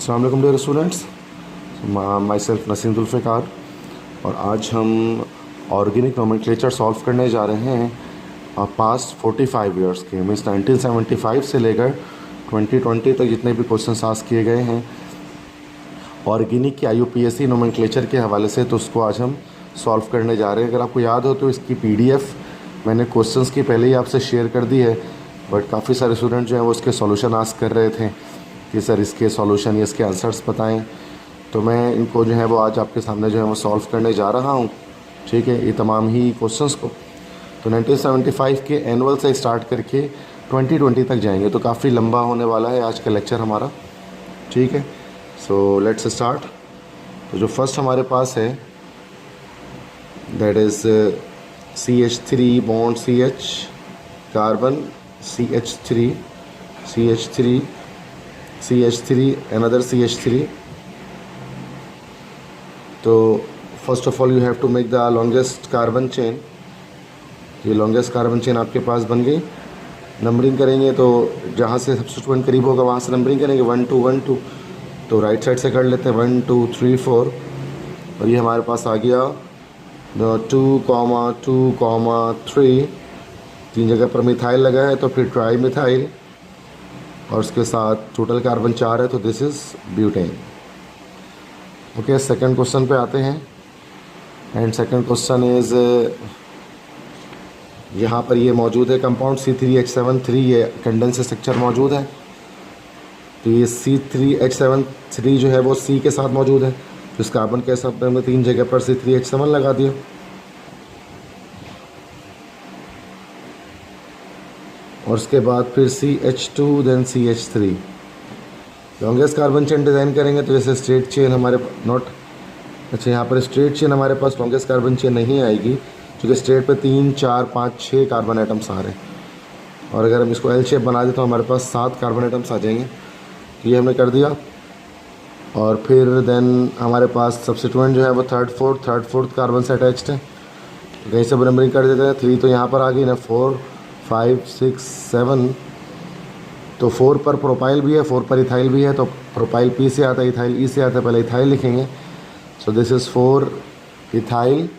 अस्सलाम वालेकुम dear students, myself Naseem Zulfikar. और आज हम ऑर्गेनिक नोमेनक्लेचर सॉल्व करने जा रहे हैं पास्ट 45 ईयर्स के, मीन्स 1975 से लेकर 2020 तक जितने भी क्वेश्चन आस्क किए गए हैं ऑर्गेनिक के IUPAC नोमेनक्लेचर के हवाले से, तो उसको आज हम सॉल्व करने जा रहे हैं। अगर आपको याद हो तो इसकी PDF मैंने क्वेश्चंस की पहले ही आपसे शेयर कर दी है, बट काफ़ी सारे स्टूडेंट जो हैं वो इसके सॉल्यूशन आस्क कर रहे थे कि सर इसके सॉल्यूशन या इसके आंसर्स बताएं। तो मैं इनको जो है वो आज आपके सामने जो है वो सॉल्व करने जा रहा हूं, ठीक है, ये तमाम ही क्वेश्चंस को। तो 1975 के एनुअल से स्टार्ट करके 2020 तक जाएंगे, तो काफ़ी लंबा होने वाला है आज का लेक्चर हमारा, ठीक है। So let's start. तो जो फर्स्ट हमारे पास है that is CH3 bond CH carbon CH3 another CH3। तो first of all you have to make the longest carbon chain. ये लॉन्गेस्ट कार्बन चेन आपके पास बन गई। नंबरिंग करेंगे तो जहाँ से सबस्टिट्यूएंट करीब होगा वहाँ से नंबरिंग करेंगे 1 2 1 2। तो राइट साइड से कर लेते हैं 1 2 3 4। और ये हमारे पास आ गया 2,2,3। तीन जगह पर मिथाइल लगा है तो फिर ट्राई मिथाइल, और उसके साथ टोटल कार्बन 4 है, तो this is butane. Okay, second question पे आते हैं। एंड सेकंड क्वेश्चन इज़ यहाँ पर ये मौजूद है कंपाउंड C3H73, ये कंडेंस स्ट्रक्चर मौजूद है। तो ये C3H73 जो है वो C के साथ मौजूद है, तो इस कार्बन के साथ में तीन जगह पर C3H7 लगा दिया। और उसके बाद फिर CH2 then CH3। Longest carbon chain design करेंगे तो जैसे स्ट्रेट चेन हमारे यहाँ पर स्ट्रेट चेन हमारे पास लॉन्गेस्ट कार्बन चेन नहीं आएगी, क्योंकि स्ट्रेट पे 3 4 5 6 कार्बन एटम्स आ रहे हैं। और अगर हम इसको L शेप बना दें तो हमारे पास 7 कार्बन एटम्स आ जाएंगे। ये हमने कर दिया। और फिर देन हमारे पास सब्स्टिट्यूएंट जो है वो थर्ड फोर्थ कार्बन से अटैच्ड है, तो कहीं से नंबरिंग कर देते हैं। 3 तो यहाँ पर आ गई ना, 4 5 6 7। तो 4 पर प्रोपाइल भी है, 4 पर इथाइल भी है, तो प्रोपाइल P से आता है, इथाइल E से आता है। पहले इथाइल लिखेंगे, सो this is 4 ethyl,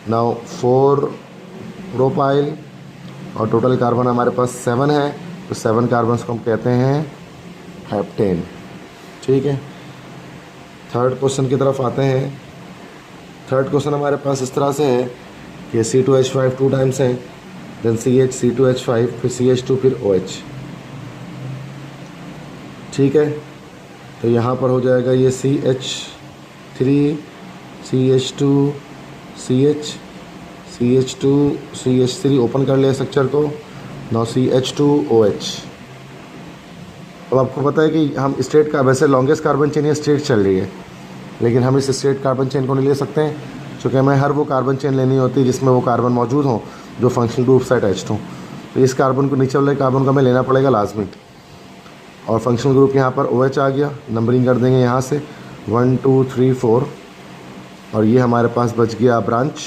now 4 propyl, और टोटल कार्बन हमारे पास 7 है, तो 7 कार्बन को हम कहते हैं हेप्टेन, ठीक है। थर्ड क्वेश्चन की तरफ आते हैं। थर्ड क्वेश्चन हमारे पास इस तरह से है कि C2H5 2 टाइम्स है, देन CH C2H5 फिर CH2 फिर OH, ठीक है। तो यहाँ पर हो जाएगा ये CH3 CH2 CH CH2 CH3, open कर लिया स्ट्रक्चर को, नाउ CH2 OH। अब आपको पता है कि हम स्ट्रेट का, वैसे लॉन्गेस्ट कार्बन चेन ये स्ट्रेट चल रही है, लेकिन हम इस स्ट्रेट कार्बन चेन को नहीं ले सकते हैं, क्योंकि हमें हर वो कार्बन चेन लेनी होती है जिसमें वो कार्बन मौजूद हो जो फंक्शनल ग्रुप से अटैच्ड हो। तो इस कार्बन को, नीचे वाले कार्बन को हमें लेना पड़ेगा लाजमी। और फंक्शनल ग्रुप यहाँ पर OH आ गया। नंबरिंग कर देंगे यहाँ से 1 2 3 4। और ये हमारे पास बच गया ब्रांच,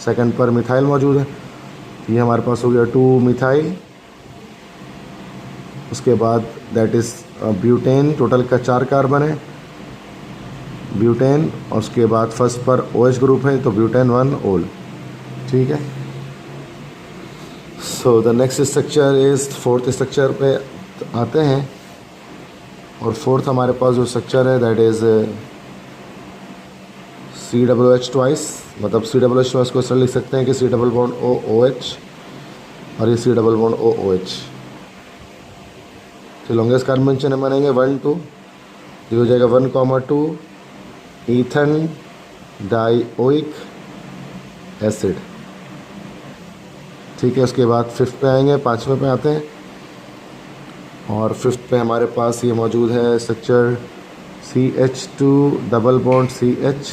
सेकंड पर मिथाइल मौजूद है, ये हमारे पास हो गया 2 मिथाइल। उसके बाद दैट इज़ ब्यूटेन, टोटल का 4 कार्बन है ब्यूटेन। और उसके बाद फर्स्ट पर OH ग्रुप है, तो ब्यूटेन 1 ओल, ठीक है। So the next structure is fourth structure पे आते हैं। और फोर्थ हमारे पास जो स्ट्रक्चर है दैट इज़ COOH ट्वाइस, मतलब COOH ट्वाइस को इस तरह लिख सकते हैं कि C डबल बॉन्ड OOH और ये C डबल बॉन्ड OOH। तो लॉन्गेस्ट कार्बन चेन बनेंगे 1 2, ये हो जाएगा 1,2 ईथन डाइओइक एसिड, ठीक है। उसके बाद फिफ्थ पे आएंगे, 5वें पे आते हैं। और फिफ्थ पे हमारे पास ये मौजूद है structure CH2 double bond CH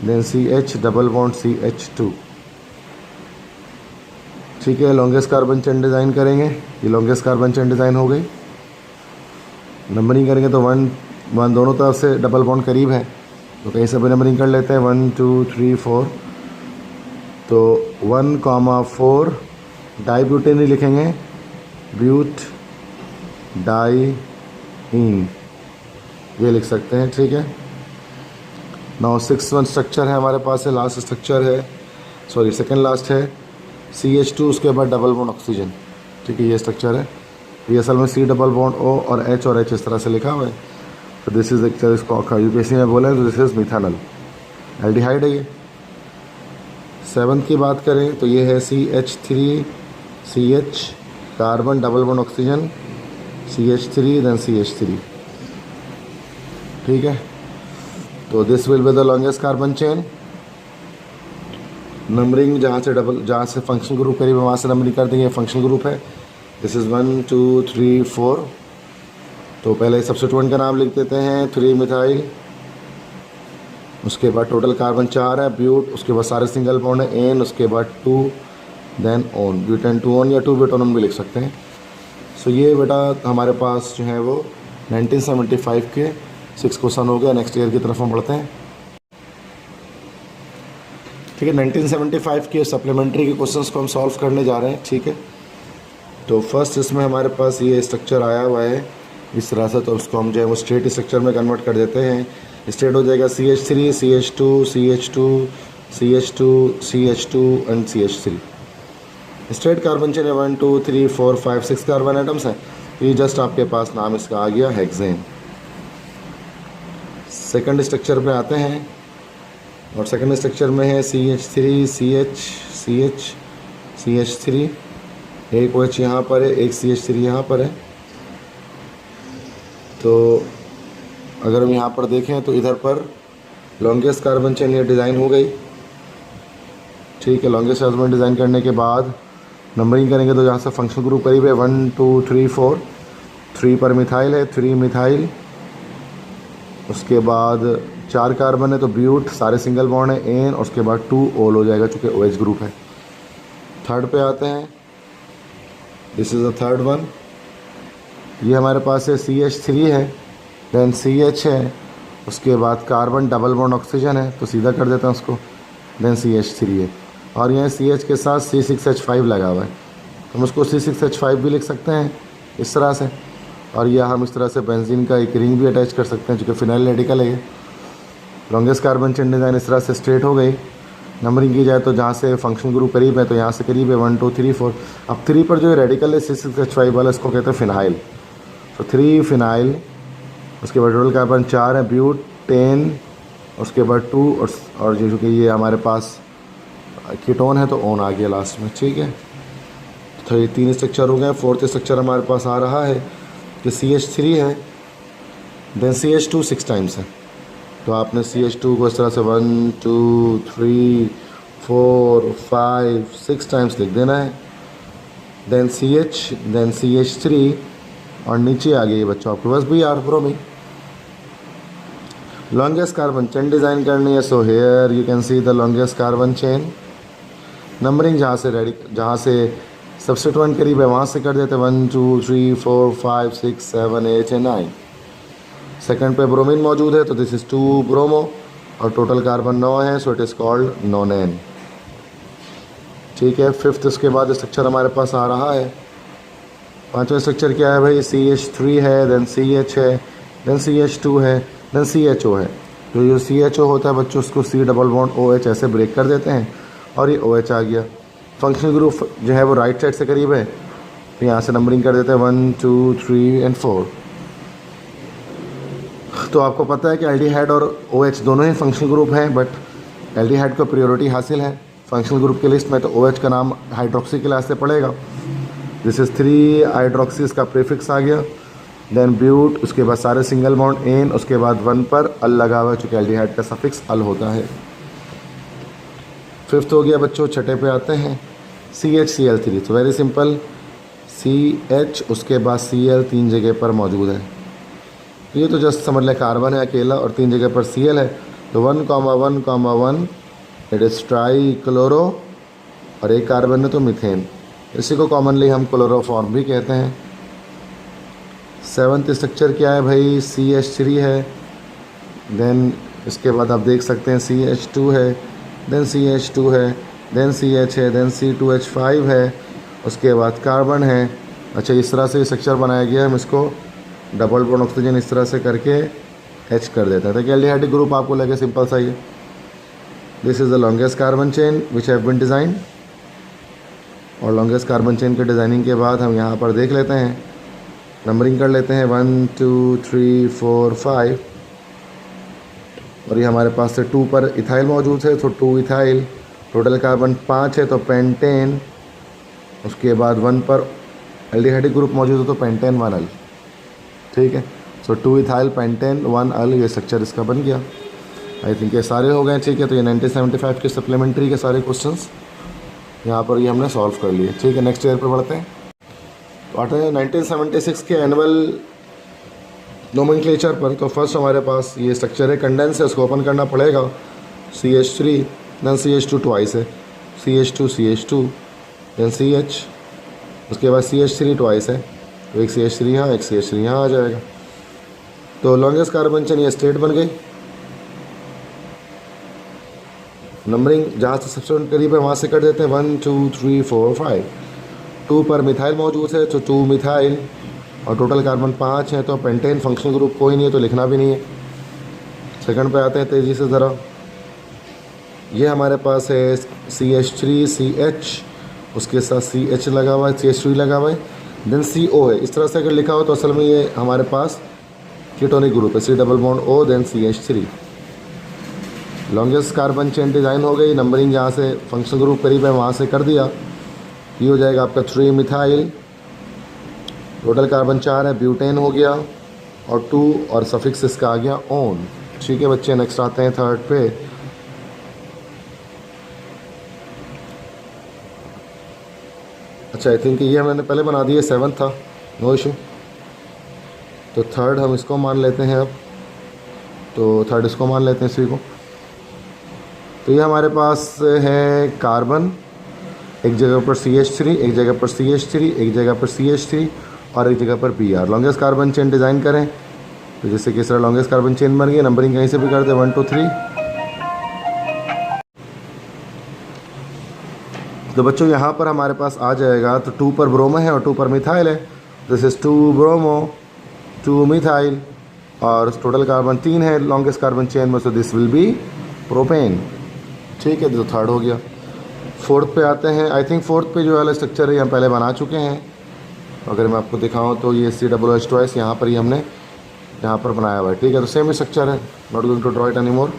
then CH double bond CH2, ठीक है। लॉन्गेस्ट कार्बन चेन डिज़ाइन करेंगे, ये लॉन्गेस्ट कार्बन चेन डिज़ाइन हो गई। नंबरिंग करेंगे तो 1 1 दोनों तरफ से डबल बॉन्ड करीब है, तो कहीं से भी नंबरिंग कर लेते हैं 1 2 3 4। तो 1,4 डाईब्यूटेन ही लिखेंगे, ब्यूट डाई इन, ये लिख सकते हैं, ठीक है। नाउ 6th स्ट्रक्चर है हमारे पास, है लास्ट स्ट्रक्चर है, सॉरी सेकंड लास्ट है CH2, उसके बाद डबल बॉन्ड ऑक्सीजन, ठीक है। ये स्ट्रक्चर है, ये असल में C डबल बॉन्ड O और H इस तरह से लिखा हुआ है। तो दिस इज एक्चुअली इसको यूपीएससी में बोला है तो दिस इज मिथानल एल्डिहाइड है ये। 7th की बात करें तो ये है CH3CH, carbon double bond oxygen, CH3 then CH3, ठीक है। तो this will be the longest carbon chain. Numbering जहाँ से फंक्शनल ग्रुप करीब है वहाँ से नंबरिंग कर देंगे, फंक्शनल ग्रुप है। This is 1 2 3 4। तो पहले सब्स्टिट्यूएंट का नाम लिख देते हैं 3 मिथाइल, उसके बाद टोटल कार्बन 4 है, ब्यूट, उसके बाद सारे सिंगल बॉन्ड है, एन, उसके बाद 2 देन ओन, ब्यूटेन 2 ओन या 2 ब्यूटानोन भी लिख सकते हैं। सो ये बेटा हमारे पास जो है वो 1975 के 6 क्वेश्चन हो गया। नेक्स्ट ईयर की तरफ हम बढ़ते हैं, ठीक है। 1975 के सप्लीमेंट्री के क्वेश्चंस को हम सॉल्व करने जा रहे हैं, ठीक है। तो फर्स्ट इसमें हमारे पास ये स्ट्रक्चर आया हुआ है इस तरह से, तो उसको हम जो है वो स्ट्रेट स्ट्रक्चर में कन्वर्ट कर देते हैं। स्ट्रेट हो जाएगा CH3 CH2 CH2 CH2 CH2 and CH3। Straight carbon chain 1 2 3 4 5 6 carbon atoms हैं। ये जस्ट आपके पास नाम इसका आ गया हेक्सेन। सेकंड स्ट्रक्चर पे आते हैं, और सेकंड स्ट्रक्चर में है CH3 CH CH CH3, एक OH यहाँ पर है, एक CH3 यहाँ पर है। तो अगर हम यहाँ पर देखें तो इधर पर लॉन्गेस्ट कार्बन चेन ये डिज़ाइन हो गई, ठीक है। लॉन्गेस्ट कार्बन डिज़ाइन करने के बाद नंबरिंग करेंगे तो जहाँ से फंक्शनल ग्रुप करीब है 1 2 3 4, 3 पर मिथाइल है, 3 मिथाइल, उसके बाद 4 कार्बन है तो ब्यूट, सारे सिंगल बॉन्ड है, एन, उसके बाद 2 ओल हो जाएगा चूँकि OH ग्रुप है। थर्ड पे आते हैं, this is the third one. ये हमारे पास है CH3 है, देन CH है, उसके बाद कार्बन डबल बॉन्ड ऑक्सीजन है तो सीधा कर देते हैं उसको, देन CH3 है, और यहाँ CH के साथ C6H5 लगा हुआ है, हम उसको C6H5 भी लिख सकते हैं इस तरह से। और यह हम इस तरह से बेंजीन का एक रिंग भी अटैच कर सकते हैं, चूँकि फिनाइल रेडिकल है ये। लॉन्गेस्ट कार्बन चेन डिज़ाइन इस तरह से स्ट्रेट हो गई। नंबरिंग की जाए तो जहाँ से फंक्शन ग्रुप करीब है तो यहाँ से करीब है 1 2 3 4। अब 3 पर जो रेडिकल है C6H5 वाला, इसको कहते हैं फिनाइल। तो 3 फिनाइल, उसके बाद टोटल कार्बन 4 है, ब्यूट 10, उसके बाद 2, और जो कि ये हमारे पास कीटोन है तो ओन आ गया लास्ट में, ठीक है। तो ये 3 स्ट्रक्चर हो गए। फोर्थ स्ट्रक्चर हमारे पास आ रहा है कि CH3 है, देन CH2 6 टाइम्स है। तो आपने CH2 को इस तरह से 1 2 3 4 5 6 टाइम्स लिख देना है, देन CH, देन CH3, और नीचे आ गई बच्चों आपके पास Br bromine. Longest carbon chain design करनी है, so here you can see the longest carbon chain. Numbering जहाँ से सब्स्टिट्यूएंट करीब है वहाँ से कर देते 1 2 3 4 5 6 7 8 एंड 9। सेकंड पे ब्रोमीन मौजूद है तो दिस इज़ 2 ब्रोमो, और टोटल कार्बन 9 है, सो इट इज़ कॉल्ड नोनेन, ठीक है। फिफ्थ उसके बाद स्ट्रक्चर हमारे पास आ रहा है। पांचवा स्ट्रक्चर क्या है भाई, CH3 है, देन CH है, देन CH2 है, देन CHO है। तो जो CHO होता है बच्चों, उसको C डबल बॉन्ड OH ऐसे ब्रेक कर देते हैं और ये OH आ गया। फंक्शनल ग्रुप जो है वो राइट साइड से करीब है, तो यहाँ से नंबरिंग कर देते हैं 1 2 3 एंड 4। तो आपको पता है कि एल्डिहाइड और OH दोनों ही फंक्शनल ग्रुप हैं, बट एल्डिहाइड को प्रायोरिटी हासिल है फंक्शनल ग्रुप की लिस्ट में, तो OH का नाम हाइड्रोक्सी क्लास से पड़ेगा। दिस इज़ 3 हाइड्रोक्सी, इसका प्रीफिक्स आ गया, देन ब्यूट, उसके बाद सारे सिंगल बॉन्ड एन, उसके बाद 1 पर अल लगा हुआ है चूँकि एल्डिहाइड का सफिक्स अल होता है। फिफ्थ हो गया बच्चों, छठे पे आते हैं CHCl3। तो वेरी सिंपल, CH उसके बाद Cl 3 जगह पर मौजूद है। ये तो जस्ट समझ लें कार्बन है अकेला और 3 जगह पर Cl है, तो 1,1,1 इट इज़ ट्राई क्लोरो, और एक कार्बन है तो मीथेन, इसी को कॉमनली हम क्लोरोफॉर्म भी कहते हैं। सेवन्थ स्ट्रक्चर क्या है भाई, CH3 है, देन इसके बाद आप देख सकते हैं CH2 है, देन CH2 है, देन CH है, देन C2H5 है, उसके बाद कार्बन है। अच्छा, इस तरह से स्ट्रक्चर बनाया गया है, हम इसको डबल बॉन्ड ऑक्सीजन इस तरह से करके H कर देते हैं ताकि एल्डिहाइडिक ग्रुप आपको लगे सिंपल सा ही है। This is the longest carbon chain which have been design. और लॉन्गेस्ट कार्बन चेन के डिज़ाइनिंग के बाद हम यहाँ पर देख लेते हैं, नंबरिंग कर लेते हैं 1 2 3 4 5। और ये हमारे पास से 2 पर इथाइल मौजूद है तो 2 इथाइल, टोटल कार्बन 5 है तो पेंटेन। उसके बाद 1 पर एल्डिहाइडिक ग्रुप मौजूद है तो पेंटेन 1 अल। ठीक है, सो 2 इथाइल पेंटेन 1 अल, ये स्ट्रक्चर इसका बन गया। आई थिंक ये सारे हो गए। ठीक है, तो ये 1975 के सप्लीमेंट्री के सारे क्वेश्चंस यहाँ पर ये हमने सॉल्व कर लिए। ठीक है, नेक्स्ट ईयर पर बढ़ते हैं। तो आते हैं 1976 के एनुअल नोमेनक्लेचर पर। तो फर्स्ट हमारे पास ये स्ट्रक्चर है, कंडेंस है, उसको ओपन करना पड़ेगा। CH3 देन CH2 ट्वाइस है, CH2 CH2 देन CH, उसके बाद CH3 ट्वाइस है, तो एक CH3 यहाँ, एक CH3 यहाँ आ जाएगा। तो लॉन्गेस्ट कार्बन चेन ये स्ट्रेट बन गई। नंबरिंग जहाँ से सबसे करीब है वहाँ से कर देते हैं 1 2 3 4 5। 2 पर मिथाइल मौजूद है तो 2 मिथाइल, और टोटल कार्बन 5 है तो पेंटेन फंक्शनल ग्रुप कोई नहीं है तो लिखना भी नहीं है। सेकंड पे आते हैं तेज़ी से ज़रा। ये हमारे पास है CH3 CH, उसके साथ CH लगा हुआ है, CH3 लगा हुआ है, देन CO है। इस तरह से अगर लिखा हो तो असल में ये हमारे पास कीटोनिक ग्रुप है, C double bond O then CH3। Longest carbon chain design हो गई। नंबरिंग जहाँ से फंक्शनल ग्रुप करीब है वहाँ से कर दिया। ये हो जाएगा आपका 3 मिथाइल, टोटल कार्बन 4 है, ब्यूटेन हो गया, और 2 और सफिक्स इसका आ गया ओन। ठीक है बच्चे, नेक्स्ट आते हैं थर्ड पे। अच्छा, आई थिंक ये मैंने पहले बना दिया, 7 था, नो इशू। तो थर्ड हम इसको मान लेते हैं अब, तो थर्ड इसको मान लेते हैं इसी को। तो ये हमारे पास है कार्बन, एक जगह पर CH3, एक जगह पर CH3, एक जगह पर CH3 और एक जगह पर Br। Longest carbon chain design करें तो जैसे कि इस तरह लॉन्गेस्ट कार्बन चेन बन गई। नंबरिंग कहीं से भी कर दे 1 2 3। तो बच्चों यहाँ पर हमारे पास आ जाएगा, तो 2 पर ब्रोमो है और 2 पर मिथाइल है। दिस इज़ 2 ब्रोमो 2 मिथाइल, और टोटल कार्बन 3 है लॉन्गेस्ट कार्बन चेन में, so this will B propane. ठीक है, तो थर्ड हो गया। फोर्थ पे आते हैं। आई थिंक फोर्थ पे जो वाला स्ट्रक्चर है हम पहले बना चुके हैं। अगर मैं आपको दिखाऊं तो ये COOH ट्वाइस यहाँ पर ही हमने यहाँ पर बनाया हुआ है। ठीक है, तो सेम स्ट्रक्चर है, not going to draw it any more.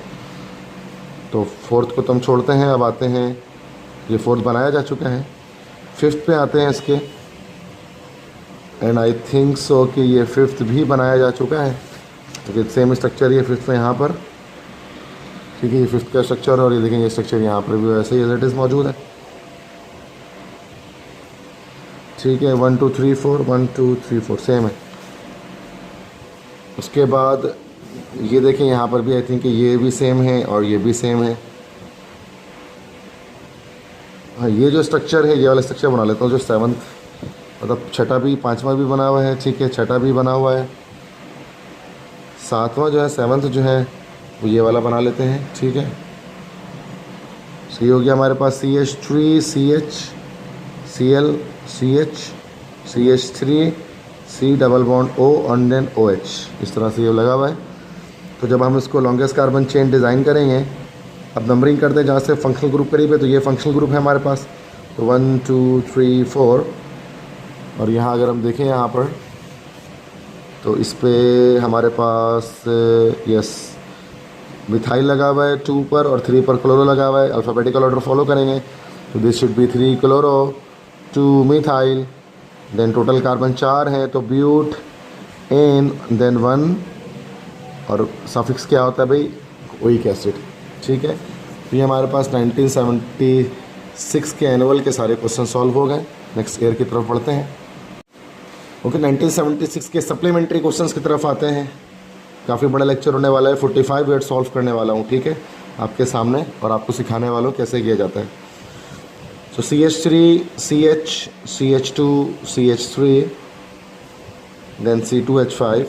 तो फोर्थ को तो हम छोड़ते हैं। अब आते हैं, ये फोर्थ बनाया जा चुका है। फिफ्थ पे आते हैं इसके, एंड आई थिंक सो कि ये फिफ्थ भी बनाया जा चुका है, क्योंकि सेम स्ट्रक्चर ये फिफ्थ में यहाँ पर। ठीक है, ये फिफ्थ का स्ट्रक्चर, और ये देखेंगे स्ट्रक्चर यहाँ पर भी वैसे ही एज इट इज़ मौजूद है। ठीक है, 1 2 3 4 1 2 3 4 सेम है। उसके बाद ये देखें यहाँ पर भी आई थिंक ये भी सेम है और ये भी सेम है। हाँ, ये जो स्ट्रक्चर है ये वाला स्ट्रक्चर बना लेता हूँ, जो 7th मतलब छठा भी 5वां भी बना हुआ है। ठीक है, छठा भी बना हुआ है, 7वां जो है 7th जो है वो ये वाला बना लेते हैं। ठीक है, सही हो गया हमारे पास CH3 CH Cl CH CH3 C double bond O और देन OH, इस तरह से ये लगा हुआ है। तो जब हम इसको लॉन्गेस्ट कार्बन चेन डिज़ाइन करेंगे, अब नंबरिंग करते हैं जहाँ से फंक्शनल ग्रुप करीब है, तो ये फंक्शनल ग्रुप है हमारे पास। तो 1 2 3 4, और यहाँ अगर हम देखें यहाँ पर तो इस पर हमारे पास यस मिथाइल लगा हुआ है 2 पर, और 3 पर क्लोरो लगा हुआ है। अल्फ़ाबेटिकल ऑर्डर फॉलो करेंगे तो this should be 3 chloro 2 methyl, then total carbon 4 है तो ब्यूट एन, देन 1, और सफिक्स क्या होता है भाई, ओइक एसिड। ठीक है, तो ये हमारे पास 1976 के एनुअल के सारे क्वेश्चन सॉल्व हो गए। नेक्स्ट ईयर की तरफ बढ़ते हैं। ओके, 1976 के सप्लीमेंट्री क्वेश्चंस की तरफ आते हैं। काफ़ी बड़ा लेक्चर होने वाला है, 45 मिनट सॉल्व करने वाला हूँ। ठीक है, आपके सामने, और आपको सिखाने वालों कैसे किया जाता है। तो CH3 CH CH2 CH3 then C2H5.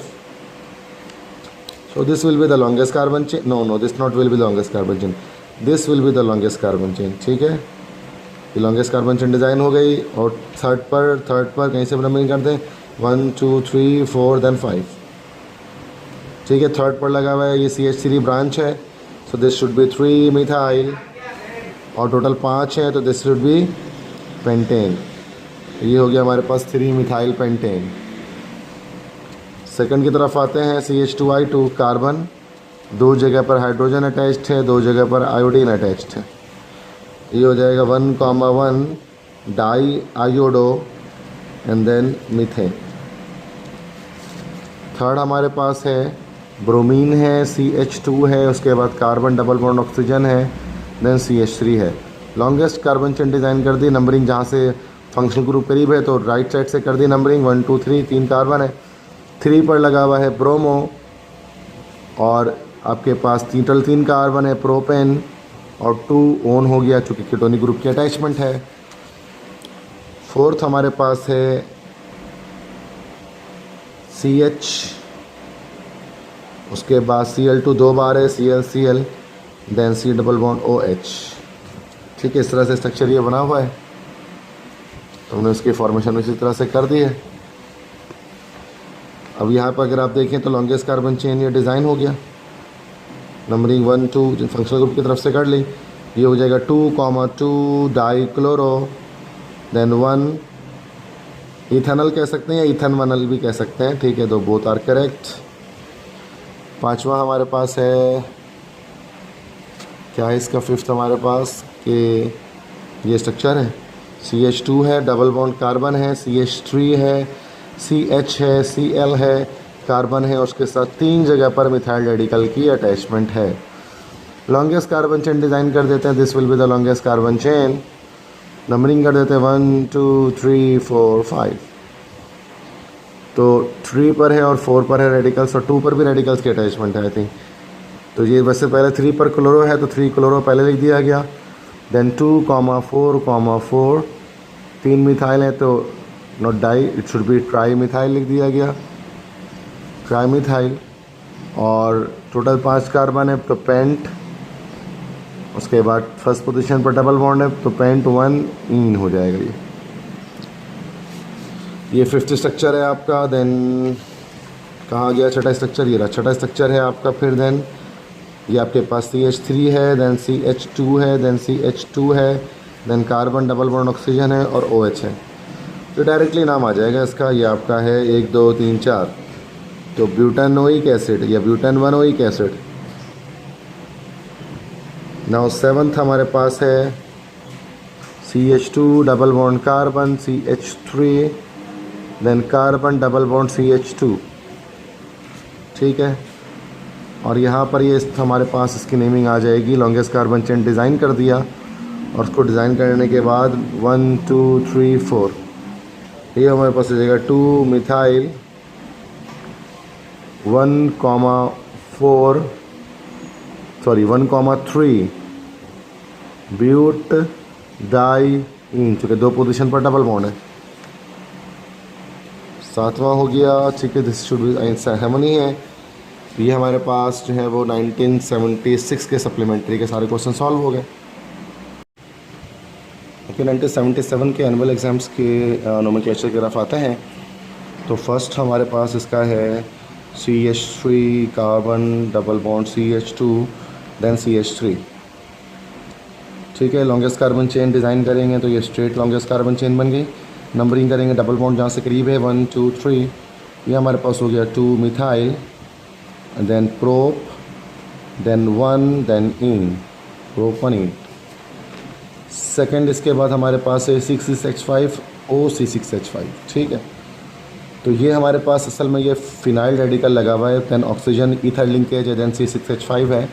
So this will be the longest carbon chain. No, this not will be the longest carbon chain. This will be the longest carbon chain. ठीक है, ये longest carbon chain डिज़ाइन हो गई। और third पर कहीं से numbering करते हैं 1 2 3 4 then 5। ठीक है, थर्ड पर लगा हुआ है, ये CH3 ब्रांच है, so this should be 3 methyl, और टोटल 5 है तो दिस शुड बी पेंटेन। ये हो गया हमारे पास 3 मिथाइल पेंटेन। सेकंड की तरफ आते हैं, CH2I2 कार्बन, 2 जगह पर हाइड्रोजन अटैच्ड है, 2 जगह पर आयोडीन अटैच्ड है। ये हो जाएगा 1,1 di iodo and then methane. Third हमारे पास है ब्रोमीन है, CH2 है, उसके बाद कार्बन डबल बॉन्ड ऑक्सीजन है, देन CH3 है। लॉन्गेस्ट कार्बन चेन डिज़ाइन कर दी, नंबरिंग जहाँ से फंक्शनल ग्रुप करीब है तो राइट साइड से कर दी नंबरिंग, 1 2 3, 3 कार्बन है। 3 पर लगा हुआ है ब्रोमो, और आपके पास टोटल 3 कार्बन है प्रोपेन, और 2 ओन हो गया चूँकि कीटोनिक ग्रुप की अटैचमेंट है। फोर्थ हमारे पास है CH, उसके बाद Cl2 2 बार है, ClCl, then C double bond OH। ठीक है, इस तरह से स्ट्रक्चर ये बना हुआ है, तो हमने उसकी फॉर्मेशन इसी तरह से कर दी है। अब यहाँ पर अगर आप देखें तो लॉन्गेस्ट कार्बन चेन ये डिज़ाइन हो गया, नंबरिंग 1 2 फंक्शनल ग्रुप की तरफ से कर ली। ये हो जाएगा 2,2 डाई क्लोरो, देन 1 इथेनॉल कह सकते हैं या इथेनॉल भी कह सकते हैं, ठीक है, तो बोथ आर करेक्ट। पांचवा हमारे पास है, क्या है इसका, फिफ्थ हमारे पास कि ये स्ट्रक्चर है, CH2 है, डबल बॉन्ड कार्बन है, CH3 है, CH है, Cl है, कार्बन है, उसके साथ 3 जगह पर मिथाइल रेडिकल की अटैचमेंट है। लॉन्गेस्ट कार्बन चेन डिज़ाइन कर देते हैं, this will be the longest carbon chain. Numbering कर देते हैं 1 2 3 4 5, तो 3 पर है और 4 पर है रेडिकल्स, और 2 पर भी रेडिकल्स की अटैचमेंट है आई थिंक। तो ये वैसे पहले 3 पर क्लोरो है तो 3 क्लोरो पहले लिख दिया गया, देन 2,4,4, 3 मिथाइल है तो not di, it should be tri methyl लिख दिया गया, ट्राई मिथाइल। और टोटल 5 कार्बन है तो पेंट, उसके बाद फर्स्ट पोजीशन पर डबल बॉन्ड है तो पेंट 1 इन हो जाएगा। ये फिफ्थ स्ट्रक्चर है आपका। देन कहाँ गया छठा स्ट्रक्चर, ये रहा छठा स्ट्रक्चर है आपका। फिर देन ये आपके पास CH3 है, देन CH2 है, देन CH2 है, then carbon double bond oxygen है और OH है। तो डायरेक्टली नाम आ जाएगा इसका, ये आपका है 1 2 3 4, तो ब्यूटानोइक एसिड या ब्यूटानवनोइक एसिड। नाउ सेवन्थ हमारे पास है CH2 double bond carbon CH3, then carbon double bond CH2, ठीक है। और यहाँ पर ये हमारे पास इसकी नेमिंग आ जाएगी, लॉन्गेस्ट कार्बन चेन डिज़ाइन कर दिया, और उसको डिज़ाइन करने के बाद 1 2 3 4, ये हमारे पास हो जाएगा 2 मिथाइल 1,3 ब्यूट डाई इन, चूँकि 2 पोजीशन पर डबल बॉन्ड है। सातवां हो गया, ठीक है, दिस शुड बी सेरेमनी है। ये हमारे पास जो है वो 1976 के सप्लीमेंट्री के सारे क्वेश्चन सॉल्व हो गए। ओके, 1977 के एनुअल एग्ज़ाम्स के नोमेनक्लेचर की तरफ आते हैं। तो फर्स्ट हमारे पास इसका है CH3 carbon double bond CH2, then CH3, ठीक है। लॉन्गेस्ट कार्बन चेन डिज़ाइन करेंगे तो ये स्ट्रेट लॉन्गेस्ट कार्बन चेन बन गई। नंबरिंग करेंगे डबल बॉन्ड जहाँ से करीब है 1 2 3, ये हमारे पास हो गया 2 methyl, then prop, then 1, then ene, prop 1 ene. Second इसके बाद हमारे पास है 6,6H5 OC6H5, ठीक है। तो ये हमारे पास असल में ये फिनाइल रेडिकल लगा हुआ है, देन ऑक्सीजन ईथर लिंकेज है, देन C6H5 है।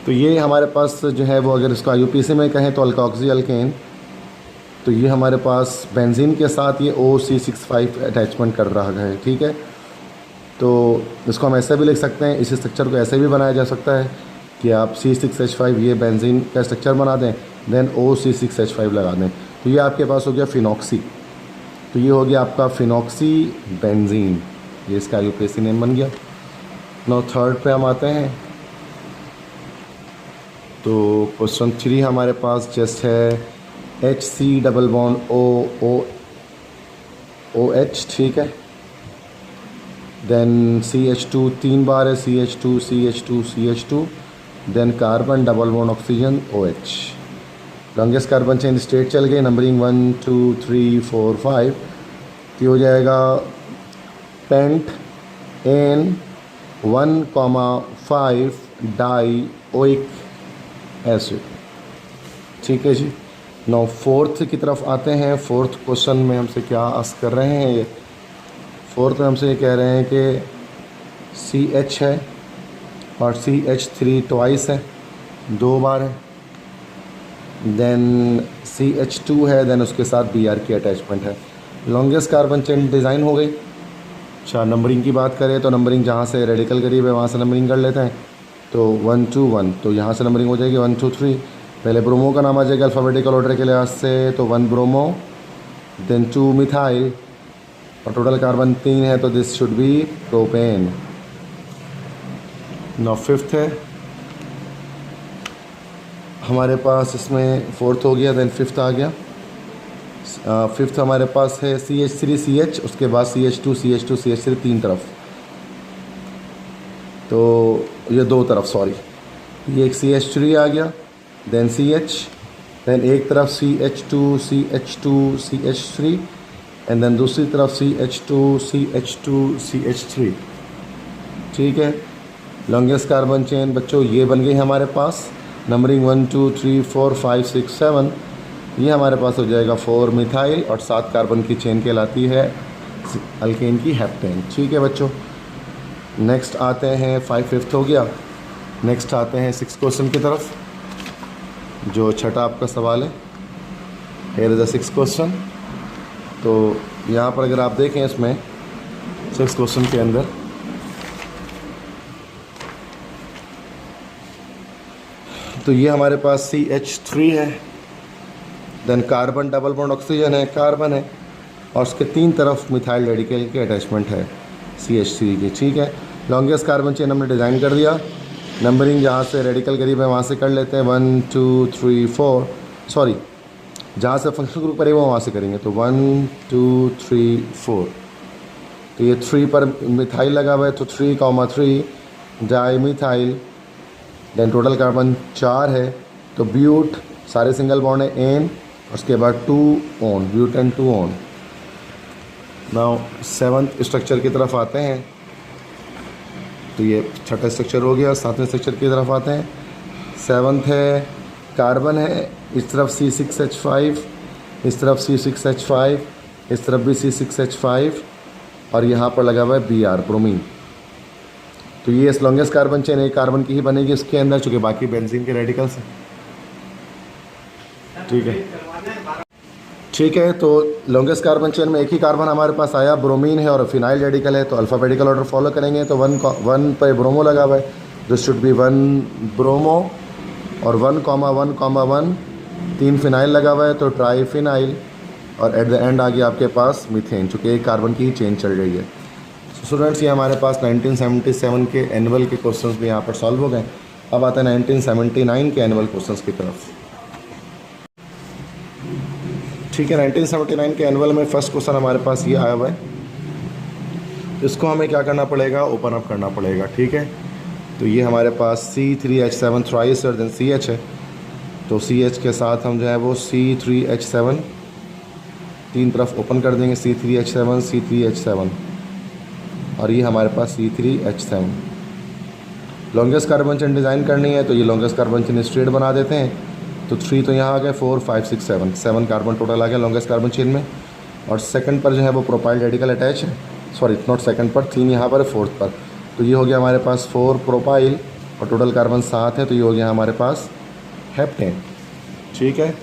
तो ये हमारे पास जो है वो, अगर इसको IUPAC में कहें तो अल्कोक्सी अल्केन। तो ये हमारे पास बेंजीन के साथ ये OC65 अटैचमेंट कर रहा है, ठीक है। तो इसको हम ऐसे भी लिख सकते हैं, इस स्ट्रक्चर को ऐसे भी बनाया जा सकता है कि आप C6H5 ये बेंजीन का स्ट्रक्चर बना दें, देन OC6H5 लगा दें, तो ये आपके पास हो गया फिनॉक्सी। तो ये हो गया आपका फिनॉक्सी बेंजीन, ये इसका IUPAC नेम बन गया। नाउ थर्ड पे हम आते हैं। तो क्वेश्चन 3 हमारे पास जस्ट है HC डबल बॉन्ड OH, ठीक है। देन CH2 3 बार है, CH2 CH2 CH2, then carbon double bond oxygen OH। Longest carbon chain straight चल गई, नंबरिंग 1 2 3 4 5, तो हो जाएगा पेंट N1,5 डाइओइक एसिड। ठीक है जी। नौ फोर्थ की तरफ आते हैं। फोर्थ क्वेश्चन में हमसे क्या आस्क कर रहे हैं, ये फोर्थ में हमसे ये कह रहे हैं कि CH है और CH3 ट्वाइस है, 2 बार है, देन CH2 है, देन उसके साथ Br की अटैचमेंट है। लॉन्गेस्ट कार्बन चेन डिज़ाइन हो गई। अच्छा, नंबरिंग की बात करें तो नंबरिंग जहाँ से रेडिकल करीब है वहाँ से नंबरिंग कर लेते हैं। तो 1 2 1, तो यहाँ से नंबरिंग हो जाएगी 1 2 3। पहले ब्रोमो का नाम आ जाएगा अल्फ़ाबेटिकल ऑर्डर के लिहाज से, तो 1 ब्रोमो, देन 2 मिथाइल, और टोटल कार्बन 3 है, तो this should be propane. Now fifth है हमारे पास, इसमें फोर्थ हो गया, देन फिफ्थ आ गया। फिफ्थ हमारे पास है CH3 CH, उसके बाद CH2 CH2 CH3 3 तरफ, तो ये 2 तरफ, सॉरी, ये एक CH3 आ गया, देन CH, देन एक तरफ CH2 CH2 CH3, and then दूसरी तरफ CH2 CH2 CH3। ठीक है। लॉन्गेस्ट कार्बन चेन बच्चों ये बन गई हमारे पास, नंबरिंग 1 2 3 4 5 6 7, ये हमारे पास हो जाएगा 4 मिथाइल, और 7 कार्बन की चेन कहलाती है अल्केन की हेप्टेन। ठीक है बच्चों। नेक्स्ट आते हैं 5th हो गया। नेक्स्ट आते हैं 6th क्वेश्चन की तरफ, जो छठा आपका सवाल है। Here is the 6th question. तो यहाँ पर अगर आप देखें इसमें 6th क्वेश्चन के अंदर, तो ये हमारे पास CH3 है, then carbon double bond oxygen है, कार्बन है, और उसके 3 तरफ मिथाइल रेडिकल की अटैचमेंट है CH3 की। ठीक है। लॉन्गेस्ट कार्बन चेन हमने डिज़ाइन कर दिया। नंबरिंग जहाँ से रेडिकल करीब है वहाँ से कर लेते हैं, 1 2 3 4, सॉरी, जहाँ से फंक्शनल ग्रुप करीब है वहाँ से करेंगे, तो 1 2 3 4, तो ये 3 पर मिथाइल लगा हुआ है, तो 3,3 di methyl, then total carbon 4 है, तो ब्यूट, सारे सिंगल बॉन्ड है, एन, उसके बाद 2 on, butane 2 on. Now 7th structure की तरफ आते हैं, तो ये छठा स्ट्रक्चर हो गया। 7वें स्ट्रक्चर की तरफ आते हैं। 7th है, कार्बन है, इस तरफ C6H5, इस तरफ C6H5, इस तरफ भी C6H5, और यहाँ पर लगा हुआ है Br, ब्रोमीन। तो ये लॉन्गेस्ट कार्बन चेन एक कार्बन की ही बनेगी इसके अंदर, चूँकि बाकी बेंजीन के रेडिकल्स हैं। ठीक है। ठीक है, तो लॉन्गेस्ट कार्बन चेन में एक ही कार्बन हमारे पास आया, ब्रोमीन है और फिनाइल रेडिकल है, तो अल्फ़ाबेटिकल ऑर्डर फॉलो करेंगे। तो 1 पे ब्रोमो लगा हुआ है, दिस शुड बी 1 ब्रोमो, और 1,1,1 3 फिनाइल लगा हुआ है, तो ट्राई फिनाइल, और एट द एंड आ गया आपके पास मीथेन, चूँकि एक कार्बन की ही चेन चल रही है। स्टूडेंट्स, ये हमारे पास 1977 के एनुअल के क्वेश्चंस भी यहाँ पर सॉल्व हो गए। अब आते हैं 1979 के एनुअल क्वेश्चंस की तरफ। ठीक है। 1979 के एनुअल में फर्स्ट क्वेश्चन हमारे पास ये आया हुआ है, इसको हमें क्या करना पड़ेगा, ओपन अप करना पड़ेगा। ठीक है। तो ये हमारे पास C3H7 थ्राइस और देन CH है, तो CH के साथ हम जो है वो C3H7 3 तरफ ओपन कर देंगे, C3H7 C3H7, और ये हमारे पास C3H7। Longest carbon chain design करनी है, तो ये लॉन्गेस्ट कार्बन चेन स्ट्रेट बना देते हैं। तो 3 तो यहाँ आ गए, 4 5 6 7 कार्बन टोटल आ गया लॉन्गेस्ट कार्बन चेन में, और सेकंड पर जो है वो प्रोपाइल रेडिकल अटैच है, सॉरी नॉट सेकंड पर, 3 यहाँ पर है, 4th पर, तो ये हो गया हमारे पास 4 प्रोपाइल, और टोटल कार्बन 7 है, तो ये हो गया हमारे पास हेप्टेन। ठीक है।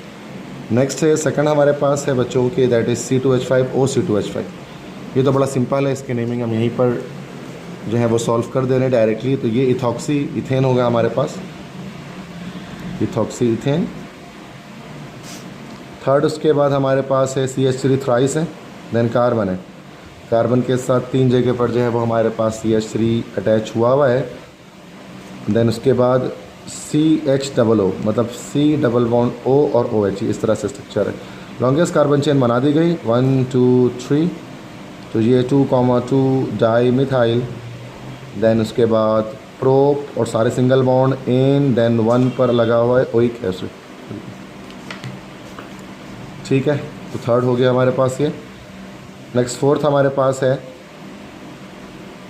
नेक्स्ट है, सेकंड हमारे पास है बच्चों के, दैट इज़ C2H5 OC2H5। ये तो बड़ा सिंपल है, इसके नेमिंग हम यहीं पर जो है वो सॉल्व कर दे रहे हैं डायरेक्टली। तो ये इथॉक्सी इथेन होगा हमारे पास, इथॉक्सी इथेन। थर्ड उसके बाद हमारे पास है CH3 थ्राइस है, देन कार्बन है, कार्बन के साथ 3 जगह पर जो है वो हमारे पास CH3 अटैच हुआ है। देन उसके बाद CHOO, मतलब C डबल बॉन्ड O और OH, इस तरह से स्ट्रक्चर है। लॉन्गेस्ट कार्बन चेन बना दी गई, 1 2 3, तो ये 2,2 डाई मिथाइल, देन उसके बाद प्रोप और सारे सिंगल बॉन्ड एन, देन 1 पर लगा हुआ है ओइक एसिड। ठीक है, तो थर्ड हो गया हमारे पास ये। नेक्स्ट फोर्थ हमारे पास है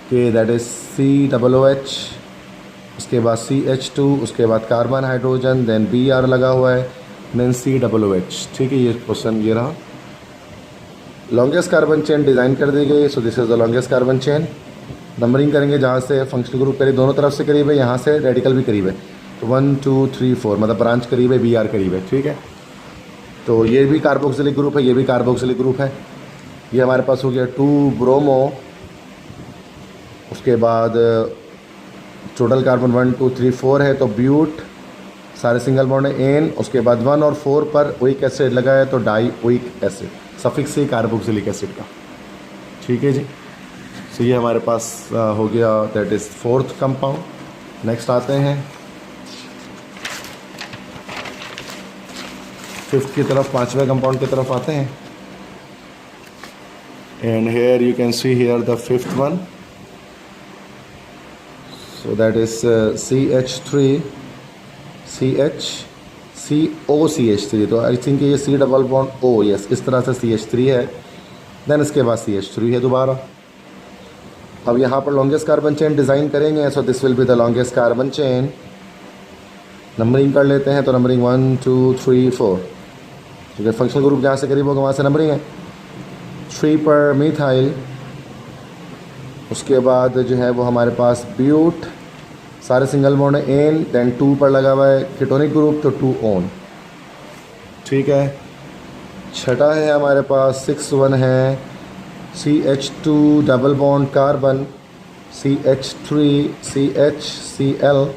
कि दैट इज़ COOH, उसके बाद CH2, उसके बाद कार्बन हाइड्रोजन, देन Br लगा हुआ है, देन COOH। ठीक है, ये क्वेश्चन ये रहा। लॉन्गेस्ट कार्बन चेन डिज़ाइन कर दी गई। सो this is the longest carbon chain. Numbering करेंगे जहाँ से फंक्शनल ग्रुप करीब दोनों तरफ से करीब है, यहाँ से रेडिकल भी करीब है, तो 1 2 3 4 मतलब ब्रांच करीब है, Br करीब है। ठीक है, तो ये भी कार्बोक्सिलिक ग्रुप है, ये भी कार्बोक्सिलिक ग्रुप है। ये हमारे पास हो गया 2 ब्रोमो, उसके बाद टोटल कार्बन 1 2 3 4 है, तो ब्यूट, सारे सिंगल बॉन्ड है एन, उसके बाद 1 और 4 पर ओइक एसिड लगा है, तो डाई ओइक एसिड, सफिक्स से कार्बोक्सिलिक एसिड का। ठीक है जी, तो ये हमारे पास हो गया, that is fourth compound. Next आते हैं फिफ्थ की तरफ, पांचवें कंपाउंड की तरफ आते हैं। And here you can see here the fifth one, so that is CH3 COCH3। तो आई थिंक ये C double bond O, yes, इस तरह से CH3 है, देन इसके बाद CH3 है दोबारा। अब यहाँ पर लॉन्गेस्ट कार्बन चेन डिज़ाइन करेंगे, so this will be the longest carbon chain. Numbering कर लेते हैं, तो नंबरिंग 1 2 3 4, ठीक है, फंक्शनल ग्रुप जहाँ से करीब होगा वहाँ से नंबरिंग है। 3 पर मिथाइल, उसके बाद जो है वो हमारे पास ब्यूट, सारे सिंगल बॉन्ड है एन, देन 2 पर लगा हुआ है कीटोनिक ग्रुप, तो 2 ओन। ठीक है, छठा है हमारे पास 6 1 है CH2 double bond carbon, CH3 CHCl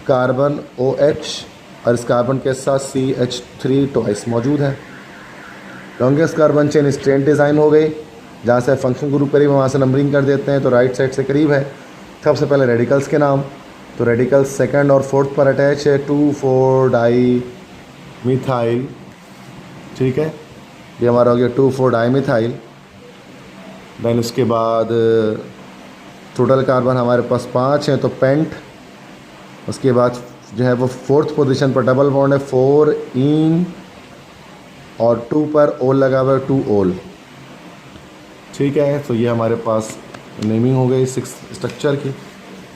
carbon OH, और इस कार्बन के साथ CH3 ट्वाइस मौजूद है। Longest carbon chain straight design हो गई, जहाँ से फंक्शन ग्रुप करीब वहाँ से नंबरिंग कर देते हैं, तो राइट साइड से करीब है। सबसे पहले रेडिकल्स के नाम, तो रेडिकल्स सेकंड और फोर्थ पर अटैच है, 2 4 डाई मिथाइल। ठीक है, ये हमारा हो गया 2 4 डाई मिथाइल। देन उसके बाद टोटल कार्बन हमारे पास 5 हैं, तो पेंट। उसके बाद जो है वो फोर्थ पोजीशन पर डबल बॉन्ड है, 4 इन, और 2 पर ओल लगा हुआ है, 2 ओल। ठीक है, तो ये हमारे पास नेमिंग हो गई 6 स्ट्रक्चर की,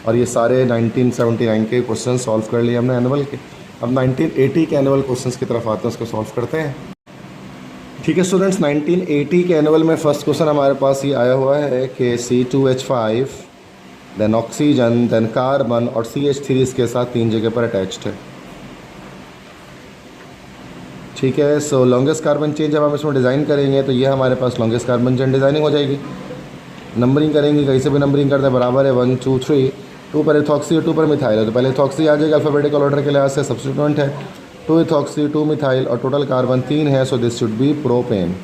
और ये सारे 1979 के क्वेश्चन सॉल्व कर लिए हमने एनुअल के। अब 1980 के एनुअल क्वेश्चंस की तरफ आते हैं, उसको सॉल्व करते हैं। ठीक है स्टूडेंट्स, 1980 के एनुअल में फर्स्ट क्वेश्चन हमारे पास ये आया हुआ है कि C2H5, then oxygen, then carbon और CH3 इसके साथ 3 जगह पर अटैच्ड है। ठीक है, सो लॉन्गेस्ट कार्बन चेन जब हम इसमें डिज़ाइन करेंगे, तो ये हमारे पास लॉन्गेस्ट कार्बन चेन डिज़ाइनिंग हो जाएगी। नंबरिंग करेंगे, कहीं से भी नंबरिंग करते हैं, बराबर है 1 2 3, 2 पर इथॉक्सी और 2 पर मिथाइल है, तो पहले इथॉक्सी आ जाएगा, अल्फ़ाबेटिकल ऑर्डर के लिहाज से सब्स्टिट्यूएंट है, 2 इथॉक्सी 2 मिथाइल, और टोटल कार्बन 3 है, so this should be propane.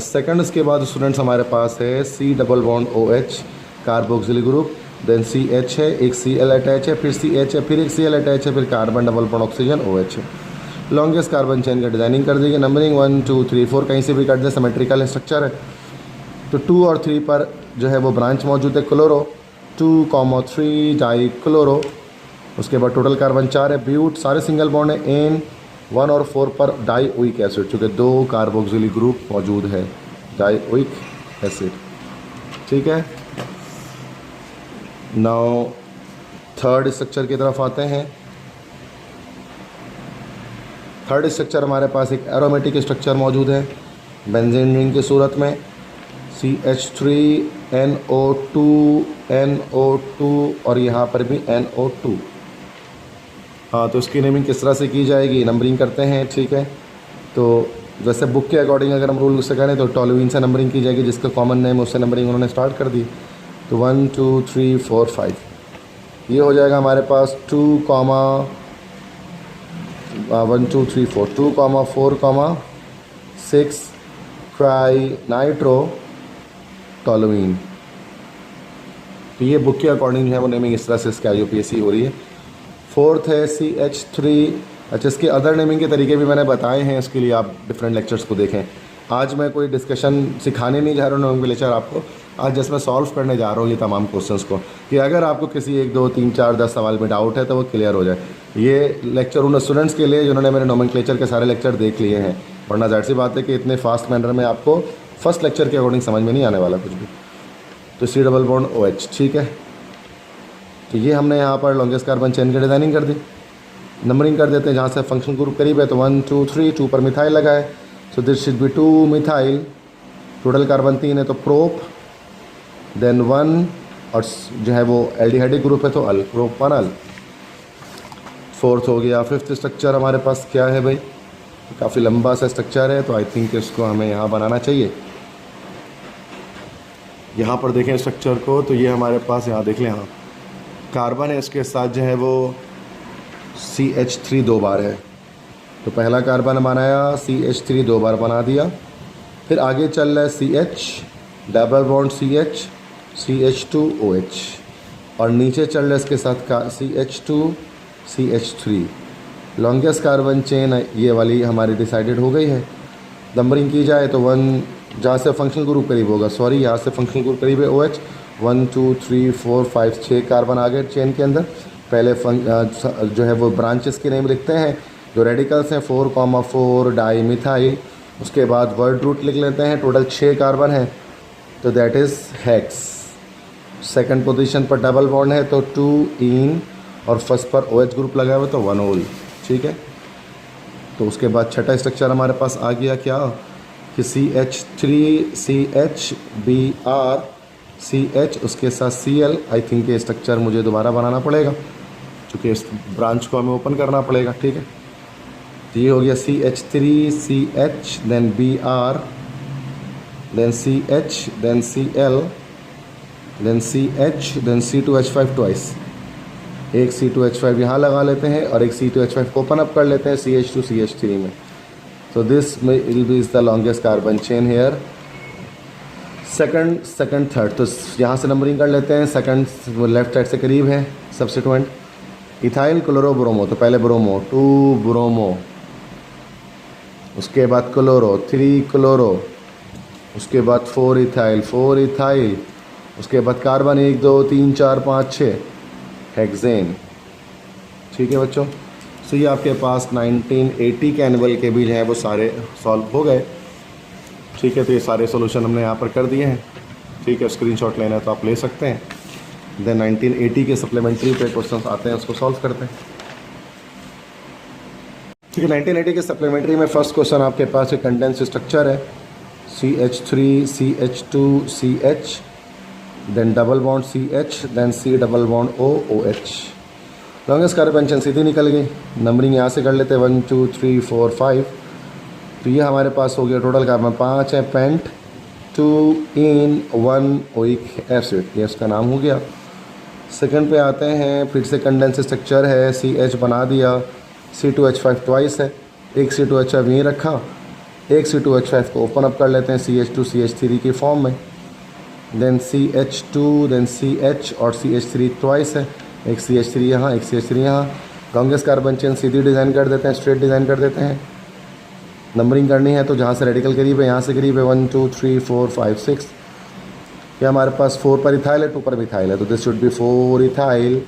Second, उसके बाद स्टूडेंट्स हमारे पास है C double bond OH carboxylic group, then CH है, एक Cl अटैच है, फिर CH है, फिर एक Cl अटैच है, फिर carbon double bond oxygen OH है। लॉन्गेस्ट कार्बन चेन का डिज़ाइनिंग कर देंगे, नंबरिंग 1 2 3 4 कहीं से भी कर दे, सिमेट्रिकल स्ट्रक्चर है। तो 2 और 3 पर जो है वो ब्रांच मौजूद है, क्लोरो, 2 3 डाई क्लोरो। उसके बाद टोटल कार्बन 4 है, ब्यूट, सारे सिंगल बॉन्ड है एन, 1 और 4 पर डाई ओइक एसिड, चूँकि 2 कार्बोक्सिलिक ग्रुप मौजूद है, डाई ओइक एसिड। ठीक है, नाउ थर्ड स्ट्रक्चर की तरफ आते हैं। थर्ड स्ट्रक्चर हमारे पास एक एरोमेटिक स्ट्रक्चर मौजूद है बेंजीन रिंग की सूरत में, CH3NO2 और यहाँ पर भी NO2। हाँ, तो इसकी नेमिंग किस तरह से की जाएगी, नंबरिंग करते हैं। ठीक है, तो वैसे बुक के अकॉर्डिंग अगर हम रूल से करें तो टॉलुइन से नंबरिंग की जाएगी, जिसका कॉमन नेम उससे नंबरिंग उन्होंने स्टार्ट कर दी। तो 1 2 3 4 5 ये हो जाएगा हमारे पास 2 1 2 3 4 2 4 6 ट्राई नाइट्रो टॉलुइन। तो ये बुक के अकॉर्डिंग जो है वो नेमिंग इस तरह से इसकी IUPAC हो रही है। फोर्थ है CH3। अच्छा, इसके अदर नेमिंग के तरीके भी मैंने बताए हैं, इसके लिए आप डिफरेंट लेक्चर्स को देखें। आज मैं कोई डिस्कशन सिखाने नहीं जा रहा हूँ नोमेनक्लेचर आपको, आज जस्ट मैं सॉल्व करने जा रहा हूँ ये तमाम क्वेश्चंस को, कि अगर आपको किसी 1 2 3 4 10 सवाल में डाउट है तो वो क्लियर हो जाए। ये लेक्चर उन स्टूडेंट्स के लिए जिन्होंने मेरे नोमेनक्लेचर के सारे लेक्चर देख लिए हैं, वरना जाहिर सी बात है कि इतने फास्ट मैनर में आपको फर्स्ट लेक्चर के अकॉर्डिंग समझ में नहीं आने वाला कुछ भी। तो C डबल बॉन्ड OH, ठीक है। तो ये हमने यहाँ पर लॉन्गेस्ट कार्बन चेन की डिज़ाइनिंग कर दी। नंबरिंग कर देते हैं, जहाँ से फंक्शन ग्रुप करीब है तो 1 2 3, 2 पर मिथाइल लगा है, so this should B 2 methyl. Total carbon 3 है तो प्रोप, देन 1 और जो है वो एल्डिहाइडिक ग्रुप है तो अल, प्रोप 1 अल। 4th हो गया। 5th स्ट्रक्चर हमारे पास क्या है भाई, काफ़ी लंबा सा स्ट्रक्चर है, तो आई थिंक इसको हमें यहाँ बनाना चाहिए। यहाँ पर देखें स्ट्रक्चर को, तो ये हमारे पास यहाँ देख लें, हाँ कार्बन है, इसके साथ जो है वो CH3 2 बार है। तो पहला कार्बन बनाया, CH3 2 बार बना दिया। फिर आगे चल रहा है CH double bond CH CH2 OH, और नीचे चल रहा है इसके साथ का CH2 CH3। Longest carbon chain ये वाली हमारी डिसाइडेड हो गई है। नंबरिंग की जाए तो 1 जहाँ से फंक्शनल ग्रुप करीब होगा, सॉरी यहाँ से फंक्शनल ग्रुप करीब है OH, 1 2 3 4 5 6 कार्बन आ गए चेन के अंदर। पहले जो है वो ब्रांचेस के नेम लिखते हैं, जो रेडिकल्स हैं 4,4 डाई मिथाइल। उसके बाद वर्ड रूट लिख लेते हैं, टोटल 6 कार्बन है तो that is hex. Second position पर डबल बॉन्ड है तो 2 इन, और फर्स्ट पर OH ग्रुप लगा हुआ तो 1 ओल, ठीक है। तो उसके बाद छठा स्ट्रक्चर हमारे पास आ गया क्या, कि CH3 CH Br CH, उसके साथ Cl। आई थिंक ये स्ट्रक्चर मुझे दोबारा बनाना पड़ेगा क्योंकि इस ब्रांच को हमें ओपन करना पड़ेगा, ठीक है। तो ये हो गया CH3 CH, then Br, then CH, then Cl, then CH, then C2H5 twice. एक C2H5 यहाँ लगा लेते हैं और एक C2H5 को ओपन अप कर लेते हैं CH2 CH3 में। तो this will be is the longest carbon chain here. Second third, तो यहाँ से नंबरिंग कर लेते हैं। सेकंड लेफ्ट साइड से करीब है सब्स्टिट्यूएंट, इथाइल क्लोरो ब्रोमो, तो पहले ब्रोमो 2 ब्रोमो, उसके बाद क्लोरो 3 क्लोरो, उसके बाद 4 इथाइल 4 इथाइल, उसके बाद कार्बन 1 2 3 4 5 6 हेक्सेन, ठीक है बच्चों। सो ये आपके पास 1980 के एनुअल के भी जो है वो सारे सॉल्व हो गए, ठीक है। तो ये सारे सॉल्यूशन हमने यहाँ पर कर दिए हैं, ठीक है। स्क्रीनशॉट लेना है तो आप ले सकते हैं। देन 1980 के सप्लीमेंट्री पे क्वेश्चन आते हैं, उसको सॉल्व करते हैं, ठीक है। 1980 के सप्लीमेंट्री में फर्स्ट क्वेश्चन आपके पास एक कंडेंस स्ट्रक्चर है, CH3 CH2 CH, then double bond CH, then C double bond O OH। Longest carbon chain सीधी निकल गई। नंबरिंग यहाँ से कर लेते हैं 1 2 3 4 5। तो ये हमारे पास हो गया टोटल कार्बन 5 है, पेंट 2 इन 1 ओइक एसिड, ये इसका नाम हो गया। सेकंड पे आते हैं, फिर से कंडेंस स्ट्रक्चर है, CH बना दिया, C2H5 ट्वाइस है, एक C2H5 यहीं रखा, एक C2H5 को ओपन अप कर लेते हैं CH2 CH3 की फॉर्म में, देन CH2, देन CH और CH3 ट्वाइस है, एक CH3 यहाँ, एक CH3 यहाँ। लॉन्गेस्ट कार्बन चेन सीधी डिज़ाइन कर देते हैं, स्ट्रेट डिज़ाइन कर देते हैं। नंबरिंग करनी है तो जहाँ से रेडिकल करीब है यहाँ से करीब है 1 2 3 4 5 6। ये हमारे पास 4 पर इथाइल है, 2 पर मिथाइल है, तो this should B 4 ethyl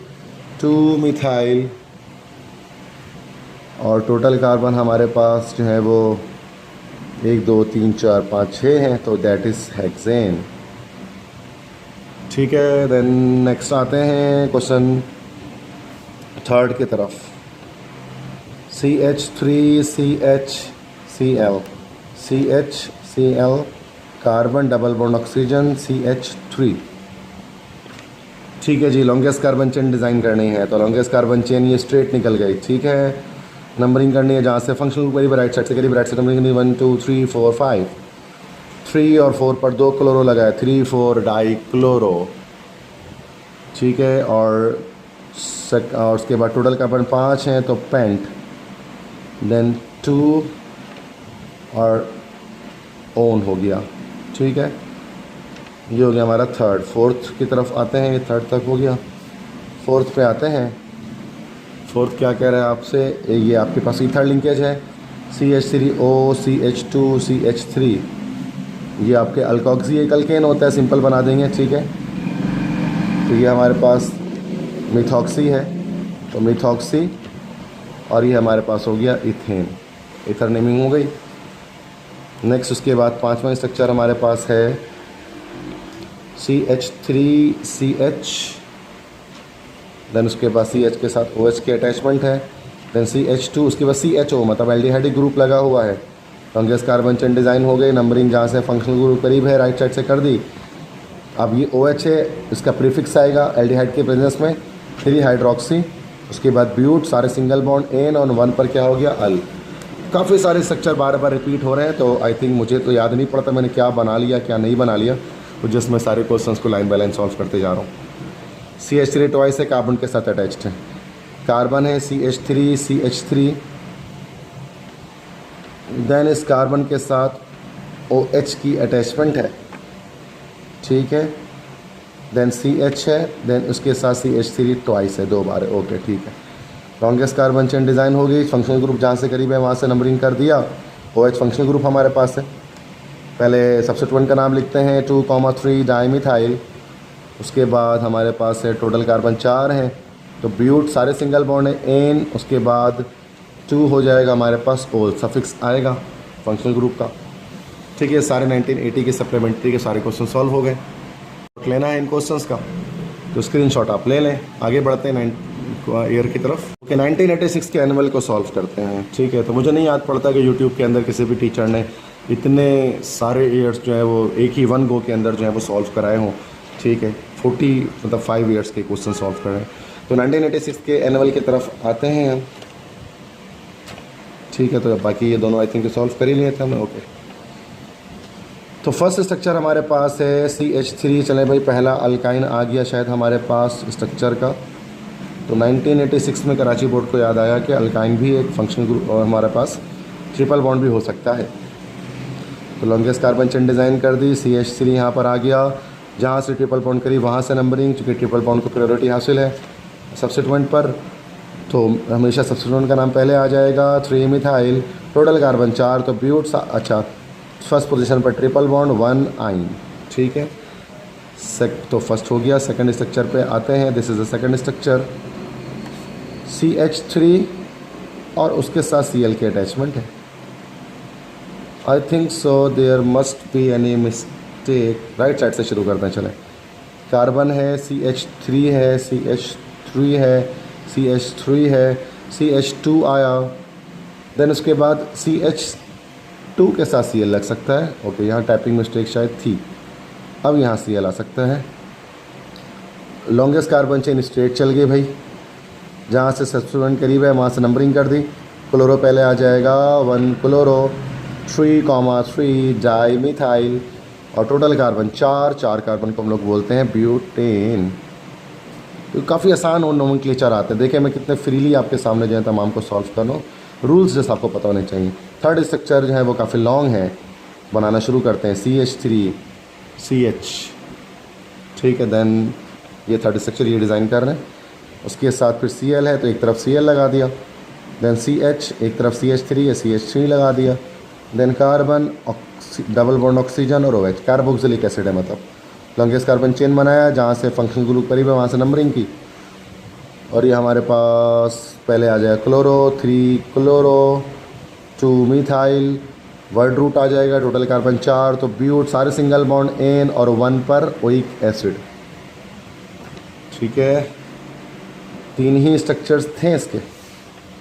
2 methyl, और टोटल कार्बन हमारे पास जो है वो 1 2 3 4 5 6 हैं, तो दैट इज़ हेक्सेन, ठीक है। देन नेक्स्ट आते हैं क्वेश्चन थर्ड की तरफ। CH3 CH Cl CH Cl, carbon double bond oxygen CH3, ठीक है जी। लॉन्गेस्ट कार्बन चेन डिज़ाइन करनी है, तो लॉन्गेस्ट कार्बन चेन ये स्ट्रेट निकल गई, ठीक है। नंबरिंग करनी है जहाँ से फंक्शनल करीब राइट साइड से करीब, राइट से नंबरिंग करनी 1 2 3 4 5। 3 और 4 पर 2 क्लोरो लगा है, 3 4 डाई क्लोरो, ठीक है। और उसके बाद टोटल कार्बन 5 हैं तो पेंट, देन 2 और ओन हो गया, ठीक है। ये हो गया हमारा थर्ड। फोर्थ की तरफ आते हैं, ये थर्ड तक हो गया। फोर्थ पे आते हैं। फोर्थ क्या कह रहा है आपसे, ये आपके पास ईथर लिंकेज है, CH3O, CH2, CH3, ये आपके अल्कोक्सी एक अल्केन होता है, सिंपल बना देंगे, ठीक है। तो ये हमारे पास मिथॉक्सी है, तो मिथॉक्सी, और ये हमारे पास हो गया इथेन, इथर नेमिंग हो गई। नेक्स्ट उसके बाद पांचवा स्ट्रक्चर हमारे पास है CH3CH, देन उसके बाद CH के साथ OH की अटैचमेंट है, देन CH2, उसके बाद CHO, मतलब एल्डिहाइडिक ग्रुप लगा हुआ है। लॉन्गेस्ट कार्बन चेन डिज़ाइन हो गई, नंबरिंग जहाँ से फंक्शनल ग्रुप करीब है राइट साइड से कर दी। अब ये OH है, इसका प्रीफिक्स आएगा एल्डिहाइड के प्रेजेंस में 3 हाइड्रोक्सी, उसके बाद ब्यूट, सारे सिंगल बॉन्ड N, और 1 पर क्या हो गया अल। काफ़ी सारे स्ट्रक्चर बार बार रिपीट हो रहे हैं, तो आई थिंक मुझे तो याद नहीं पड़ता मैंने क्या बना लिया क्या नहीं बना लिया, तो जस्ट मैं सारे क्वेश्चंस को लाइन बाय लाइन सॉल्व करते जा रहा हूँ। CH3 ट्वाइस है, कार्बन के साथ अटैच्ड है, कार्बन है CH3 CH3, देन इस कार्बन के साथ OH की अटैचमेंट है, ठीक है, देन CH है, देन उसके साथ CH3 ट्वाइस है, 2 बार है, ओके ठीक है। लॉन्गेस्ट कार्बन चेन डिज़ाइन हो गई, फंक्शनल ग्रुप जहाँ से करीब है वहाँ से नंबरिंग कर दिया। OH फंक्शनल ग्रुप हमारे पास है, पहले सब्स्टिट्यूएंट का नाम लिखते हैं 2,3 डाइमिथाइल, उसके बाद हमारे पास है टोटल कार्बन 4 हैं, तो ब्यूट सारे सिंगल बॉन्ड है N, उसके बाद 2 हो जाएगा हमारे पास ओल, सफिक्स आएगा फंक्शनल ग्रुप का, ठीक है। सारे 1980 के सप्लीमेंट्री के सारे क्वेश्चन सॉल्व हो गए। लेना है इन क्वेश्चंस का तो स्क्रीनशॉट आप ले लें। आगे बढ़ते हैं ईयर की तरफ। ओके, 1986 के एनुअल को सॉल्व करते हैं, ठीक है। तो मुझे नहीं याद पड़ता कि यूट्यूब के अंदर किसी भी टीचर ने इतने सारे ईयर्स जो है वो एक ही 1 गो के अंदर जो है वो सॉल्व कराए हों, ठीक है। 40 मतलब 5 ईयर्स के क्वेश्चन सॉल्व कर रहे हैं। तो 1986 के एनुअल की तरफ आते हैं हम, ठीक है। तो बाकी ये दोनों आई थिंक सॉल्व कर ही लिए थे हमने, ओके। तो फर्स्ट स्ट्रक्चर हमारे पास है CH3, चले भाई पहला अल्काइन आ गया शायद हमारे पास स्ट्रक्चर का। तो 1986 में कराची बोर्ड को याद आया कि अल्काइन भी एक फंक्शनल ग्रुप और हमारे पास ट्रिपल बॉन्ड भी हो सकता है। तो लॉन्गेस्ट कार्बन चेन डिज़ाइन कर दी, CH3 यहाँ पर आ गया, जहाँ से ट्रिपल बॉन्ड करी वहाँ से नंबरिंग, चूँकि ट्रिपल बॉन्ड को प्रायोरिटी हासिल है सब्स्टिट्यूएंट पर, तो हमेशा सब्स्टिट्यूएंट का नाम पहले आ जाएगा। 3 मिथाइल, टोटल कार्बन 4, तो ब्यूट अच्छा फर्स्ट पोजीशन पर ट्रिपल बॉन्ड 1 आइन, ठीक है। तो फर्स्ट हो गया। सेकंड स्ट्रक्चर पे आते हैं, this is the second structure, CH3 और उसके साथ Cl की अटैचमेंट है। I think so there must be any mistake. Right side से शुरू करते हैं, चलें। कार्बन है, CH3 है, CH3 है, CH3 है, CH2 आया, देन उसके बाद CH2 के साथ Cl लग सकता है, ओके। यहाँ टाइपिंग मिस्टेक शायद थी, अब यहाँ Cl आ सकता है। लॉन्गेस्ट कार्बन चेन स्ट्रेट चल गई भाई, जहाँ से सब्स्टिट्यूएंट करीब है वहाँ से नंबरिंग कर दी। क्लोरो पहले आ जाएगा, 1 क्लोरो, 3,3 डाई मिथाइल, और टोटल कार्बन 4 कार्बन को हम लोग बोलते हैं ब्यूटेन। तो काफ़ी आसान और नोमेनक्लेचर आते हैं। देखिए मैं कितने फ्रीली आपके सामने जो है तमाम को सॉल्व कर रहा हूँ, रूल्स जैसे आपको पता होने चाहिए। थर्ड स्ट्रक्चर जो है वो काफ़ी लॉन्ग है, बनाना शुरू करते हैं। CH3 CH, ठीक है। देन ये थर्ड स्ट्रक्चर ये डिज़ाइन कर रहे हैं, उसके साथ फिर Cl है तो एक तरफ Cl लगा दिया, देन CH एक तरफ CH3 है, CH3 लगा दिया, then carbon double bond oxygen और OH कार्बोक्सिलिक एसिड है, मतलब लॉन्गेस्ट कार्बन चेन बनाया, जहाँ से फंक्शनल ग्रुप करीब है वहाँ से नंबरिंग की। और ये हमारे पास पहले आ जाएगा chloro, 3 chloro, 2 methyl, word root आ जाएगा, टोटल कार्बन 4, तो ब्यूट सारे सिंगल बॉन्ड N और 1 पर ओइक एसिड, ठीक है। 3 ही स्ट्रक्चर्स थे इसके,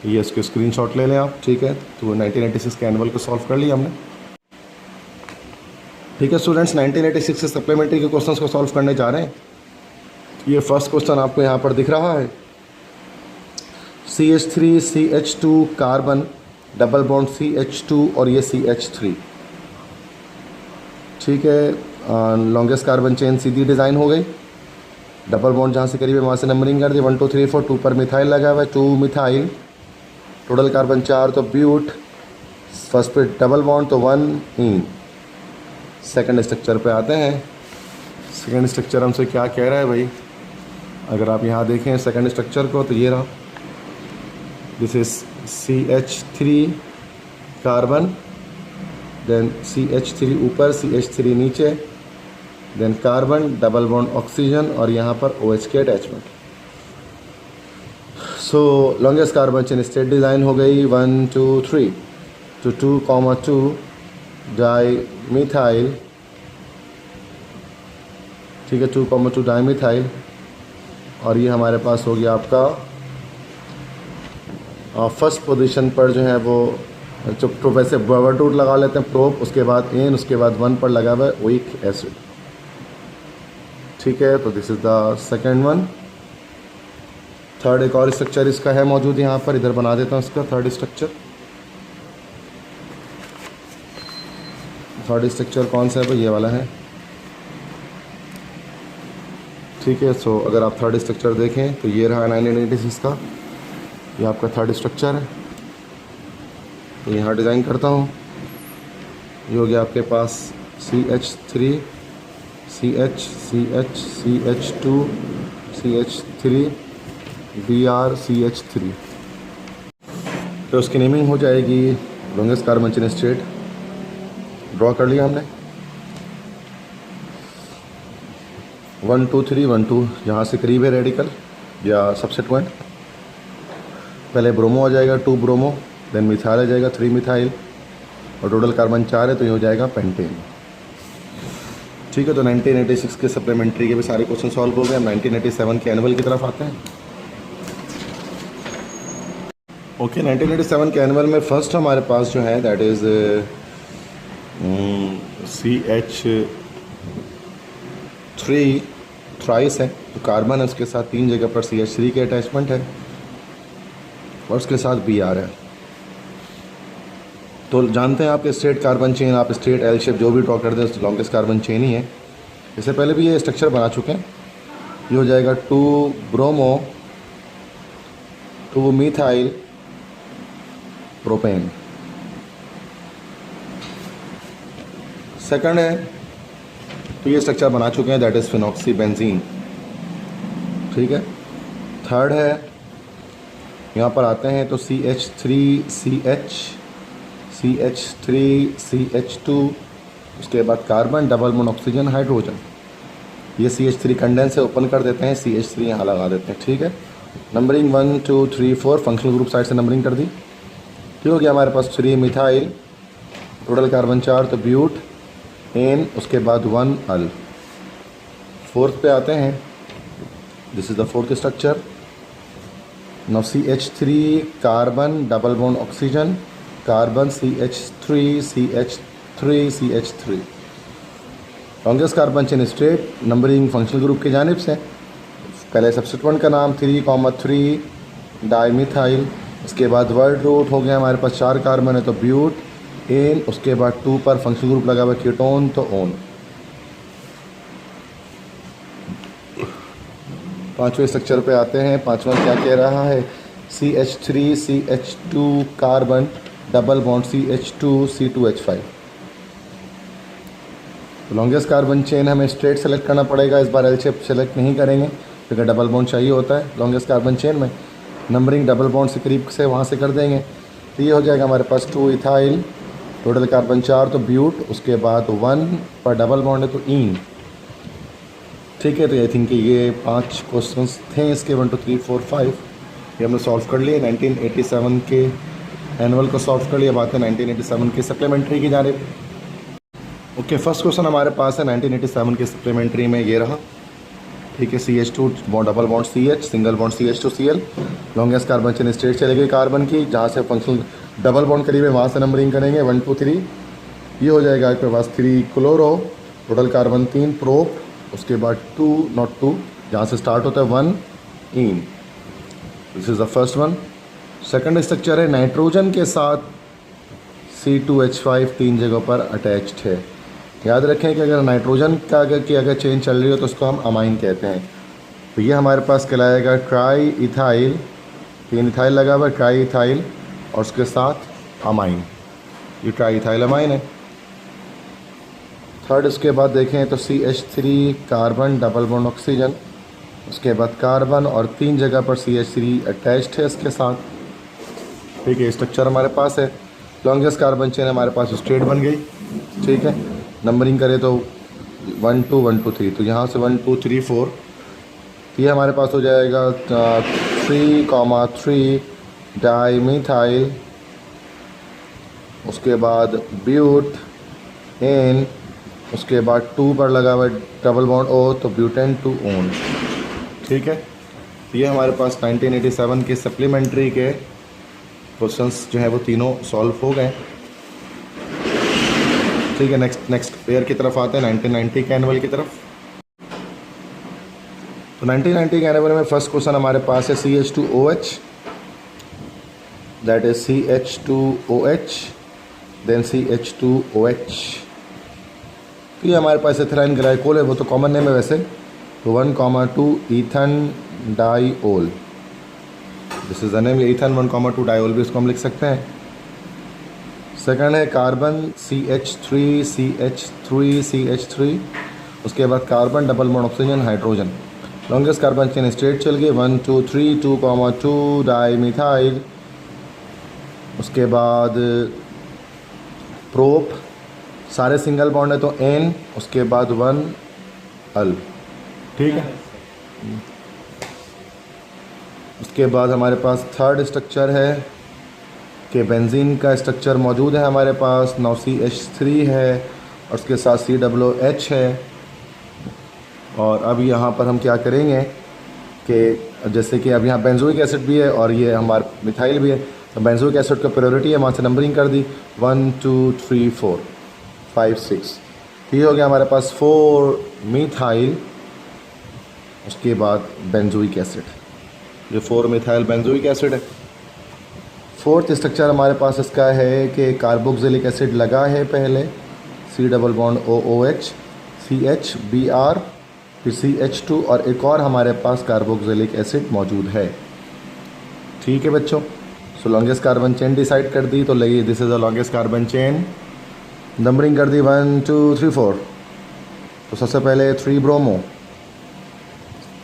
ये इसके स्क्रीनशॉट ले लें आप, ठीक है। तो 1986 के एनुअल को सॉल्व कर लिया हमने, ठीक है। स्टूडेंट्स 1986 से सप्लीमेंट्री के क्वेश्चंस को सॉल्व करने जा रहे हैं। ये फर्स्ट क्वेश्चन आपको यहाँ पर दिख रहा है, CH3 CH2 carbon double bond CH2 और ये CH3, ठीक है। लॉन्गेस्ट कार्बन चेन सीधी डिज़ाइन हो गई, डबल बॉन्ड जहाँ से करीब है वहाँ से नंबरिंग कर दी, 1 2 3 4, 2 पर मिथाइल लगा हुआ है, 2 मिथाइल, टोटल कार्बन 4, तो ब्यूट फर्स्ट पे डबल बॉन्ड तो 1 इन। सेकंड स्ट्रक्चर पे आते हैं। सेकंड स्ट्रक्चर हमसे क्या कह रहा है भाई, अगर आप यहाँ देखें सेकंड स्ट्रक्चर को तो ये रहा, this is CH3 carbon, then CH3 ऊपर, CH3 नीचे, then carbon, double bond oxygen और यहाँ पर OH के attachment. So longest carbon chain straight design हो गई 1 2 3 to 2,2 डाई मिथाइल, ठीक है, 2,2 डाई मिथाइल। और ये हमारे पास हो गया आपका फर्स्ट पोजीशन पर जो है वो तो वैसे बर्वरटूट लगा लेते हैं प्रोप, उसके बाद एन, उसके बाद 1 पर लगा हुआ है ओइक एसिड, ठीक है। तो this is the second one. Third एक और स्ट्रक्चर इसका है मौजूद यहाँ पर, इधर बना देता हूँ इसका थर्ड स्ट्रक्चर। थर्ड स्ट्रक्चर कौन सा है भाई? ये वाला है, ठीक है। सो अगर आप थर्ड स्ट्रक्चर देखें तो ये रहा 1986 का, ये आपका थर्ड स्ट्रक्चर है। तो यहाँ डिज़ाइन करता हूँ, ये हो गया आपके पास CH3 CH CH CH2 CH3 Br CH3। तो उसकी नेमिंग हो जाएगी longest carbon chain state. Draw कर लिया हमने 1 2 3 1 2, जहाँ से करीब है रेडिकल या सबसेक्वेंट। पहले ब्रोमो आ जाएगा 2 ब्रोमो, देन मिथाइल आ जाएगा 3 मिथाइल, और टोटल कार्बन 4 है तो ये हो जाएगा पेंटेन, ठीक है। तो 1986 के सप्लीमेंट्री के भी सारे क्वेश्चन सॉल्व हो गए। हम 1987 के एनुअल की तरफ आते हैं। ओके 1987 के एनुअल में फर्स्ट हमारे पास जो है दैट इज़ CH3 थ्राइस है, तो कार्बन है, उसके साथ 3 जगह पर CH3 के अटैचमेंट है और उसके साथ Br है। तो जानते हैं आपके स्ट्रेट कार्बन चेन, आप स्ट्रेट एल शेप जो भी ड्रॉ कर दें लॉन्गेस्ट कार्बन चेन ही है। इससे पहले भी ये स्ट्रक्चर बना चुके हैं। ये हो जाएगा 2 ब्रोमो 2 मिथाइल प्रोपेन। सेकंड है, तो ये स्ट्रक्चर बना चुके हैं दैट इज़ फिनॉक्सी बेंजीन, ठीक है। थर्ड है, यहाँ पर आते हैं तो CH3CH CH3CH2, उसके बाद carbon, double bond oxygen, hydrogen. ये CH3 कंडेंस है, ओपन कर देते हैं, CH3 यहाँ लगा देते हैं, ठीक है। नंबरिंग 1 2 3 4, फंक्शनल ग्रुप साइड से नंबरिंग कर दी, ठीक हो गया हमारे पास 3 मिथाइल, टोटल कार्बन 4, तो ब्यूट एन, उसके बाद 1 अल। फोर्थ पे आते हैं, this is the fourth structure. Now CH3 carbon, double bond oxygen, carbon, CH3 CH3 CH3। Longest carbon chain straight, numbering functional group की जानिब से। पहले सब्स्टिट्यूएंट का नाम 3,3 डाईमिथाइल, उसके बाद वर्ड रूट हो गया हमारे पास 4 कार्बन है तो ब्यूट एन, उसके बाद 2 पर फंक्शनल ग्रुप लगा हुआ कीटोन तो ओन। पांचवें स्ट्रक्चर पे आते हैं। पांचवा क्या कह रहा है? CH3 CH2 carbon, double bond CH2 C2H5। तो लॉन्गेस्ट कार्बन चेन हमें स्ट्रेट सेलेक्ट करना पड़ेगा, इस बार एल शेप सेलेक्ट नहीं करेंगे क्योंकि डबल बॉन्ड चाहिए होता है लॉन्गेस्ट कार्बन चेन में। नंबरिंग डबल बॉन्ड से करीब से वहाँ से कर देंगे तो ये हो जाएगा हमारे पास 2 इथाइल, टोटल कार्बन 4 तो ब्यूट, उसके बाद 1 पर डबल बॉन्ड है तो ईन, ठीक है। तो आई थिंक ये 5 क्वेश्चंस थे इसके 1 2 3 4 5 ये हमने सॉल्व कर लिए। 1987 के एनुअल को सॉल्व कर लिया। बात है 1987 के सप्लीमेंट्री की जानिब। ओके, फर्स्ट क्वेश्चन हमारे पास है 1987 के सप्लीमेंट्री में ये रहा, ठीक है। CH2 bond double bond CH, single bond CH2Cl, longest carbon chain straight चलेगी कार्बन की, जहाँ से फंक्शनल डबल बॉन्ड करीब है वहाँ से नंबरिंग करेंगे 1 2 3। ये हो जाएगा आपके पास 3 क्लोरो, टोटल कार्बन 3 प्रोप, उसके बाद 2 नॉट 2 जहाँ से स्टार्ट होता है 1 ene. This is the first one. Second structure है नाइट्रोजन के साथ C2H5 3 जगहों पर अटैच्ड है। याद रखें कि अगर नाइट्रोजन का अगर चेन चल रही हो तो उसको हम अमाइन कहते हैं। तो ये हमारे पास कहलाएगा ट्राई इथाइल, 3 इथाइल लगा हुआ है, ट्राई इथाइल और उसके साथ अमाइन, ये ट्राई इथाइल अमाइन है। थर्ड उसके बाद देखें तो CH3 carbon, double bond oxygen, उसके बाद कार्बन और 3 जगह पर CH3 अटैच्ड है इसके साथ, ठीक है। स्ट्रक्चर हमारे पास है। लॉन्गेस्ट कार्बन चेन हमारे पास स्ट्रेट बन गई, ठीक है। नंबरिंग करें तो 1 2 1 2 3, तो यहाँ से 1 2 3 4, ये हमारे पास हो जाएगा 3,3 डाईमिथाइल, उसके बाद ब्यूट एन, उसके बाद 2 पर लगा हुआ डबल बॉन्ड ओ, तो ब्यूटेन 2 ओन, ठीक है। तो ये हमारे पास 1987 के सप्लीमेंट्री के क्वेश्चंस जो है वो तीनों सॉल्व हो गए, ठीक है। नेक्स्ट पेयर की तरफ आते हैं 1990 के एनुअल की तरफ। तो 1990 के एनुअल में फर्स्ट क्वेश्चन हमारे पास है CH2OH, that is CH2OH then CH2OH। तो ये हमारे पास एथिलाइन ग्लाइकोल है, वो तो कॉमन नेम है वैसे, तो 1,2 Ethan diol, this is the name, Ethan 1,2 diol भी इसको हम लिख सकते हैं। सेकंड है कार्बन CH3 CH3 CH3, उसके बाद carbon double bond oxygen hydrogen, longest carbon chain straight चल गई 1 2 3 2,2 डाईमिथाइल, उसके बाद प्रोप सारे सिंगल बॉन्ड है तो N, उसके बाद 1 अल, ठीक है। उसके बाद हमारे पास थर्ड स्ट्रक्चर है कि बेंजीन का स्ट्रक्चर मौजूद है हमारे पास, 9 CH3 है और उसके साथ COOH है। और अब यहाँ पर हम क्या करेंगे कि जैसे कि अब यहाँ बेंजोइक एसिड भी है और ये हमारा मिथाइल भी है, तो बेंजोइक एसिड का प्रायोरिटी है, वहाँ से नंबरिंग कर दी 1 2 3 4 5 6, ये हो गया हमारे पास 4 मिथाइल, उसके बाद बेंजोइक एसिड, ये 4 मिथाइल बेंजोइक एसिड है। फोर्थ स्ट्रक्चर हमारे पास इसका है कि कार्बोक्सिलिक एसिड लगा है पहले, C double bond OOH CH Br, फिर CH2 और एक और हमारे पास कार्बोक्सिलिक एसिड मौजूद है, ठीक है बच्चों। सो लॉन्गेस्ट कार्बन चेन डिसाइड कर दी, तो लगी this is the longest carbon chain, numbering कर दी 1 2 3 4। तो सबसे पहले 3 ब्रोमो,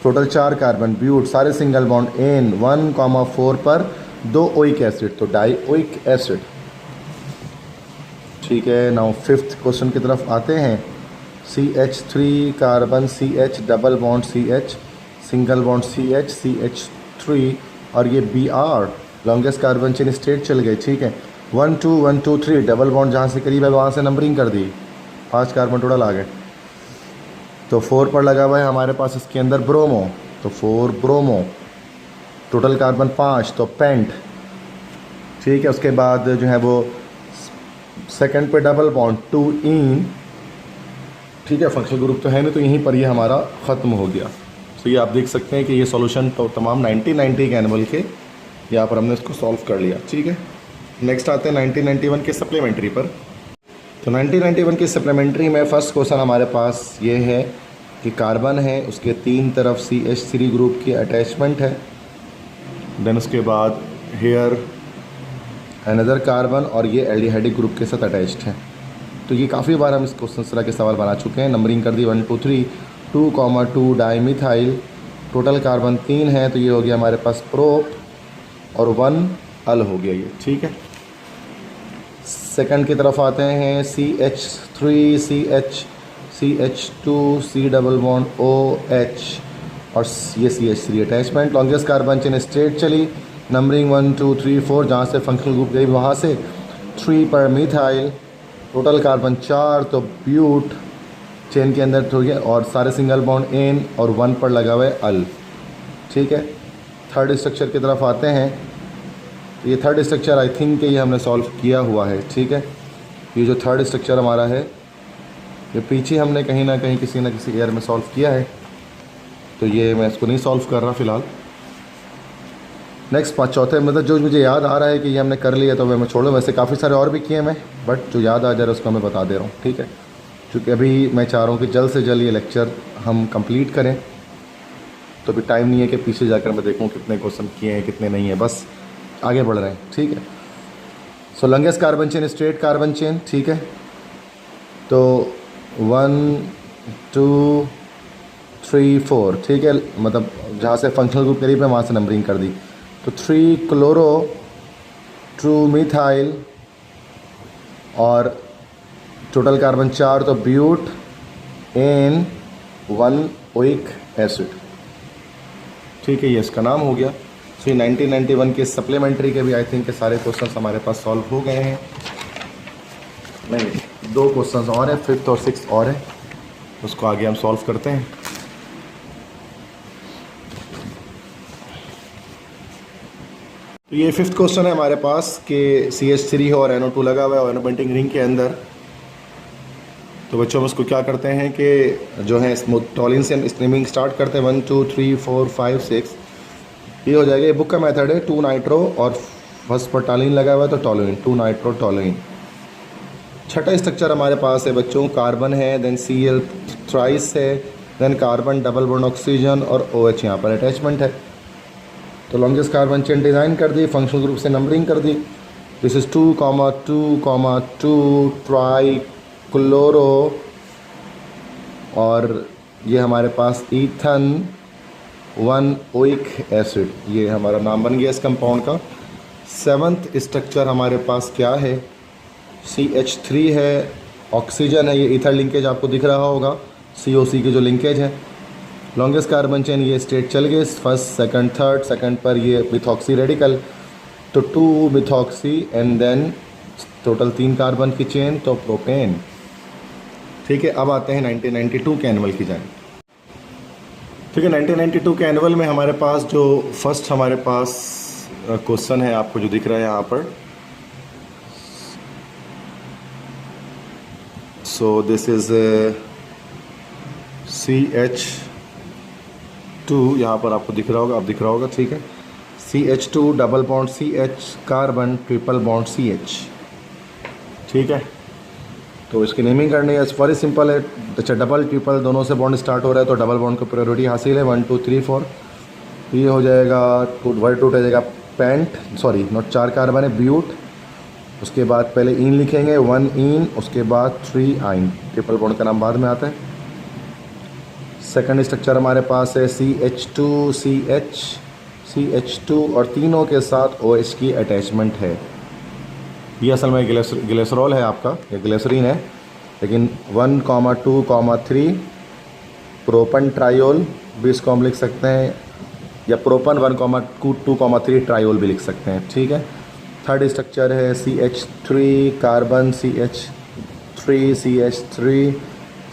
टोटल 4 कार्बन, ब्यूट सारे सिंगल बॉन्ड, N 1,4 पर 2 ओइक एसिड, तो डाईओइक एसिड, ठीक है। नाउ फिफ्थ क्वेश्चन की तरफ आते हैं, CH3 carbon CH double bond CH single bond CH CH3 और ये Br, longest carbon chain straight चल गए, ठीक है। 1 2 1 2 3 डबल बॉन्ड जहाँ से करीब है वहाँ से नंबरिंग कर दी, 5 कार्बन टोटल आ गए। तो 4 पर लगा हुआ है हमारे पास इसके अंदर ब्रोमो, तो 4 ब्रोमो, टोटल कार्बन 5, तो पेंट, ठीक है। उसके बाद जो है वो सेकंड पे डबल बॉन्ड 2 इन, ठीक है। फंक्शनल ग्रुप तो है नहीं, तो यहीं पर ये हमारा ख़त्म हो गया। तो ये आप देख सकते हैं कि ये सॉल्यूशन तो तमाम 1990 के एनुअल के यहाँ पर हमने इसको सॉल्व कर लिया, ठीक है। नेक्स्ट आते हैं 1991 के सप्लीमेंट्री पर। तो 1991 की सप्लीमेंट्री में फ़र्स्ट क्वेश्चन हमारे पास ये है कि कार्बन है, उसके 3 तरफ CH3 ग्रुप की अटैचमेंट है, देन उसके बाद हेयर अनदर कार्बन और ये एल्डिहाइडिक ग्रुप के साथ अटैच्ड है। तो ये काफ़ी बार हम इस क्वेश्चन तरह के सवाल बना चुके हैं। नंबरिंग कर दी 1 2 3 2,2 डाईमिथाइल, टोटल कार्बन 3 है, तो ये हो गया हमारे पास प्रोप और 1 अल हो गया ये, ठीक है। सेकंड की तरफ आते हैं, CH3 CH2 C double bond OH और ये CH3 attachment, longest carbon chain straight चली, नंबरिंग 1 2 3 4 जहाँ से फंक्शनल ग्रुप गई वहाँ से 3 पर मिथाइल, टोटल कार्बन 4, तो ब्यूट चेन के अंदर हो गया और सारे सिंगल बॉन्ड N और 1 पर लगा हुआ है अल, ठीक है। थर्ड स्ट्रक्चर की तरफ आते हैं, ये थर्ड स्ट्रक्चर आई थिंक ये हमने सॉल्व किया हुआ है, ठीक है। ये जो थर्ड स्ट्रक्चर हमारा है ये पीछे हमने कहीं ना कहीं किसी न किसी ईयर में सॉल्व किया है, तो ये मैं इसको नहीं सॉल्व कर रहा फ़िलहाल। नेक्स्ट चौथे मतलब जो मुझे याद आ रहा है कि ये हमने कर लिया तो मैं छोड़ दूँ, वैसे काफ़ी सारे और भी किए मैं, बट जो याद आ जा रहा है उसको मैं बता दे रहा हूँ, ठीक है। क्योंकि अभी मैं चाह रहा हूँ कि जल्द से जल्द ये लेक्चर हम कंप्लीट करें, तो अभी टाइम नहीं है कि पीछे जाकर मैं देखूँ कितने क्वेश्चन किए हैं कितने नहीं है, बस आगे बढ़ रहे हैं, ठीक है। So longest carbon chain straight carbon chain, ठीक है। तो 1 2 3 4, ठीक है, मतलब जहाँ से फंक्शनल ग्रुप करीब है वहाँ से नंबरिंग कर दी। तो 3 क्लोरो 2 मिथाइल और टोटल कार्बन 4 तो ब्यूट एन 1 ओइक एसिड। ठीक है, ये इसका नाम हो गया। सो ये 1991 के सप्लीमेंट्री के भी आई थिंक के सारे क्वेश्चन हमारे पास सॉल्व हो गए हैं। नहीं, 2 क्वेश्चन और हैं, 5th और 6th और है, उसको आगे हम सॉल्व करते हैं। तो ये 5th क्वेश्चन है हमारे पास कि CH3 है और NO2 लगा हुआ है और बंटिंग रिंग के अंदर। तो बच्चों हम उसको क्या करते हैं कि जो है टॉलिन से हम स्ट्रीमिंग स्टार्ट करते हैं 1 2 3 4 5 6। ये हो जाएगा, ये बुक का मेथड है 2 नाइट्रो और फर्स्ट पर टॉलिन लगा हुआ है तो टॉलुइन 2 नाइट्रो टॉलुइन। छठा स्ट्रक्चर हमारे पास है बच्चों, कार्बन है, देन Cl थ्राइस है, then carbon double bond oxygen और OH यहाँ पर अटैचमेंट है। तो लॉन्गेस्ट कार्बन चेन डिज़ाइन कर दी, फंक्शनल ग्रुप से नंबरिंग कर दी। दिस इज़ 2,2,2 ट्राई क्लोरो और ये हमारे पास ईथन 1 ओइक एसिड, ये हमारा नाम बन गया इस कंपाउंड का। 7th स्ट्रक्चर हमारे पास क्या है, CH3 है, ऑक्सीजन है, ये ईथर लिंकेज आपको दिख रहा होगा, COC के जो लिंकेज है। लॉन्गेस्ट कार्बन चेन ये स्टेट चल गए, फर्स्ट सेकंड थर्ड, सेकंड पर ये मिथॉक्सी रेडिकल, तो 2 methoxy and then total 3 carbon की चेन तो प्रोपेन। ठीक है, अब आते हैं 1992 के एनुअल की जानिब। ठीक है, 1992 के एनुअल में हमारे पास जो फर्स्ट हमारे पास क्वेश्चन है आपको जो दिख रहा है यहाँ पर, सो दिस इज CH2 यहाँ पर आपको दिख रहा होगा, अब दिख रहा होगा। ठीक है, CH2 double bond CH carbon triple bond CH। ठीक है, तो इसकी नेमिंग करनी है, वेरी सिंपल है। अच्छा, डबल ट्रिपल दोनों से बॉन्ड स्टार्ट हो रहा है तो डबल बॉन्ड को प्रायोरिटी हासिल है, 1 2 3 4। ये हो जाएगा वर्ड टूट हो जाएगा पेंट, सॉरी नॉट 4 कार्बन है ब्यूट, उसके बाद पहले इन लिखेंगे 1 इन, उसके बाद 3 आइन, ट्रिपल बॉन्ड का नाम बाद में आता है। सेकंड स्ट्रक्चर हमारे पास है CH2 CH2 और तीनों के साथ OH की अटैचमेंट है। ये असल में ग्लिसरॉल है आपका, ये ग्लिसरीन है, लेकिन 1,2,3 प्रोपन ट्रायोल भी इसको हम लिख सकते हैं, या प्रोपन 1,2,3 ट्रायोल भी लिख सकते हैं। ठीक है, थर्ड स्ट्रक्चर है CH3 carbon CH3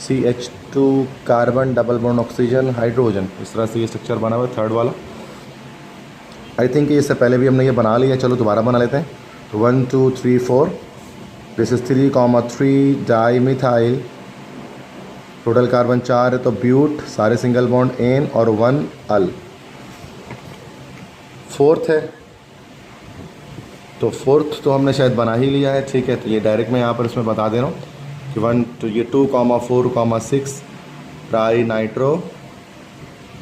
CH2 carbon double bond oxygen hydrogen, इस तरह से ये स्ट्रक्चर बना हुआ है थर्ड वाला। आई थिंक इससे पहले भी हमने ये बना लिया, चलो दोबारा बना लेते हैं। तो 1 2 3 4, this is 3,3 di methyl, total carbon 4 है तो ब्यूट, सारे सिंगल बॉन्ड एन और 1 अल। फोर्थ है, तो फोर्थ तो हमने शायद बना ही लिया है। ठीक है, तो ये डायरेक्ट मैं यहाँ पर इसमें बता दे रहा हूँ कि 1 तो ये 2,4,6 ट्राई नाइट्रो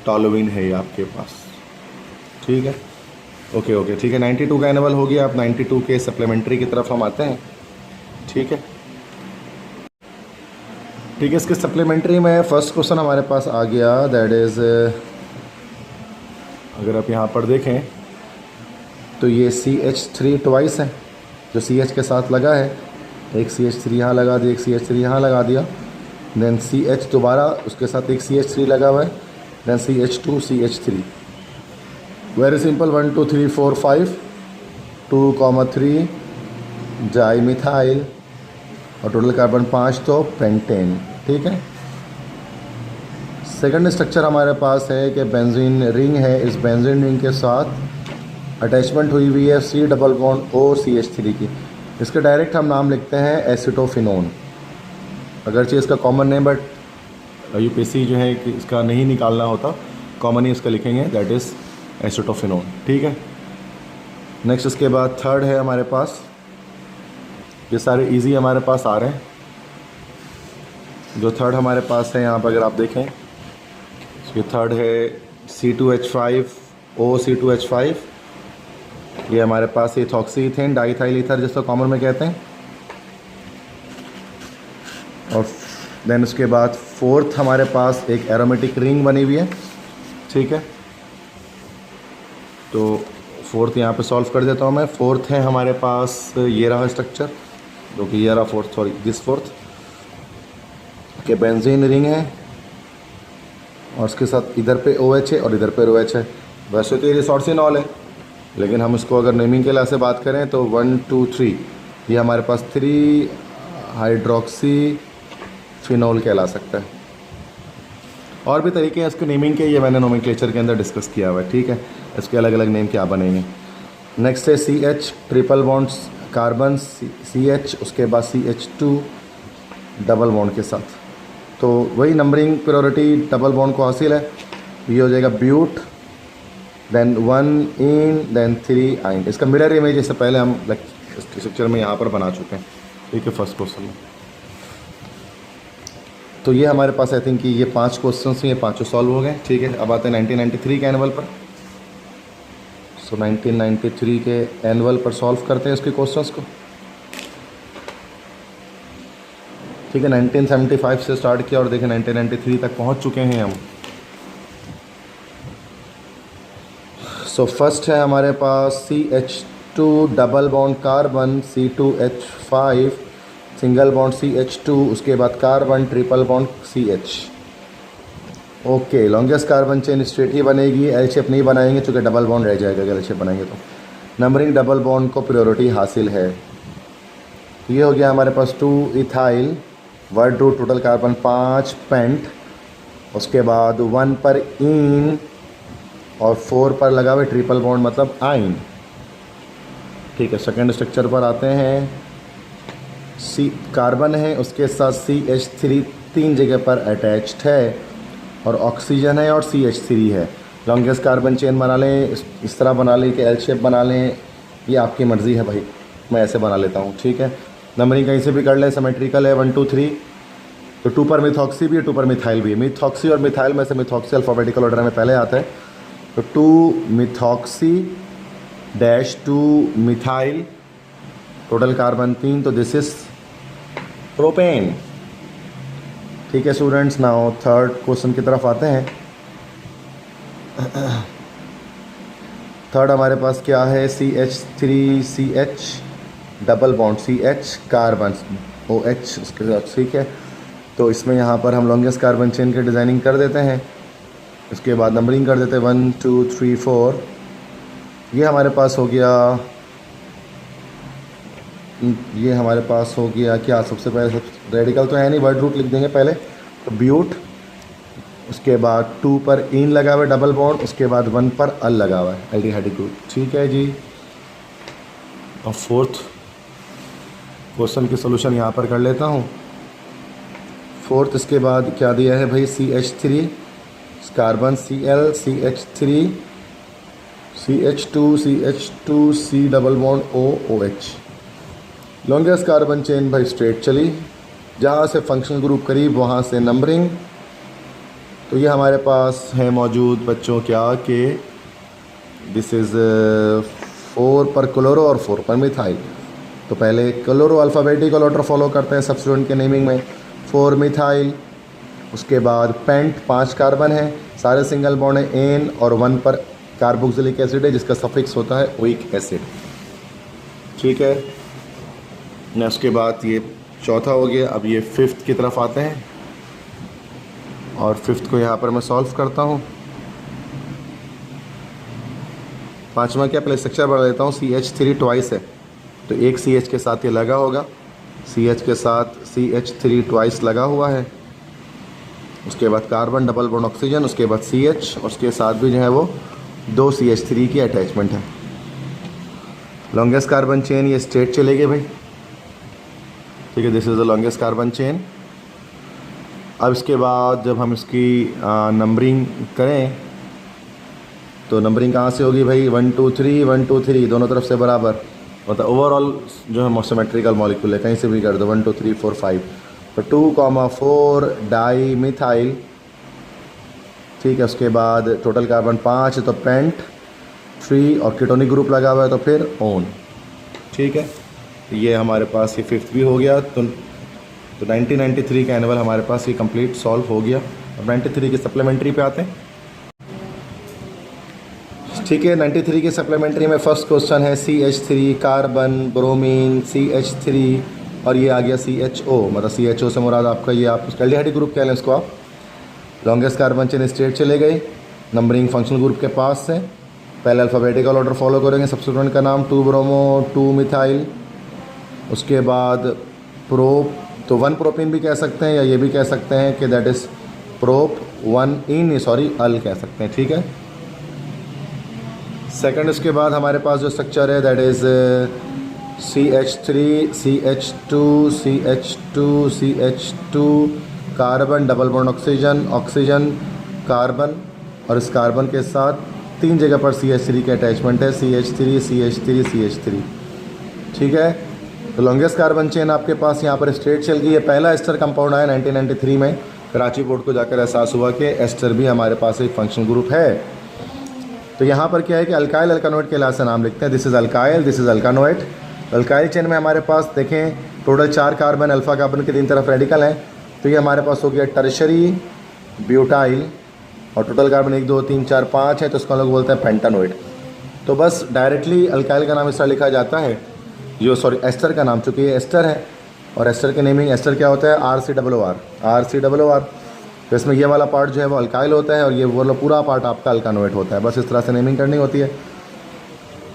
टॉलुइन है ये आपके पास। ठीक है, ओके ठीक है, 92 का एनुअल हो गया। अब 92 के सप्लीमेंट्री की तरफ हम आते हैं। ठीक है, इसके सप्लीमेंट्री में फर्स्ट क्वेश्चन हमारे पास आ गया, दैट इज़, अगर आप यहाँ पर देखें तो ये CH3 ट्वाइस है जो CH के साथ लगा है, एक CH3 यहाँ लगा दिया, एक CH3 यहाँ लगा दिया, देन CH दोबारा उसके साथ एक CH3 लगा हुआ है, then CH2 CH3, very simple. 1 2 3 4 5, 2,3 di methyl और टोटल कार्बन 5 तो पेंटेन। ठीक है, सेकंड स्ट्रक्चर हमारे पास है कि बेंजीन रिंग है, इस बेंजीन रिंग के साथ अटैचमेंट हुई हुई है C डबल बॉन्ड OCH3 की। इसके डायरेक्ट हम नाम लिखते हैं एसिटोफिनोन, अगरचे इसका कॉमन नेम, बट UPSC जो है कि इसका नहीं निकालना होता, कॉमन ही इसका लिखेंगे, दैट इज़ एसिटोफिनोन। ठीक है, नेक्स्ट इसके बाद थर्ड है हमारे पास, ये सारे इजी हमारे पास आ रहे हैं। जो थर्ड हमारे पास है यहाँ पर अगर आप देखें, ये थर्ड है C2H5 OC2H5, ये हमारे पास इथॉक्सी इथेन डाइथाइल ईथर जिसको कॉमन में कहते हैं। और देन उसके बाद फोर्थ हमारे पास एक एरोमेटिक रिंग बनी हुई है। ठीक है, तो फोर्थ यहाँ पे सॉल्व कर देता हूँ मैं। फोर्थ है हमारे पास ये रहा स्ट्रक्चर, क्योंकि ये रहा फोर्थ, सॉरी दिस फोर्थ के बेंजीन रिंग है और उसके साथ इधर पे OH है और इधर पे OH है। वैसे तो ये रिसोर्सिनॉल है, लेकिन हम इसको अगर नेमिंग के लिहाज से बात करें तो 1 2 3 ये हमारे पास 3 हाइड्रोक्सी फिनॉल कहला सकता है। और भी तरीके हैं इसके नेमिंग के, ये मैंने नोमेनक्लेचर के अंदर डिस्कस किया हुआ है, ठीक है। इसके अलग अलग नेम क्या बनेंगे। नेक्स्ट है CH triple bonds carbon CH, उसके बाद CH2 डबल बॉन्ड के साथ। तो वही नंबरिंग प्रायोरिटी डबल बॉन्ड को हासिल है। ये हो जाएगा ब्यूट, देन 1 इन, देन 3 आइन। इसका मिरर इमेज इससे पहले हम लेक्चर में यहाँ पर बना चुके हैं, ठीक है, फर्स्ट क्वेश्चन में। तो ये हमारे पास आई थिंक कि ये 5 क्वेश्चन हैं, ये पाँचों सॉल्व हो गए, ठीक है। अब आते हैं 1993 के एनुअल पर। सो 1993 के एनुअल पर सॉल्व करते हैं इसके क्वेश्चंस को, ठीक है। 1975 से स्टार्ट किया और देखें 1993 तक पहुंच चुके हैं हम। सो फर्स्ट है हमारे पास CH2 double bond carbon C2H5 single bond CH2, उसके बाद carbon triple bond CH। Okay, longest carbon chain straight ही बनेगी, एल शेप नहीं बनाएंगे क्योंकि डबल बॉन्ड रह जाएगा अगर एल शेप बनाएंगे तो। नंबरिंग डबल बॉन्ड को प्रायोरिटी हासिल है। ये हो गया हमारे पास 2 ethyl, word root total carbon 5 pent, उसके बाद 1 पर इन और 4 पर लगा हुए ट्रिपल बॉन्ड मतलब आइन, ठीक है। सेकेंड स्ट्रक्चर पर आते हैं। सी कार्बन है, उसके साथ CH3 3 जगह पर अटैच्ड है और ऑक्सीजन है और CH3 है। लॉन्गेस्ट कार्बन चेन बना लें, इस तरह बना लें कि एल शेप बना लें, ये आपकी मर्ज़ी है भाई, मैं ऐसे बना लेता हूँ, ठीक है। नंबरिंग कहीं से भी कर लें, सिमेट्रिकल है 1 2 3। तो 2 पर मिथॉक्सी भी है, 2 पर मिथाइल भी है। मिथॉक्सी और मिथाइल में से मिथॉक्सी अल्फ़ाबेटिकल ऑर्डर में पहले आता है, तो 2 methoxy dash 2 methyl, total carbon 3, तो दिस इज प्रोपेन, ठीक है स्टूडेंट्स। नाउ थर्ड क्वेश्चन की तरफ आते हैं। थर्ड हमारे पास क्या है, CH3CH double bond CH carbon OH उसके साथ, ठीक है। तो इसमें यहाँ पर हम लॉन्गेस्ट कार्बन चेन की डिज़ाइनिंग कर देते हैं, उसके बाद नंबरिंग कर देते हैं 1 2 3 4। ये हमारे पास हो गया, ये हमारे पास हो गया क्या, सबसे पहले रेडिकल तो है नहीं, वर्ड रूट लिख देंगे पहले, तो ब्यूट, उसके बाद 2 पर इन लगा हुआ है डबल बॉन्ड, उसके बाद 1 पर अल लगा हुआ है एल्डिहाइड ग्रुप, ठीक है जी। और फोर्थ क्वेश्चन की सोल्यूशन यहाँ पर कर लेता हूँ। फोर्थ इसके बाद क्या दिया है भाई, CH3 carbon Cl CH3 CH2 C double bond OH। Longest carbon chain भाई स्ट्रेट चली, जहाँ से फंक्शनल ग्रुप करीब वहाँ से नंबरिंग। तो ये हमारे पास है मौजूद बच्चों क्या कि दिस इज़ 4 पर क्लोरो और 4 पर मिथाइल। तो पहले क्लोरो अल्फ़ाबेटिकल ऑर्डर फॉलो करते हैं सब्स्टिट्यूएंट के नेमिंग में, 4 मिथाइल, उसके बाद पेंट 5 कार्बन है, सारे सिंगल बॉन्ड है एन, और 1 पर कार्बोक्सिलिक एसिड है जिसका सफिक्स होता है ओइक एसिड, ठीक है ना। उसके बाद ये चौथा हो गया। अब ये फिफ्थ की तरफ आते हैं और फिफ्थ को यहाँ पर मैं सॉल्व करता हूँ। पांचवा क्या, पहले स्ट्रक्चर बढ़ा देता हूँ। CH3 ट्वाइस है, तो एक CH के साथ ये लगा होगा, CH के साथ CH3 ट्वाइस लगा हुआ है। उसके बाद कार्बन डबल बॉन्ड ऑक्सीजन, उसके बाद CH, और उसके साथ भी जो है वो 2 CH3 की अटैचमेंट है। लॉन्गेस्ट कार्बन चेन ये स्ट्रेट चलेगी भाई, ठीक है, this is the longest carbon chain. अब इसके बाद जब हम इसकी नंबरिंग करें तो नंबरिंग कहाँ से होगी भाई, 1 2 3 1 2 3 दोनों तरफ से बराबर, मतलब ओवरऑल जो है सिमेट्रिकल मॉलिक्यूल है, कहीं से भी कर दो 1 2 3 4 5। तो 2,4 डाई मिथाइल, ठीक है। उसके बाद टोटल कार्बन 5 है, तो पेंट 3 और कीटोनिक ग्रुप लगा हुआ है, तो फिर ओन, ठीक है। ये हमारे पास ये फिफ्थ भी हो गया। तो 1993 का एनुअल हमारे पास ये कंप्लीट सॉल्व हो गया। अब 93 के सप्लीमेंट्री पे आते हैं, ठीक है। 93 के सप्लीमेंट्री में फर्स्ट क्वेश्चन है CH3 कार्बन ब्रोमीन CH3 और ये आ गया CHO, मतलब CHO से मुराद आपका ये आप एल्डिहाइड ग्रुप कह लें इसको आप। लॉन्गेस्ट कार्बन चेन स्ट्रेट चले गए नंबरिंग फंक्शनल ग्रुप के पास से। पहले अल्फ़ाबेटिकल ऑर्डर फॉलो करेंगे, सब्स्टिट्यूएंट का नाम 2 ब्रोमो 2 मिथाइल, उसके बाद प्रोप, तो 1 प्रोपिन भी कह सकते हैं या ये भी कह सकते हैं कि that is prop 1 ene sorry al कह सकते हैं, ठीक है। सेकंड उसके बाद हमारे पास जो स्ट्रक्चर है that is CH3 CH2 CH2 CH2 carbon double bond oxygen, oxygen carbon, और इस कार्बन के साथ 3 जगह पर CH3 के अटैचमेंट है, CH3 CH3 CH3, ठीक है। तो लॉन्गेस्ट कार्बन चेन आपके पास यहाँ पर स्ट्रेट चल गई है। पहला एस्टर कंपाउंड आया 1993 में, कराची बोर्ड को जाकर एहसास हुआ कि एस्टर भी हमारे पास एक फंक्शनल ग्रुप है। तो यहाँ पर क्या है कि अल्काइल अल्कानोएट के लिहाज से नाम लिखते हैं, this is alkyl, this is alkanoate. Alkyl chain में हमारे पास देखें टोटल 4 कार्बन, अल्फ़ा कार्बन के 3 तरफ रेडिकल हैं, तो ये हमारे पास हो गया टर्शरी ब्यूटाइल, और टोटल कार्बन 1 2 3 4 5 है, तो उसको हम लोग बोलते हैं पेंटानोइड। तो बस डायरेक्टली अल्काइल का नाम इस तरह लिखा जाता है, एस्टर का नाम, चूँकि ये एस्टर है और एस्टर के नेमिंग, एस्टर क्या होता है RCOR, तो इसमें ये वाला पार्ट जो है वो अल्काइल होता है और ये वो पूरा पार्ट आपका अल्कानोएट होता है। बस इस तरह से नेमिंग करनी होती है।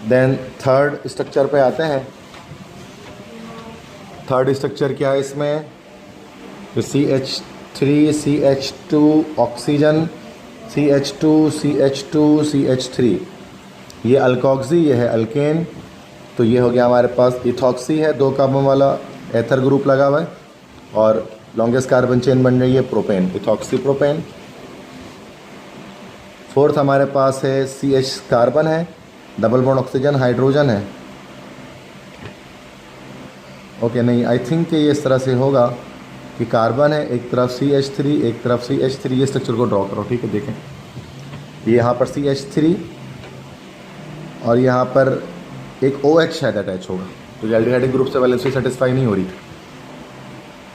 देन थर्ड स्ट्रक्चर पे आते हैं। थर्ड स्ट्रक्चर क्या है इसमें, तो CH3 CH2 oxygen, CH2 CH2 CH3, ये अल्कोक्सी, ये है अल्केन, तो ये हो गया हमारे पास इथॉक्सी है, 2 कार्बन वाला एथर ग्रुप लगा हुआ है, और लॉन्गेस्ट कार्बन चेन बन रही है प्रोपेन, इथॉक्सी प्रोपेन। फोर्थ हमारे पास है CH कार्बन है, डबल बॉन्ड ऑक्सीजन हाइड्रोजन है। ओके नहीं, आई थिंक कि ये इस तरह से होगा कि कार्बन है, एक तरफ CH3 एक तरफ CH3, ये स्ट्रक्चर को ड्रॉ करो, ठीक है। देखें ये यहाँ पर CH3 और यहाँ पर एक OH शायद अटैच होगा, तो एल्डिहाइड ग्रुप से वैलेंसी सेटिस्फाई नहीं हो रही।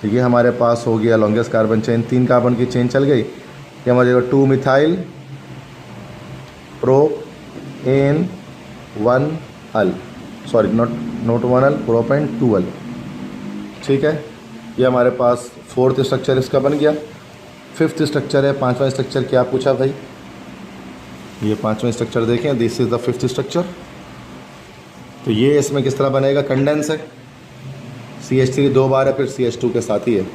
तो ये हमारे पास हो गया लॉन्गेस्ट कार्बन चेन, 3 कार्बन की चेन चल गई। ये हमारे 2 methyl propane 1 al, sorry not 1 al, propane 2 al, ठीक है। ये हमारे पास फोर्थ स्ट्रक्चर इसका बन गया। फिफ्थ स्ट्रक्चर है, 5वां स्ट्रक्चर क्या पूछा भाई, ये 5वां स्ट्रक्चर देखें, this is the fifth structure. तो ये इसमें किस तरह बनेगा, कंडेंस है, CH3 2 बार है, फिर CH2 के साथ ही है।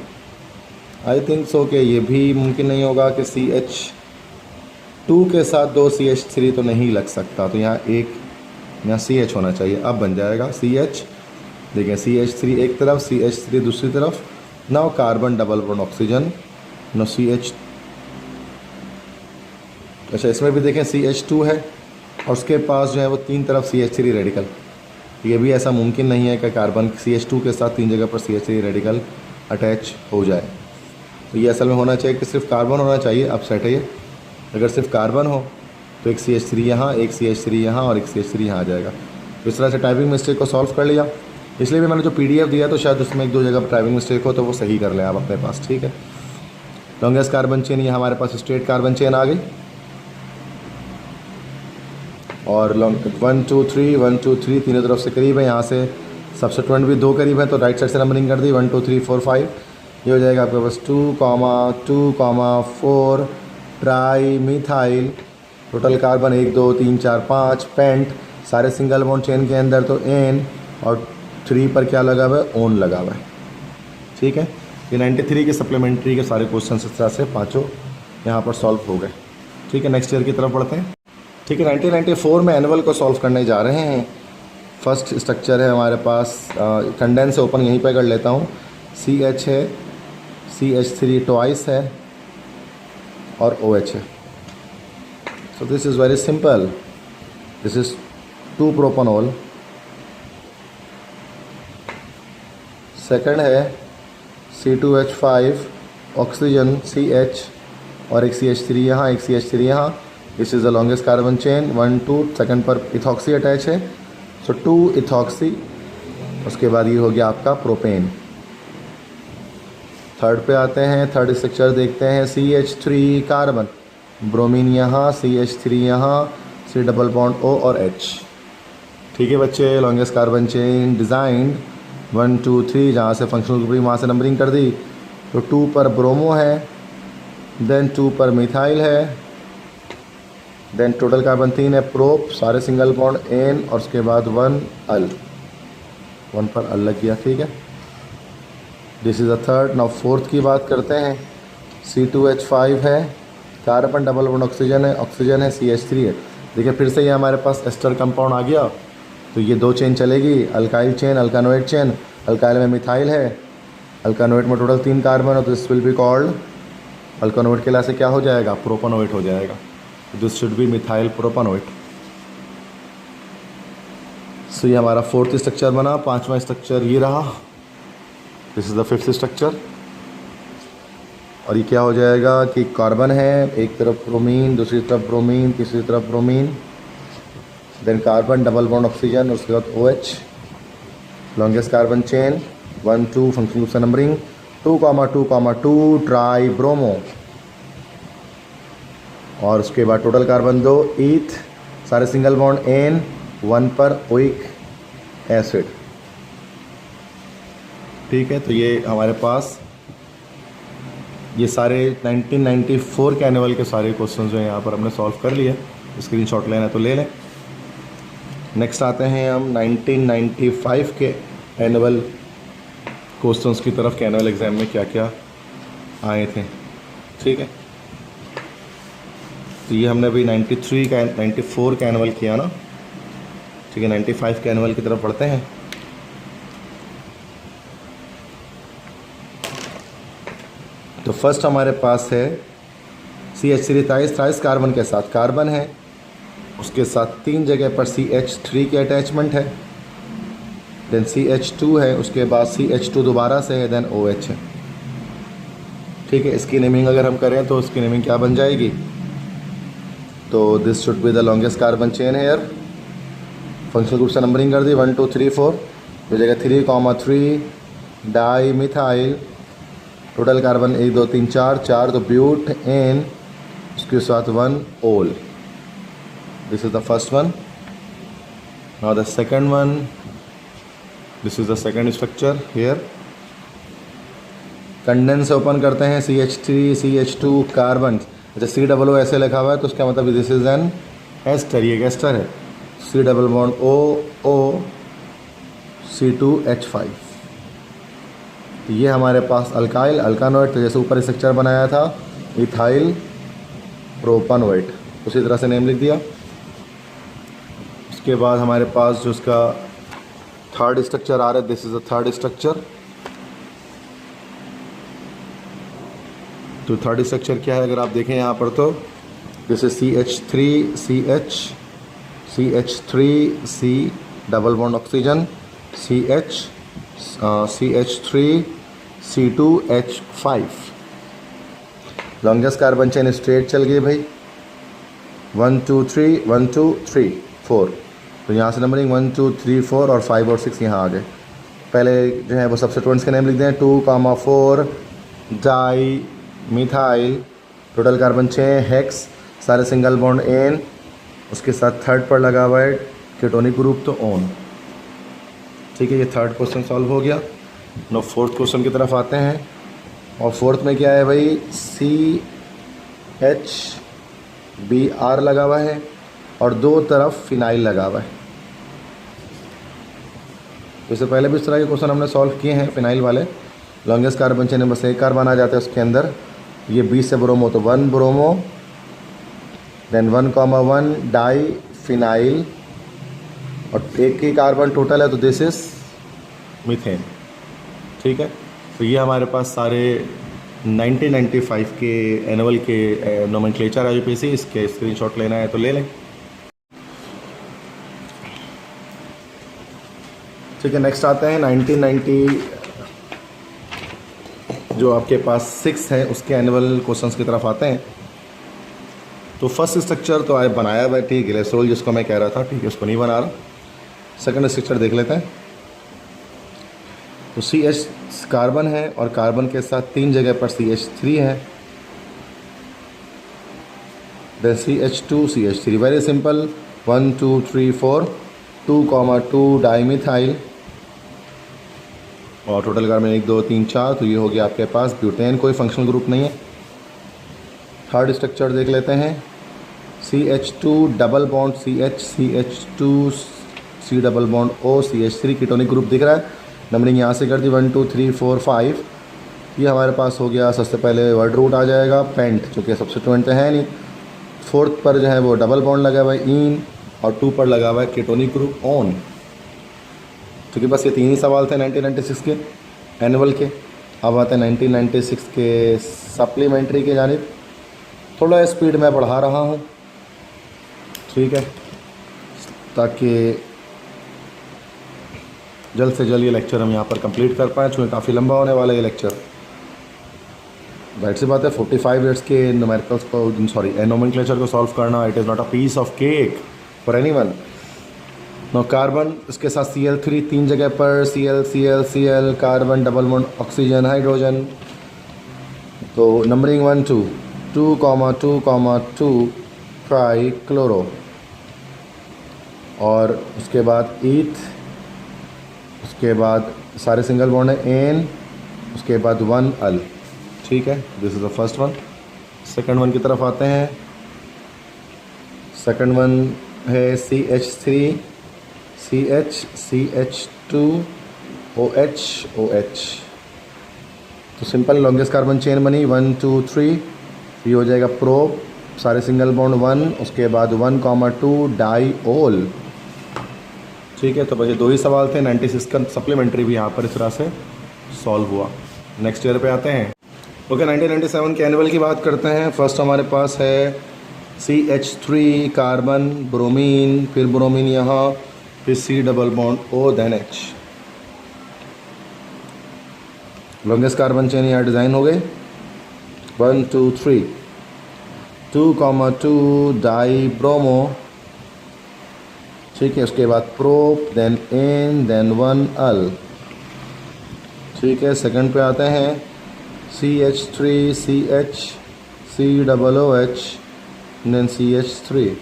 आई थिंक सो कि ये भी मुमकिन नहीं होगा कि CH2 के साथ 2 CH3 तो नहीं लग सकता, तो यहाँ CH होना चाहिए। अब बन जाएगा CH, देखिए CH3 एक तरफ, CH3 दूसरी तरफ, now carbon double bond oxygen, no CH, अच्छा इसमें भी देखें CH2 है और उसके पास जो है वो 3 तरफ CH3 रेडिकल। ये भी ऐसा मुमकिन नहीं है कि कार्बन CH2 के साथ 3 जगह पर CH3 रेडिकल अटैच हो जाए। तो ये असल में होना चाहिए कि सिर्फ कार्बन होना चाहिए। अब सेट है ये, अगर सिर्फ कार्बन हो तो एक CH3 यहाँ, एक CH3 यहाँ और एक CH3 यहाँ आ जाएगा। तो इस तरह से टाइपिंग मिस्टेक को सॉल्व कर लिया। इसलिए भी मैंने जो PDF दिया तो शायद उसमें 1-2 जगह पर टाइपिंग मिस्टेक हो, तो वो सही कर लें आप अपने पास, ठीक है। लॉन्गेस्ट कार्बन चेन ये हमारे पास स्ट्रेट कार्बन चेन आ गई, और 1 2 3 1 2 3 तीनों तरफ से करीब है। यहाँ से सब्स्टिट्यूएंट भी 2 करीब है, तो राइट साइड से नंबरिंग कर दी 1 2 3 4 5। ये हो जाएगा आपके पास 2,4 tri methyl, total carbon 1 2 3 4 5, pent, सारे सिंगल बॉन्ड चेन के अंदर, तो एन, और 3 पर क्या लगा हुआ है, ओन लगा हुआ है, ठीक है। ये 93 के सप्लीमेंट्री के सारे क्वेश्चन इस तरह से 5 यहाँ पर सॉल्व हो गए, ठीक है। नेक्स्ट ईयर की तरफ बढ़ते हैं, ठीक है। 1994 में एनुअल को सॉल्व करने जा रहे हैं। फर्स्ट स्ट्रक्चर है हमारे पास, कंडेंस ओपन यहीं पे कर लेता हूँ, CH है, CH3 ट्वाइस है और OH है। So this is very simple, this is 2 propanol. Second है C2H5 ऑक्सीजन CH, और एक CH3 यहाँ, एक CH3 यहाँ। This is the longest carbon chain 1 2, second पर इथॉक्सी अटैच है, सो 2 इथॉक्सी। उसके बाद ये हो गया आपका प्रोपेन। थर्ड पे आते हैं, थर्ड स्ट्रक्चर देखते हैं, CH3 कार्बन, ब्रोमीन यहाँ, CH3 यहाँ, C डबल बॉन्ड O और H, ठीक है बच्चे। लॉन्गेस्ट कार्बन चेन डिज़ाइंड 1 2 3, जहाँ से फंक्शनल ग्रुपिंग वहाँ से नंबरिंग कर दी। तो 2 पर ब्रोमो है, देन 2 पर मिथाइल है, देन टोटल कार्बन 3 है, प्रोप, सारे सिंगल बॉन्ड एन, और उसके बाद 1 अल, 1 पर अल लग गया। ठीक है, this is the third. Now fourth की बात करते हैं। C2H5 है, कार्बन डबल बॉन्ड ऑक्सीजन है, CH3 है। देखिए फिर से ये हमारे पास एस्टर कंपाउंड आ गया, तो ये 2 चेन चलेगी, alkyl chain, alkanoate chain. Alkyl में मिथाइल है, अल्कानोएट में टोटल 3 कार्बन है, तो this will be called, alkanoate के लिए से क्या हो जाएगा, प्रोपानोएट हो जाएगा। This should be methyl propanoate. So ये हमारा फोर्थ स्ट्रक्चर बना। पांचवा स्ट्रक्चर ये रहा, this is the fifth structure. और ये क्या हो जाएगा कि कार्बन है, एक तरफ ब्रोमीन, दूसरी तरफ ब्रोमीन, तीसरी तरफ bromine, then carbon double bond oxygen, और उसके बाद OH, longest carbon chain 1 2, function group से नंबरिंग 2,2,2 ट्राई ब्रोमो, और उसके बाद टोटल कार्बन 2 ईथ, सारे सिंगल बॉन्ड एन, 1 पर ओइक एसिड। ठीक है, तो ये हमारे पास ये सारे 1994 के एनुअल के सारे क्वेश्चन जो हैं यहाँ पर हमने सॉल्व कर लिए। स्क्रीनशॉट लेना है तो ले लें। नेक्स्ट आते हैं हम 1995 के एनुअल क्वेश्चंस की तरफ कि एनुअल एग्ज़ाम में क्या क्या आए थे। ठीक है, तो ये हमने अभी 93 का 94 का एनुअल किया ना। ठीक है, 95 के एनुअल की तरफ बढ़ते हैं। तो फर्स्ट हमारे पास है CH3 23 कार्बन के साथ कार्बन है, उसके साथ 3 जगह पर CH3 की अटैचमेंट है, देन CH2 है, उसके बाद CH2 दोबारा से है, देन OH है। ठीक है, इसकी नेमिंग अगर हम करें तो इसकी नेमिंग क्या बन जाएगी, तो this should be the longest carbon chain here. Functional group से नंबरिंग कर दी 1 2 3 4, तो जगह 3,3 डाई मिथाइल, टोटल कार्बन 1 2 3 4 4, तो ब्यूट एन, उसके साथ 1 ओल। This is the first one. Now the second one, this is the second structure here. Condense से ओपन करते हैं CH3 CH2 कार्बन, अच्छा COO ऐसे लिखा हुआ है तो उसका मतलब दिस इज एन एस्टर, ये एक एस्टर है। C double bond O C2H5, ये हमारे पास अल्काइल अल्कानोएट, तो जैसे ऊपर स्ट्रक्चर बनाया था इथाइल प्रोपानोएट, उसी तरह से नेम लिख दिया। उसके बाद हमारे पास जो उसका थर्ड स्ट्रक्चर आ रहा है, this is the third structure. तो थर्ड स्ट्रक्चर क्या है अगर आप देखें यहाँ पर, तो this is CH3 C double bond oxygen CH3 C2H5, longest carbon chain straight चल गई भाई 1 2 3 1 2 3 4, तो यहाँ से नंबरिंग 1 2 3 4 और 5 और 6 यहाँ आ गए। पहले जो है वो सब्स्टिट्यूएंट्स के नेम लिख दें 2,4 di methyl, total carbon 6 hex, सारे सिंगल बॉन्ड एन, उसके साथ थर्ड पर लगा हुआ है कीटोनिक ग्रुप तो ओन। ठीक है, ये थर्ड क्वेश्चन सॉल्व हो गया। नो फोर्थ क्वेश्चन की तरफ आते हैं, और फोर्थ में क्या है भाई, CHBr लगा हुआ है और 2 तरफ फिनाइल लगा हुआ है। इससे पहले भी इस तरह के क्वेश्चन हमने सॉल्व किए हैं फिनाइल वाले। लॉन्गेस्ट कार्बन चेन में बस एक कार्बन आ जाता है उसके अंदर, ये 20 से ब्रोमो तो 1 ब्रोमो, देन 1,1 डाई फिनाइल, और एक ही कार्बन टोटल है तो दिस इज मीथेन। ठीक है, तो ये हमारे पास सारे 1995 के एनुअल के नोमेनक्लेचर है यूपीएससी, इसके स्क्रीनशॉट लेना है तो ले लें। ठीक है, नेक्स्ट आते हैं 1990 जो आपके पास 6 है उसके एनुअल क्वेश्चंस की तरफ आते हैं। तो फर्स्ट स्ट्रक्चर तो आए बनाया हुआ है, ठीक है, ग्लिसरॉल जिसको मैं कह रहा था, ठीक है, उसको नहीं बना रहा। सेकंड स्ट्रक्चर देख लेते हैं। तो CH कार्बन है और कार्बन के साथ 3 जगह पर CH3 है, then CH3 very simple 1 2 3 4 2,2 dimethyl, और टोटल कार्बन 1 2 3 4, तो ये हो गया आपके पास ब्यूटेन। कोई फंक्शनल ग्रुप नहीं है। थर्ड स्ट्रक्चर देख लेते हैं, CH2 double bond CH, CH2 C double bond O, CH3 ketonic group दिख रहा है। नंबरिंग यहाँ से कर दी 1 2 3 4 5। ये हमारे पास हो गया, सबसे पहले वर्ड रूट आ जाएगा पेंट, जो कि सब्स्टिट्यूएंट तो है नहीं। फोर्थ पर जो है वो डबल बॉन्ड लगा हुआ है इन, और 2 पर लगा हुआ है कीटोनिक ग्रुप ऑन। क्योंकि बस ये 3 ही सवाल थे 1996 के एनुअल के। अब आते हैं 1996 के सप्लीमेंट्री के जानिब। थोड़ा स्पीड में बढ़ा रहा हूँ, ठीक है, ताकि जल्द से जल्द ये लेक्चर हम यहाँ पर कंप्लीट कर पाएँ, चूँकि काफ़ी लंबा होने वाला है ये लेक्चर। जाहिर सी बात है 45 मिनट्स के न्यूमेरिकल्स को, सॉरी नोमेनक्लेचर को सॉल्व करना, it is not a piece of cake for anyone. No carbon, इसके साथ Cl3 3 जगह पर, Cl Cl Cl, carbon double bond oxygen hydrogen. तो नंबरिंग 1 2 2 2 ट्राई क्लोरो, और उसके बाद ईथ, उसके बाद सारे सिंगल बॉन्ड है एन, उसके बाद 1 अल, ठीक है। This is the first one. Second one की तरफ आते हैं। सेकंड वन है CH3 CH CH2 OH OH। तो सिंपल लॉन्गेस्ट कार्बन चेन बनी 1 2 3। ये हो जाएगा प्रोप, सारे सिंगल बॉन्ड 1, उसके बाद 1 2 डाईओल, ठीक है। तो बस ये 2 ही सवाल थे। 96 का सप्लीमेंट्री भी यहाँ पर इस तरह से सॉल्व हुआ। नेक्स्ट ईयर पे आते हैं। ओके, 1997 के एनुअल की बात करते हैं। फर्स्ट हमारे पास है CH3 कार्बन ब्रोमीन, फिर ब्रोमीन यहाँ, फिर C double bond O then H। Longest carbon chain यहाँ डिज़ाइन हो गई 1 2 3, 2 डाई ब्रोमो, ठीक है। उसके बाद prop, then ene, then 1 al, ठीक है। सेकंड पे आते हैं CH3 CH C double OH then CH3।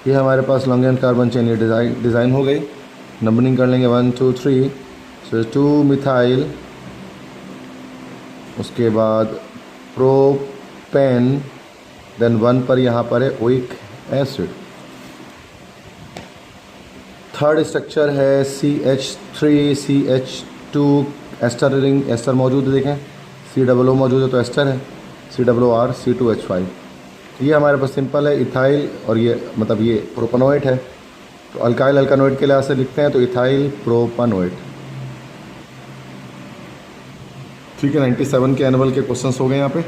ये हमारे पास long and carbon chain design हो गई। नंबरिंग कर लेंगे 1 2 3। सो 2 मिथाइल, उसके बाद प्रोपेन, देन 1 पर यहाँ पर है ओइक एसिड। थर्ड स्ट्रक्चर है CH3 CH2 ester ring, ester मौजूद है, देखें C डबल O मौजूद है तो एस्टर है, COOR C2H5। ये हमारे पास सिंपल है इथाइल, और ये मतलब ये प्रोपनोएट है, तो अल्काइल अल्कानोएट के लिहाज से लिखते हैं तो इथाइल प्रोपनोएट, ठीक है। 97 के एनुअल के क्वेश्चंस हो गए यहाँ पे,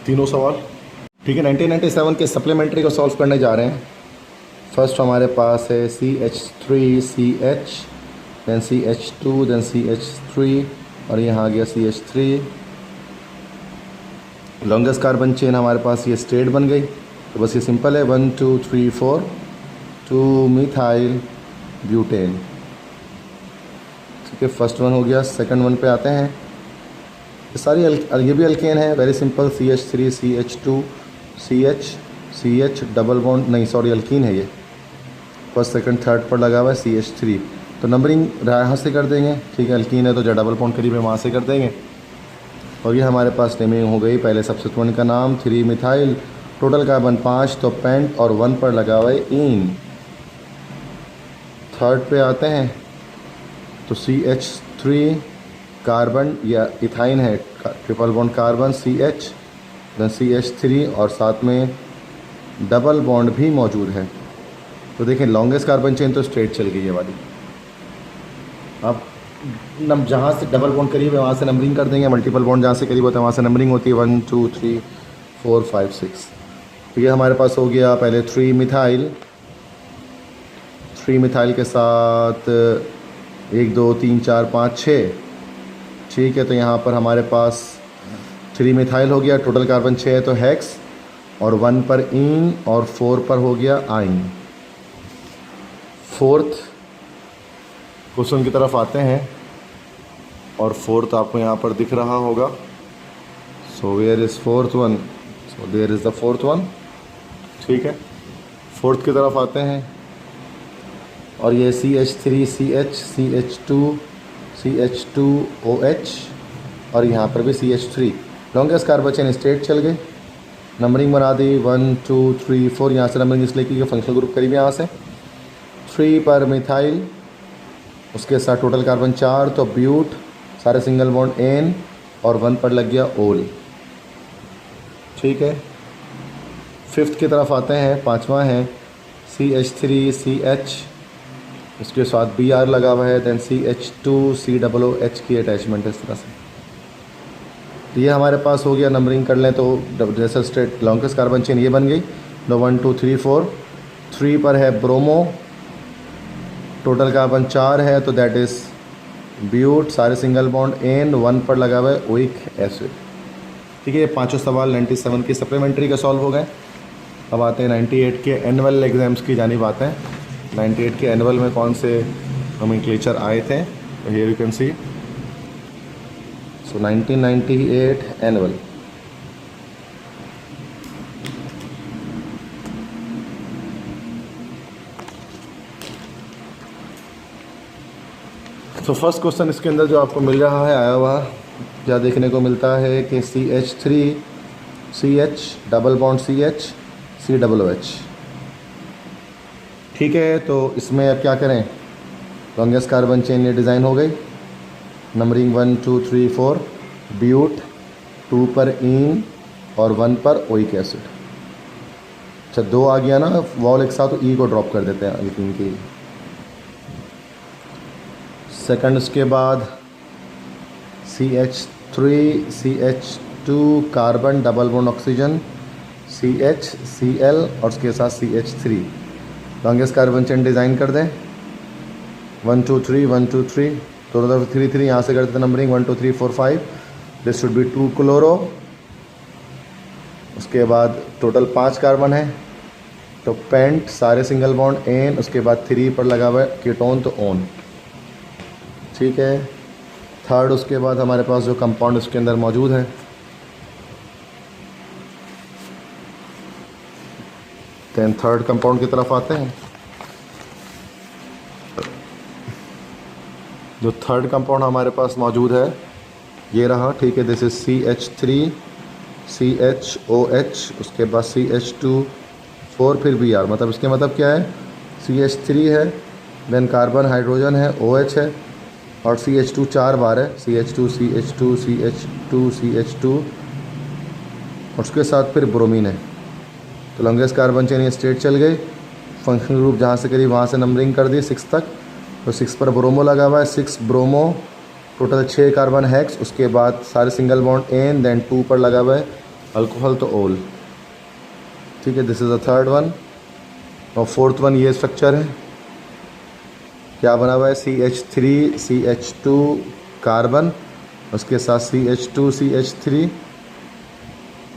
तीनों सवाल, ठीक है। 1997 के सप्लीमेंट्री को सॉल्व करने जा रहे हैं। फर्स्ट हमारे पास है CH3 CH, then CH2, then CH3, और यहाँ आ गया CH3। लॉन्गेस्ट कार्बन चेन हमारे पास ये स्ट्रेट बन गई, तो बस ये सिंपल है 1 2 3 4, 2 मिथाइल ब्यूटेन, ठीक है। फर्स्ट वन हो गया। सेकंड वन पे आते हैं। ये सारी ये भी अल्केन है, very simple, CH3 CH2 CH double bond, नहीं सॉरी अल्कीन है ये, फर्स्ट सेकंड थर्ड पर लगा हुआ है CH3। तो नंबरिंग यहाँ से कर देंगे, ठीक है। अल्कीन है तो जो डबल बॉन्ड करीब है वहाँ से कर देंगे। और ये हमारे पास नेमिंग हो गई, पहले सब्स्टिट्यूएंट का नाम 3 मिथाइल, टोटल कार्बन 5, तो पेंट और 1 पर लगा हुआ है इन। थर्ड पे आते हैं तो CH3 कार्बन या इथाइन है, triple bond carbon CH, then CH3, और साथ में डबल बॉन्ड भी मौजूद है। तो देखें लॉन्गेस्ट कार्बन चेन तो स्ट्रेट चल गई है वाली। अब जहाँ से डबल बॉन्ड करीब है वहाँ से नंबरिंग कर देंगे, मल्टीपल बॉन्ड जहाँ से करीब होता है वहाँ से नंबरिंग होती है 1 2 3 4 5 6। तो ये हमारे पास हो गया पहले 3 मिथाइल के साथ 1 2 3 4 5 6, ठीक है। तो यहाँ पर हमारे पास 3 मिथाइल हो गया, टोटल कार्बन 6 है तो हेक्स, और 1 पर इन, और 4 पर हो गया आइन। फोर्थ क्वेश्चन की तरफ आते हैं, और फोर्थ आपको यहाँ पर दिख रहा होगा। So where is fourth one, so there is the fourth one, ठीक है। फोर्थ की तरफ आते हैं, और ये CH3CH CH2 CH2OH और यहाँ पर भी CH3। Longest carbon chain straight चल गए, नंबरिंग बना दी 1 2 3 4। यहाँ से नंबरिंग इसलिए की फंक्शनल ग्रुप करीब यहाँ से 3 पर मिथाइल, उसके साथ टोटल कार्बन 4, तो ब्यूट, सारे सिंगल बॉन्ड एन और 1 पर लग गया ओल। ठीक है, फिफ्थ की तरफ आते हैं, पांचवा है CH3CH, उसके साथ Br लगा हुआ है, देन CH2COOH की अटैचमेंट है इस तरह से। तो ये हमारे पास हो गया, नंबरिंग कर लें तो जैसे स्ट्रेट लॉन्गेस्ट कार्बन चेन ये बन गई। नो 1 2 3 4, 3 पर है ब्रोमो, टोटल कार्बन 4 है तो दैट इज़ ब्यूट, सारे सिंगल बॉन्ड एन, 1 पर लगा हुआ है ओइक एसिड। ठीक है, ये पांचों सवाल 97 की सप्लीमेंट्री के सॉल्व हो गए। अब आते हैं 98 के एनुअल एग्ज़ाम्स की जानिब आते हैं। 98 के एनुअल में कौन से नोमेनक्लेचर आए थे, तो here you can C. So 1998 annual, तो फर्स्ट क्वेश्चन इसके अंदर जो आपको मिल रहा है आया हुआ क्या देखने को मिलता है कि CH3CH double bond CH COOH। ठीक है, तो इसमें अब क्या करें, लॉन्गेस्ट कार्बन चेन ये डिज़ाइन हो गई, नंबरिंग 1 2 3 4, ब्यूट, 2 पर इन और 1 पर ओइक एसिड। अच्छा 2 आ गया ना वॉल एक साथ, तो ई को ड्रॉप कर देते हैं अल्कीन की। सेकंड उसके बाद CH3CH2 carbon double bond oxygen CHCl और उसके साथ CH3। Longest carbon chain design कर दें, 1 2 3 1 2 3, दोनों तरफ 3 3, यहाँ से करते numbering 1 2 3 4 5। This should B 2 chloro. उसके बाद टोटल 5 कार्बन है तो पेंट, सारे सिंगल बॉन्ड एन, उसके बाद 3 पर लगा हुआ है कीटोन तो ओन। ठीक है, थर्ड उसके बाद हमारे पास जो कंपाउंड उसके अंदर मौजूद है, देन थर्ड कंपाउंड की तरफ आते हैं। जो थर्ड कंपाउंड हमारे पास मौजूद है ये रहा। ठीक है, दिस इज CH3CHOH, उसके बाद CH2 4 फिर Br, मतलब इसके मतलब क्या है, CH3 है, देन कार्बन हाइड्रोजन है, OH है और CH2 4 बार है, CH2 CH2 CH2 CH2 और उसके साथ फिर ब्रोमीन है। तो लॉन्गेस्ट कार्बन चेन ये स्ट्रेट चल गई, फंक्शनल ग्रुप जहाँ से करी वहाँ से नंबरिंग कर दी 6 तक। तो 6 पर ब्रोमो लगा हुआ है, 6 ब्रोमो, टोटल 6 कार्बन हेक्स, उसके बाद सारे सिंगल बॉन्ड एन, देन 2 पर लगा हुआ है अल्कोहल तो ओल। ठीक है, this is the third one. और फोर्थ वन ये स्ट्रक्चर है, क्या बना हुआ है, CH3CH2 कार्बन, उसके साथ CH2 CH3,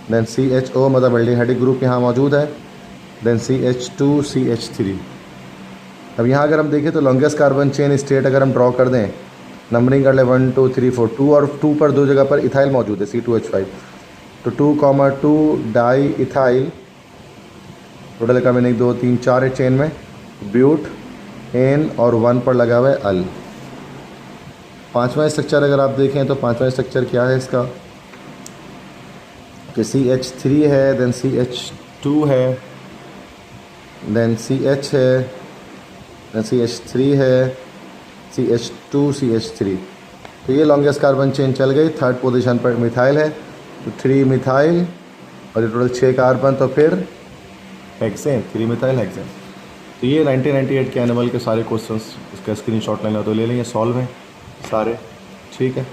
देन CHO मतलब एल्डिहाइडिक ग्रुप यहाँ मौजूद है, देन CH2 CH3। अब यहाँ अगर हम देखें तो लॉन्गेस्ट कार्बन चेन स्टेट अगर हम ड्रॉ कर दें, नंबरिंग कर ले 1 2 3 4, 2 और 2 पर 2 जगह पर इथाइल मौजूद है C2H5, तो 2,2 डाई इथाइल, टोटल का मीनिंग 2 3 4 है चेन में, ब्यूट एन और 1 पर लगा हुआ है अल। पांचवा स्ट्रक्चर अगर आप देखें तो पांचवा स्ट्रक्चर क्या है इसका, कि CH3 है, देन CH2 है, देन CH है, देन CH3 है, CH2 CH3। तो ये लॉन्गेस्ट कार्बन चेन चल गई। थर्ड पोजीशन पर मिथाइल है, तो 3 मिथाइल और ये टोटल 6 कार्बन, तो फिर हेक्सेन, 3 मिथाइल हेक्सेन। तो ये 1998 के एनिमल के सारे क्वेश्चंस, इसका स्क्रीनशॉट लेना तो ले लेंगे, सॉल्व हैं सारे। ठीक है,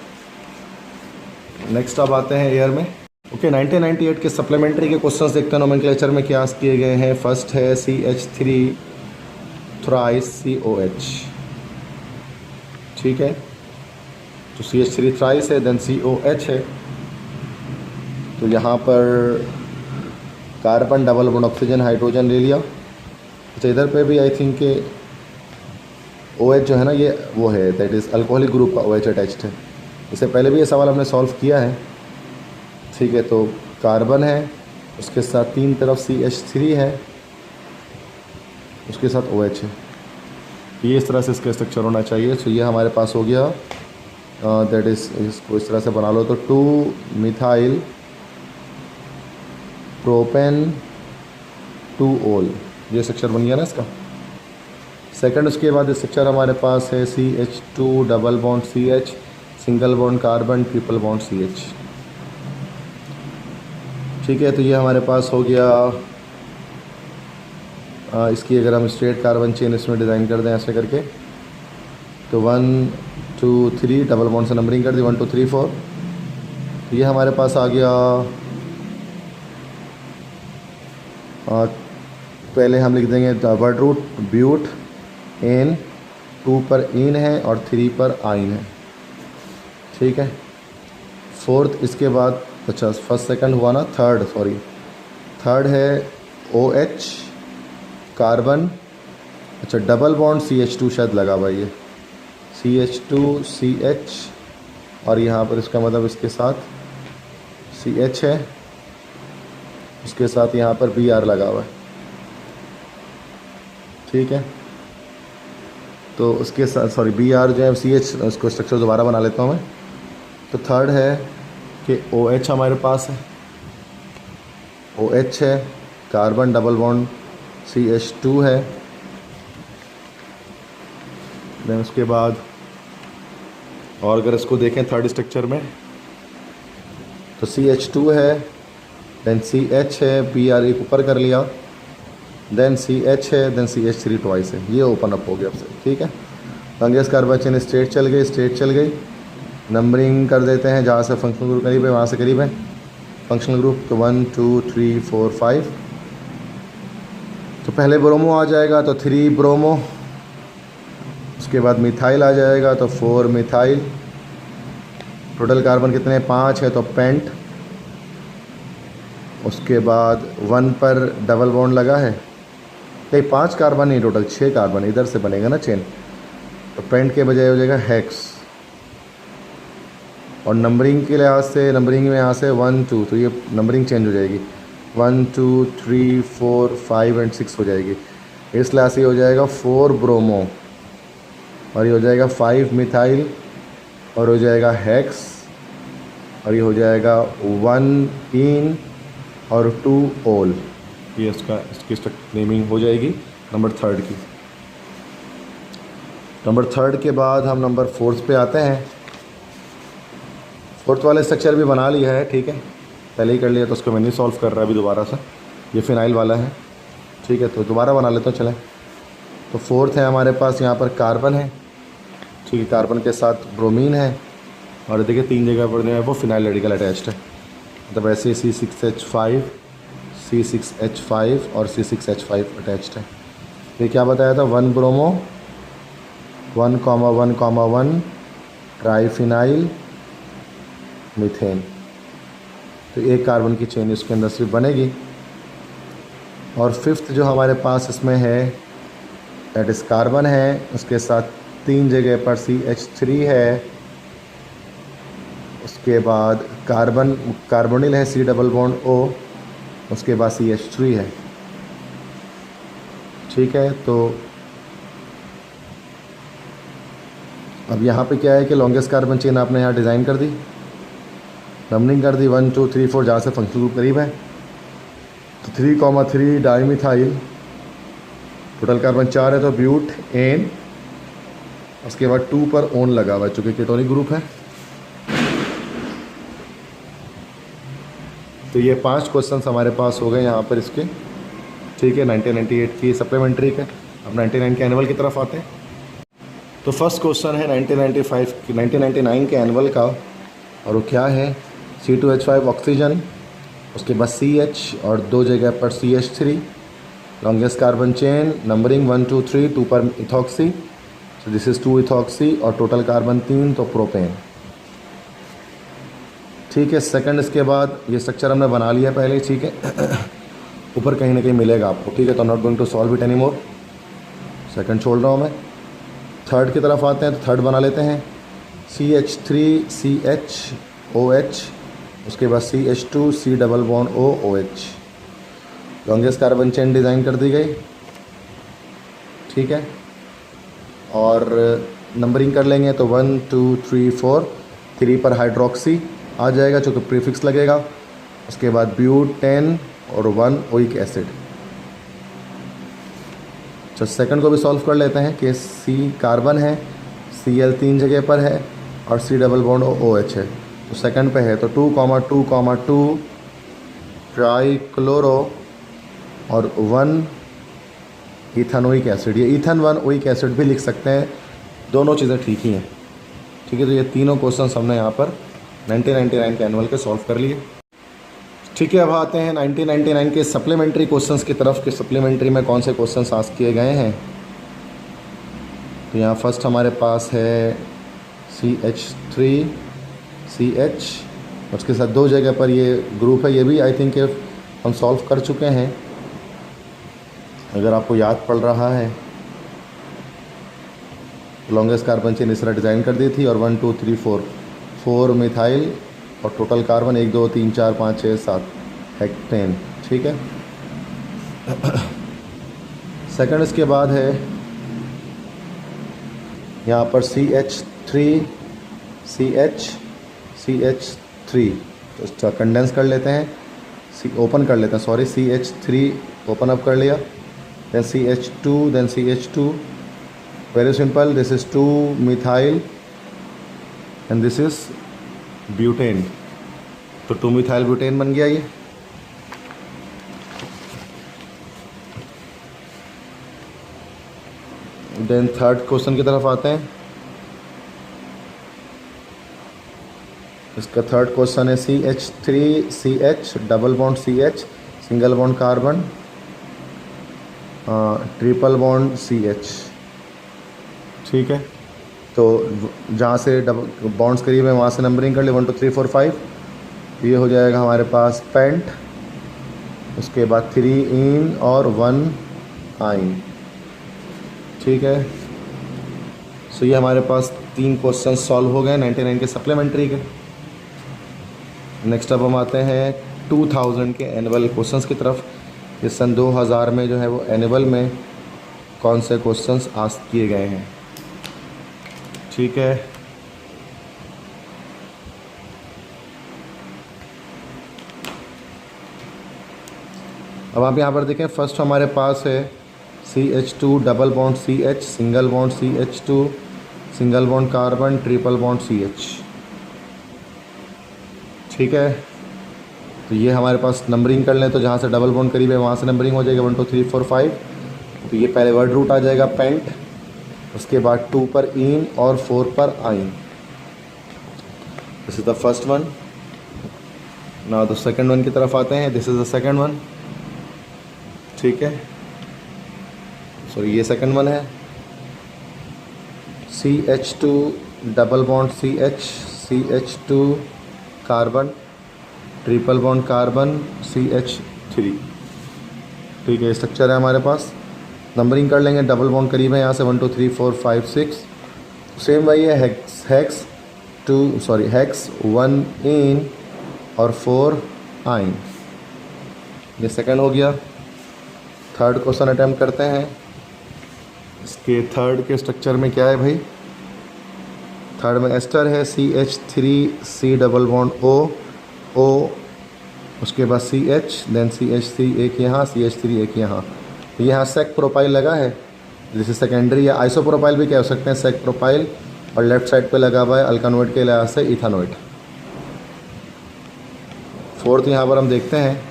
नेक्स्ट अब आते हैं एयर में। ओके, 1998 के सप्लीमेंट्री के क्वेश्चंस देखते हैं नोमेनक्लेचर में क्या किए गए हैं। फर्स्ट है CH3 थ्राइस COH। ठीक है, तो CH3 थ्राइस है, देन COH है, तो यहाँ पर carbon double bond oxygen hydrogen ले लिया। अच्छा, इधर पे भी आई थिंक के OH जो है ना, ये वो है, दैट इज़ अल्कोहलिक ग्रुप का OH अटैच्ड है। इससे पहले भी ये सवाल हमने सॉल्व किया है। ठीक है, तो कार्बन है, उसके साथ 3 तरफ CH3 है, उसके साथ OH है। ये इस तरह से इसका स्ट्रक्चर होना चाहिए। तो ये हमारे पास हो गया, दैट इज़, इसको इस तरह से बना लो तो 2 मिथाइल प्रोपेन 2 ओल, ये स्ट्रक्चर बन गया ना इसका। सेकंड उसके बाद स्ट्रक्चर हमारे पास है CH2 double bond CH, single bond carbon, triple bond CH। ठीक है, तो ये हमारे पास हो गया। इसकी अगर हम स्ट्रेट कार्बन चेन इसमें डिज़ाइन कर दें ऐसे करके, तो 1 2 3 डबल बॉन्ड से नंबरिंग कर दी 1 2 3 4। तो ये हमारे पास आ गया। पहले हम लिख देंगे वर्ड रूट ब्यूट एन, 2 पर इन है और 3 पर आइन है। ठीक है, फोर्थ इसके बाद, अच्छा फर्स्ट सेकंड हुआ ना, थर्ड है OH कार्बन, अच्छा डबल बॉन्ड CH2 शायद लगा हुआ ये CH2 CH, और यहाँ पर इसका मतलब इसके साथ CH है, उसके साथ यहाँ पर Br लगा हुआ है। ठीक है, तो उसके साथ Br जो है CH, उसको स्ट्रक्चर दोबारा बना लेता हूँ मैं। तो थर्ड है कि OH हमारे पास है, OH है, कार्बन डबल बॉन्ड CH2 है। देन उसके बाद, और अगर इसको देखें थर्ड स्ट्रक्चर में, तो CH2 है, देन CH है, Br एक ऊपर कर लिया, देन CH है, देन CH3 ट्वाइस है, ये ओपन अप हो गया आपसे। ठीक है, कांग्रेस कार्बन चेन स्ट्रेट चल गई। नंबरिंग कर देते हैं, जहाँ से फंक्शनल ग्रुप करीब है वहाँ से करीब है फंक्शनल ग्रुप। तो 1 2 3 4 5। तो पहले ब्रोमो आ जाएगा तो 3 ब्रोमो, उसके बाद मिथाइल आ जाएगा तो 4 मिथाइल। टोटल कार्बन कितने, 5 है तो पेंट। उसके बाद 1 पर डबल बॉन्ड लगा है, नहीं 5 कार्बन नहीं, टोटल 6 कार्बन इधर से बनेगा ना चेन, तो पेंट के बजाय हो जाएगा हेक्स। और नंबरिंग के लिहाज से, नंबरिंग में यहाँ से 1 2, तो ये नंबरिंग चेंज हो जाएगी, 1 2 3 4 5 एंड 6 हो जाएगी। इस लिहाज से हो जाएगा 4 ब्रोमो, और ये हो जाएगा 5 मिथाइल, और हो जाएगा हेक्स, और ये हो जाएगा 1 इन और 2 ओल। ये इसकी नेमिंग हो जाएगी नंबर थर्ड की। नंबर थर्ड के बाद हम नंबर फोर्थ पे आते हैं। फोर्थ वाले स्ट्रक्चर भी बना लिया है, ठीक है, पहले ही कर लिया, तो उसको मैं नहीं सॉल्व कर रहा अभी दोबारा से। ये फिनाइल वाला है, ठीक है, तो दोबारा बना लेता हूँ, चलें। तो फोर्थ है हमारे पास, यहाँ पर कार्बन है, ठीक है, कार्बन के साथ ब्रोमीन है, और देखिए 3 जगह पर जो है वो फिनाइल रेडिकल अटैच्ड है। मतलब ऐसे C6H5 C6H5 और C6H5 अटैच्ड है। ये क्या बताया था, 1 ब्रोमो 1,1,1 ट्राईफिनाइल मीथेन। तो एक कार्बन की चेन इसके अंदर सिर्फ बनेगी। और फिफ्थ जो हमारे पास इसमें है, दैट इज़ कार्बन है, उसके साथ 3 जगह पर CH3 है, उसके बाद कार्बोनिल है C डबल बॉन्ड O, उसके बाद CH3 है। ठीक है, तो अब यहाँ पे क्या है कि लॉन्गेस्ट कार्बन चेन आपने यहाँ डिज़ाइन कर दी, नंबरिंग कर दी 1 2 3 4, जहाँ से फंक्शनल ग्रुप करीब है। तो 3,3 डाईमिथाइल, टोटल कार्बन 4 है, तो ब्यूट एन, उसके बाद 2 पर ओन लगा हुआ है चूँकि कीटोनिक ग्रुप है। तो ये 5 क्वेश्चंस हमारे पास हो गए यहाँ पर इसके, ठीक है, 1998 की सप्लीमेंट्री के। अब 99 के एनुअल की तरफ आते हैं। तो फर्स्ट क्वेश्चन है 1999 के एनुअल का, और वो क्या है, C2H5 ऑक्सीजन, उसके बाद CH और 2 जगह पर CH3, longest carbon chain, numbering 1 2 3, 2 पर इथॉक्सी, तो दिस इज़ 2 इथॉक्सी, और टोटल कार्बन 3, तो प्रोपेन। ठीक है, सेकंड इसके बाद ये स्ट्रक्चर हमने बना लिया पहले, ठीक है, ऊपर कहीं ना कहीं मिलेगा आपको, ठीक है, तो not going to solve it any more, second छोड़ रहा हूँ मैं। थर्ड की तरफ आते हैं, तो थर्ड बना लेते हैं, CH3 CH OH, उसके बाद CH2 C double bond O OH, longest carbon chain design कर दी गई, ठीक है। और नंबरिंग कर लेंगे तो 1 2 3 4, 3 पर हाइड्रोक्सी आ जाएगा जो कि प्रीफिक्स लगेगा। उसके बाद ब्यूटेन और 1 ओइक एसिड। तो सेकंड को भी सॉल्व कर लेते हैं कि सी कार्बन है, Cl 3 जगह पर है और C डबल बॉन्ड OH है। तो सेकंड पे है तो 2,2,2 ट्राईक्लोरो और 1 इथानोइक एसिड। ये इथन 1 ओइक एसिड भी लिख सकते हैं, दोनों चीज़ें ठीक ही हैं। ठीक है, तो ये तीनों क्वेश्चन हमने यहाँ पर 1999 के एनुअल के सॉल्व कर लिए। ठीक है, अब आते हैं 1999 के सप्लीमेंट्री क्वेश्चंस की तरफ कि सप्लीमेंट्री में कौन से क्वेश्चंस आस्क किए गए हैं। तो यहाँ फर्स्ट हमारे पास है CH3CH, उसके साथ 2 जगह पर ये ग्रुप है। ये भी आई थिंक हम सॉल्व कर चुके हैं, अगर आपको याद पड़ रहा है। लॉन्गेस्ट कार्बन चेन इस तरह डिज़ाइन कर दी थी और 1 2 3 4 मिथाइल और टोटल कार्बन 1 2 3 4 5 6 7 हेक्टेन। ठीक है, सेकंड इसके बाद है यहाँ पर CH3 तो इसका कंडेंस कर लेते हैं, ओपन कर लेते हैं, सॉरी CH3 ओपन अप कर लिया, then CH2, then CH2, very simple, this is 2 methyl and this is butane. तो 2 मिथाइल ब्यूटेन बन गया ये। देन थर्ड क्वेश्चन की तरफ आते हैं। इसका थर्ड क्वेश्चन है CH3CH double bond CH single bond carbon triple bond CH। ठीक है, तो जहाँ से डबल बॉन्ड्स करीब है वहाँ से नंबरिंग कर ले 1 2 3 4 5। ये हो जाएगा हमारे पास पेंट, उसके बाद 3 इन और 1 आइन। ठीक है, सो ये हमारे पास 3 क्वेश्चन सॉल्व हो गए 99 के सप्लीमेंट्री के। नेक्स्ट अब हम आते हैं 2000 के एनुअल क्वेश्चंस की तरफ। इस सन 2000 में जो है वो एनुअल में कौन से क्वेश्चंस आस्क किए गए हैं। ठीक है, अब आप यहाँ पर देखें, फर्स्ट हमारे पास है CH2 double bond CH single bond CH2 single bond carbon triple bond CH। ठीक है, तो ये हमारे पास नंबरिंग कर लें तो जहाँ से डबल बॉन्ड करीब है वहाँ से नंबरिंग हो जाएगा 1 2 3 4 5। तो ये पहले वर्ड रूट आ जाएगा पेंट, उसके बाद 2 पर इन और 4 पर आइन। This is the first one. Now the second one की तरफ आते हैं। This is the second one. ठीक है, सॉरी ये सेकंड वन है CH2 double bond CH CH2 carbon triple bond carbon CH3। ठीक है, स्ट्रक्चर है हमारे पास। नंबरिंग कर लेंगे, डबल बॉन्ड करीब है यहाँ से 1 2 3 4 5 6। सेम वही है, हेक्स 1 इन और 4 आइन। ये सेकंड हो गया। थर्ड क्वेश्चन अटैम्प्ट करते हैं। इसके थर्ड के स्ट्रक्चर में क्या है भाई, थर्ड में एस्टर है CH3C डबल बॉन्ड O, उसके बाद CH, देन CH3 एक यहाँ, CH3 एक यहाँ। तो यहाँ सेक प्रोपाइल लगा है, जिसे सेकेंडरी या आइसोप्रोपाइल भी कह सकते हैं, सेक प्रोपाइल, और लेफ्ट साइड पे लगा हुआ है अल्कानोइड के लिहाज से इथानोइड। फोर्थ यहाँ पर हम देखते हैं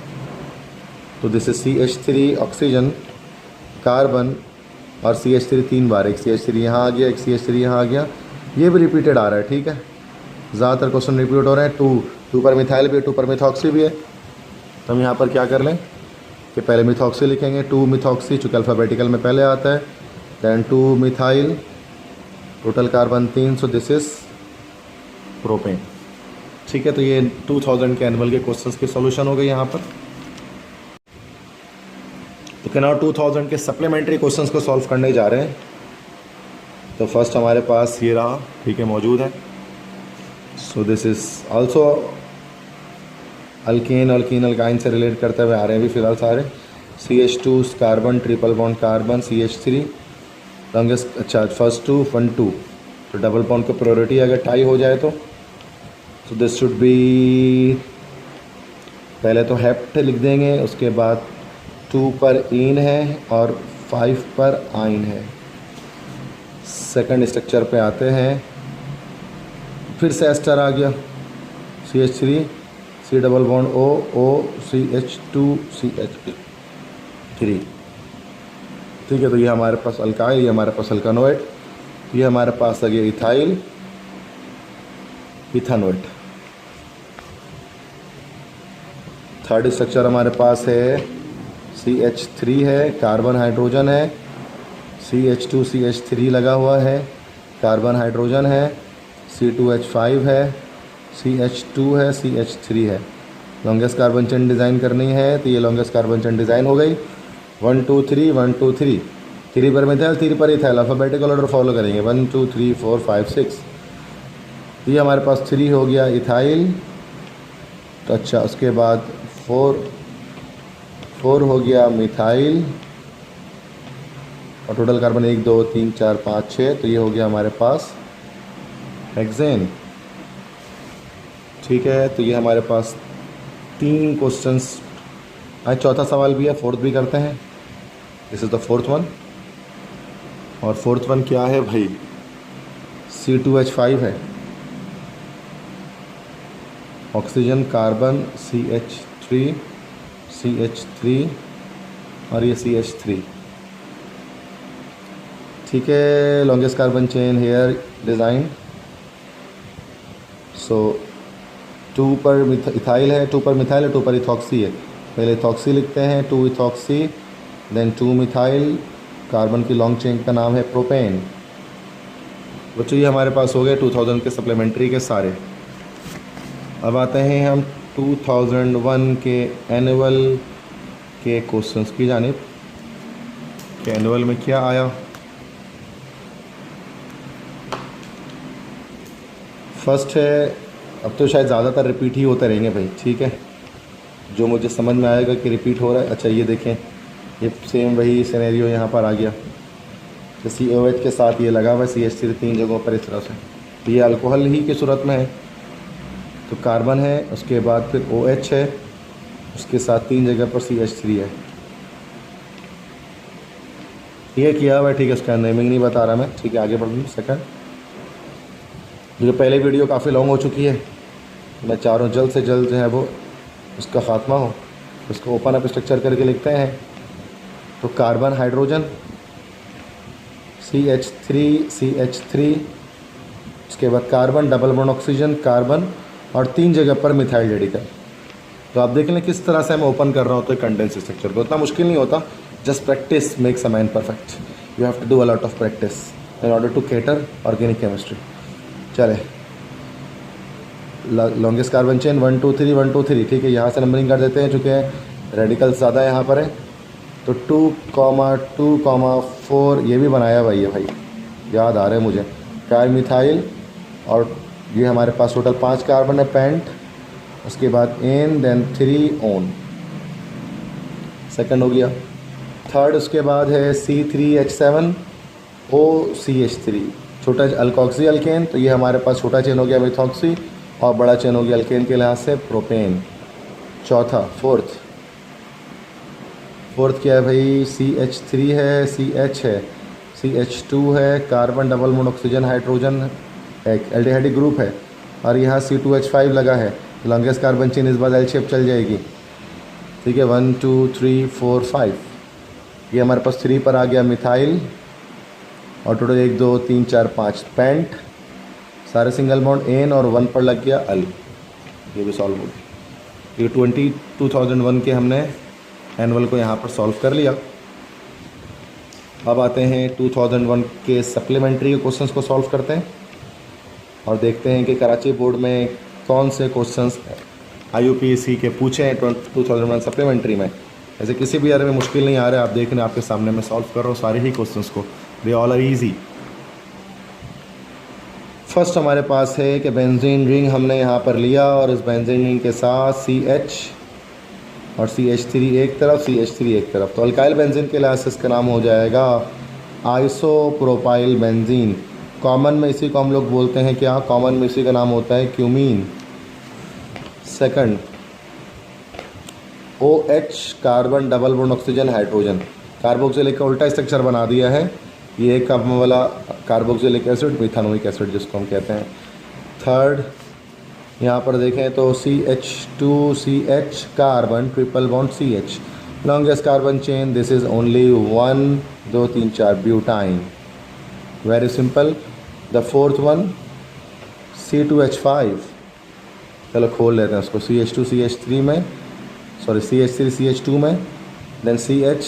तो this is CH3 oxygen carbon और CH3 3 बार, एक CH3 यहाँ आ गया, एक CH3 यहाँ आ गया। ये भी रिपीटेड आ रहा है। ठीक है, ज़्यादातर क्वेश्चन रिपीट हो रहे हैं। 2 पर मिथाइल भी है, 2 पर मिथॉक्सी भी है। तो हम यहाँ पर क्या कर लें कि पहले मिथॉक्सी लिखेंगे, 2 मिथॉक्सी चूँकि अल्फ़ाबेटिकल में पहले आता है, then 2 methyl total carbon 3, so this is propane. ठीक है, तो ये 2000 के एनुअल के क्वेश्चंस के सॉल्यूशन हो गए यहाँ पर। तो क्या नाउ 2000 के सप्लीमेंट्री क्वेश्चंस को सॉल्व करने जा रहे हैं। तो फर्स्ट हमारे पास ये रहा, ठीक है, मौजूद है। So this is also alkyne alkyne से रिलेट करते हुए आ रहे हैं अभी फिलहाल सारे। CH2 carbon triple bond carbon CH3 longest, अच्छा फर्स्ट टू 1 2, तो डबल बॉन्ड को प्रायोरिटी अगर टाई हो जाए तो दिस शुड बी, पहले तो हेप्ट लिख देंगे, उसके बाद 2 पर इन है और 5 पर आइन है। सेकंड स्ट्रक्चर पे आते हैं, फिर से एस्टर आ गया, CH3 C double bond O O CH2 CH3, ठीक है। तो ये हमारे पास अल्काइल, ये हमारे पास अल्कानोएट, ये हमारे पास आ गया इथाइल इथानोएट। थर्ड स्ट्रक्चर हमारे पास है CH3 है, कार्बन हाइड्रोजन है, CH2 CH3 लगा हुआ है, कार्बन हाइड्रोजन है, C2H5 है, CH2 है, CH3 है। लॉन्गेस्ट कार्बन चेन डिज़ाइन करनी है तो ये लॉन्गेस्ट कार्बन चेन डिज़ाइन हो गई। 1 2 3 1 2 3, 3 पर मिथाइल, 3 पर इथाइल, अल्फ़ाबेटिकल ऑर्डर फॉलो करेंगे 1 2 3 4 5 6। ये हमारे पास 3 हो गया इथाइल, तो अच्छा उसके बाद 4 हो गया मिथाइल, और टोटल कार्बन 1 2 3 4 5 6, तो ये हो गया हमारे पास हेक्सेन, ठीक है। तो ये हमारे पास 3 क्वेश्चंस, आज चौथा सवाल भी है, फोर्थ भी करते हैं। This is the fourth one, और फोर्थ वन क्या है भाई, C2H5 है, ऑक्सीजन कार्बन CH3 और ये CH3, ठीक है। Longest carbon chain here design, so 2 पर इथाइल है, 2 पर मिथाइल है, 2 पर इथॉक्सी है। पहले इथॉक्सी लिखते हैं, 2 इथॉक्सी, देन 2 मिथाइल, कार्बन की लॉन्ग चेन का नाम है प्रोपेन। बच्चों ये हमारे पास हो गए 2000 के सप्लीमेंट्री के सारे। अब आते हैं हम 2001 के एनुअल के क्वेश्चंस की जानिब कि एनुअल में क्या आया। फर्स्ट है, अब तो शायद ज़्यादातर रिपीट ही होते रहेंगे भाई, ठीक है, जो मुझे समझ में आएगा कि रिपीट हो रहा है। अच्छा ये देखें, ये सेम वही सिनेरियो यहाँ पर आ गया, तो COH के साथ ये लगा हुआ है CH3 3 जगहों पर इस तरह से, तो ये अल्कोहल ही की सूरत में है, तो कार्बन है, उसके बाद फिर OH है, उसके साथ 3 जगह पर CH3 है। ये किया हुआ है, ठीक है, उसका नेमिंग नहीं बता रहा मैं, ठीक है। आगे बढ़ लूँ। सेकंड, जो पहले वीडियो काफ़ी लॉन्ग हो चुकी है, मैं चाह रहा हूँ जल्द से जल्द जो है वो उसका ख़ात्मा हो, उसको ओपन अप स्ट्रक्चर करके लिखते हैं। तो कार्बन हाइड्रोजन CH3, उसके बाद carbon double bond oxygen carbon, और 3 जगह पर मिथाइल रेडिकल। तो आप देख लें किस तरह से मैं ओपन कर रहा हूँ, तो कंडेंस स्ट्रक्चर को उतना मुश्किल नहीं होता, just practice makes a man perfect, you have to do a lot of practice in order to cater organic chemistry. चले, लॉन्गेस्ट कार्बन चेन 1 2 3 1 2 3, ठीक है। यहाँ से नंबरिंग कर देते हैं, चूँकि रेडिकल ज़्यादा यहाँ पर है, तो 2,4 ये भी बनाया भाई है भाई, याद आ रहा है मुझे, ट्राई मिथाइल, और ये हमारे पास टोटल 5 कार्बन है, पेंट, उसके बाद एन, देन 3 ओन, सेकंड हो गया। थर्ड उसके बाद है C3H7 OCH3, छोटा अल्कोक्सी अल्केन, तो ये हमारे पास छोटा चेन हो गया मिथॉक्सी, और बड़ा चेन हो गया अल्केन के लिहाज से प्रोपेन। चौथा, फोर्थ क्या है भाई, CH3 है, CH है, CH2 है, carbon double bond oxygen hydrogen, एक एल्डिहाइडिक ग्रुप है, और यहाँ C2H5 लगा है, लॉन्गेस्ट कार्बन चेन इस बार एल शेप चल जाएगी, ठीक है। 1 2 3 4 5, ये हमारे पास 3 पर आ गया मिथाइल, और टोटल 1 2 3 4 5 पेंट, सारे सिंगल बॉन्ड एन, और 1 पर लग गया अल, ये भी सॉल्व हो गया। ये 2001 के हमने एनुअल को यहाँ पर सॉल्व कर लिया। अब आते हैं 2001 के सप्लीमेंट्री क्वेश्चंस को सॉल्व करते हैं, और देखते हैं कि कराची बोर्ड में कौन से क्वेश्चंस IUPAC के पूछे हैं 2001 सप्लीमेंट्री में। ऐसे किसी भी एरिया में मुश्किल नहीं आ रहा है, आप देख रहे हैं आपके सामने मैं सॉल्व कर रहा हूँ सारे ही क्वेश्चंस को, they all are easy. First हमारे पास है कि बेंजीन रिंग हमने यहाँ पर लिया, और इस बेंजीन रिंग के साथ CH और CH3 एक तरफ, CH3 एक तरफ, तो अल्काइल बेंजीन के लिहाज से इसका नाम हो जाएगा आइसोप्रोपाइल बेंजीन। कॉमन में इसी को हम लोग बोलते हैं क्या, कॉमन में इसी का नाम होता है cumene. Second OH carbon double bond oxygen hydrogen, carboxylic का उल्टा स्ट्रक्चर बना दिया है। ये एक कम वाला कार्बोक्सिलिक एसिड, मिथानोइक एसिड जिसको हम कहते हैं। थर्ड यहाँ पर देखें तो CH2CH carbon triple bond CH, longest carbon chain, this is only 1 2 3 4 butyne, very simple. The fourth one C2H5, चलो खोल लेते हैं उसको, CH2CH3 में, सॉरी CH3CH2 में, देन CH,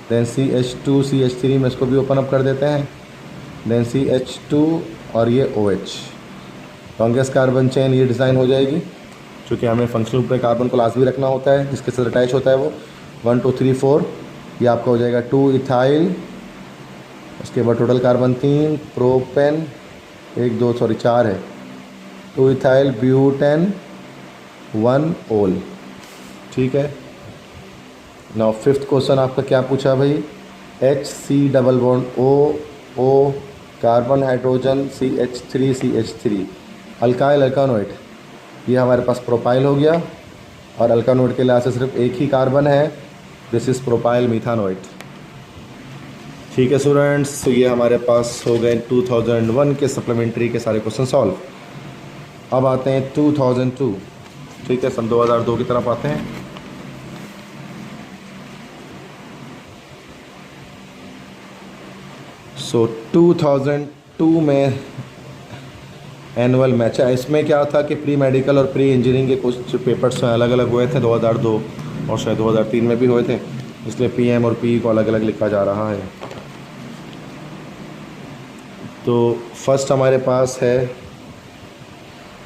देन CH2CH3 में, इसको भी ओपन अप कर देते हैं, देन CH2 और ये OH, लॉन्गेस्ट कार्बन चेन ये डिज़ाइन हो जाएगी। चूँकि हमें फंक्शनल ग्रुप में कार्बन को लास्ट भी रखना होता है जिसके साथ अटैच होता है वो 1 2 3 4, ये आपका हो जाएगा 2 इथाइल, उसके बाद टोटल कार्बन 3, प्रोपेन 1 2 सॉरी 4 है, 2 इथाइल ब्यूटेन 1 ओल, ठीक है। नाउ फिफ्थ क्वेश्चन आपका क्या पूछा भाई, HC double bond O carbon hydrogen CH3CH3, alkyl alkanoid, ये हमारे पास प्रोपाइल हो गया, और अल्कानोइड के लिहाज से सिर्फ एक ही कार्बन है, दिस इज़ प्रोपाइल मिथानोइड। ठीक है स्टूडेंट्स, तो ये हमारे पास हो गए 2001 के सप्लीमेंट्री के सारे क्वेश्चन सॉल्व। अब आते हैं 2002, ठीक है, सन 2002 की तरफ आते हैं। सो 2002 में एनुअल मैच है। इसमें क्या था कि प्री मेडिकल और प्री इंजीनियरिंग के कुछ पेपर्स अलग अलग हुए थे 2002 और शायद 2003 में भी हुए थे, इसलिए PM और PE को अलग अलग लिखा जा रहा है। तो फर्स्ट हमारे पास है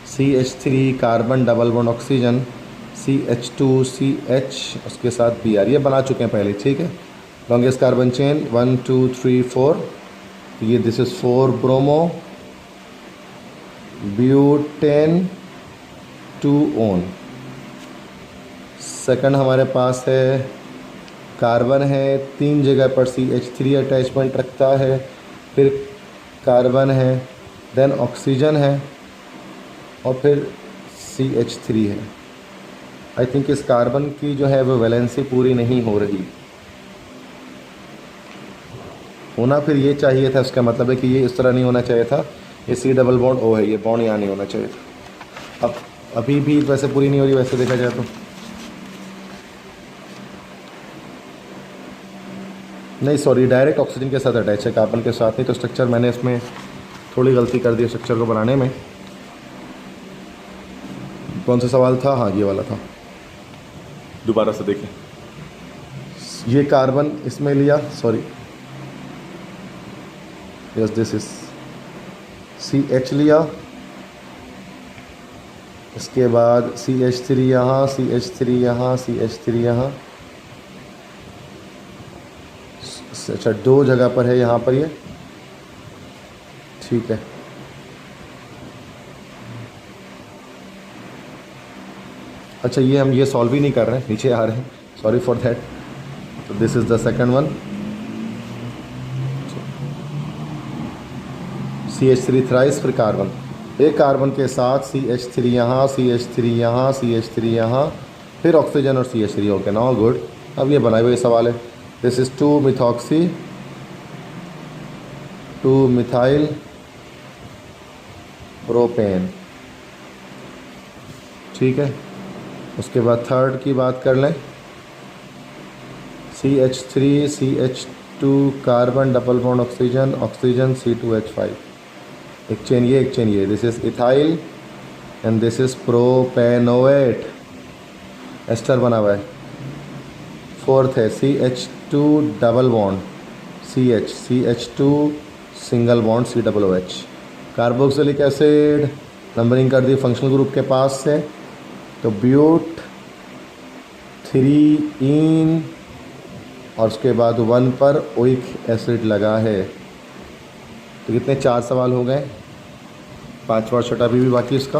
CH3 carbon double bond oxygen CH2CH, उसके साथ Br, ये बना चुके हैं पहले, ठीक है। लॉन्गेस्ट कार्बन चेन 1 2 3 4, ये this is 4 bromo butane 2 own. Second हमारे पास है कार्बन है 3 जगह पर CH3 अटैचमेंट रखता है, फिर कार्बन है, देन ऑक्सीजन है, और फिर CH3 है। आई थिंक इस कार्बन की जो है वो वैलेंसी पूरी नहीं हो रही, होना फिर ये चाहिए था, इसका मतलब है कि ये इस तरह नहीं होना चाहिए था, ये C डबल बॉन्ड O है, ये बॉन्ड यहाँ नहीं होना चाहिए था। अब अभी भी वैसे पूरी नहीं हो रही वैसे देखा जाए तो, नहीं सॉरी, डायरेक्ट ऑक्सीजन के साथ अटैच है, कार्बन के साथ नहीं। तो स्ट्रक्चर मैंने इसमें थोड़ी गलती कर दी स्ट्रक्चर को बनाने में। कौन सा सवाल था, हाँ ये वाला था, दोबारा से देखें। ये कार्बन इसमें लिया, sorry yes this is CH लिया, इसके बाद CH3 यहाँ, CH3 यहाँ, CH3 यहाँ, अच्छा 2 जगह पर है यहाँ पर ये, ठीक है। अच्छा ये हम ये सॉल्व ही नहीं कर रहे हैं, नीचे आ रहे हैं, सॉरी फॉर दैट। तो this is the second one, CH3 thrice, फिर कार्बन, एक कार्बन के साथ CH3 यहाँ, CH3 यहाँ, CH3 यहाँ, फिर ऑक्सीजन और CH3, ओके नाउ गुड। अब ये बनाए हुए सवाल है, this is 2 methoxy 2 methyl propane, ठीक है। उसके बाद थर्ड की बात कर लें, CH3 CH2 carbon double bond oxygen, oxygen C2H5, एक चेन ये, this is ethyl and this is propanoate, ester बना हुआ है। फोर्थ है CH2 double bond CH2 single bond COOH, carboxylic acid, numbering कर दी फंक्शनल ग्रुप के पास से, तो ब्यूट 3 इन, और उसके बाद 1 पर ओइक एसिड लगा है। तो कितने 4 सवाल हो गए, 5वां छठा भी बाकी इसका।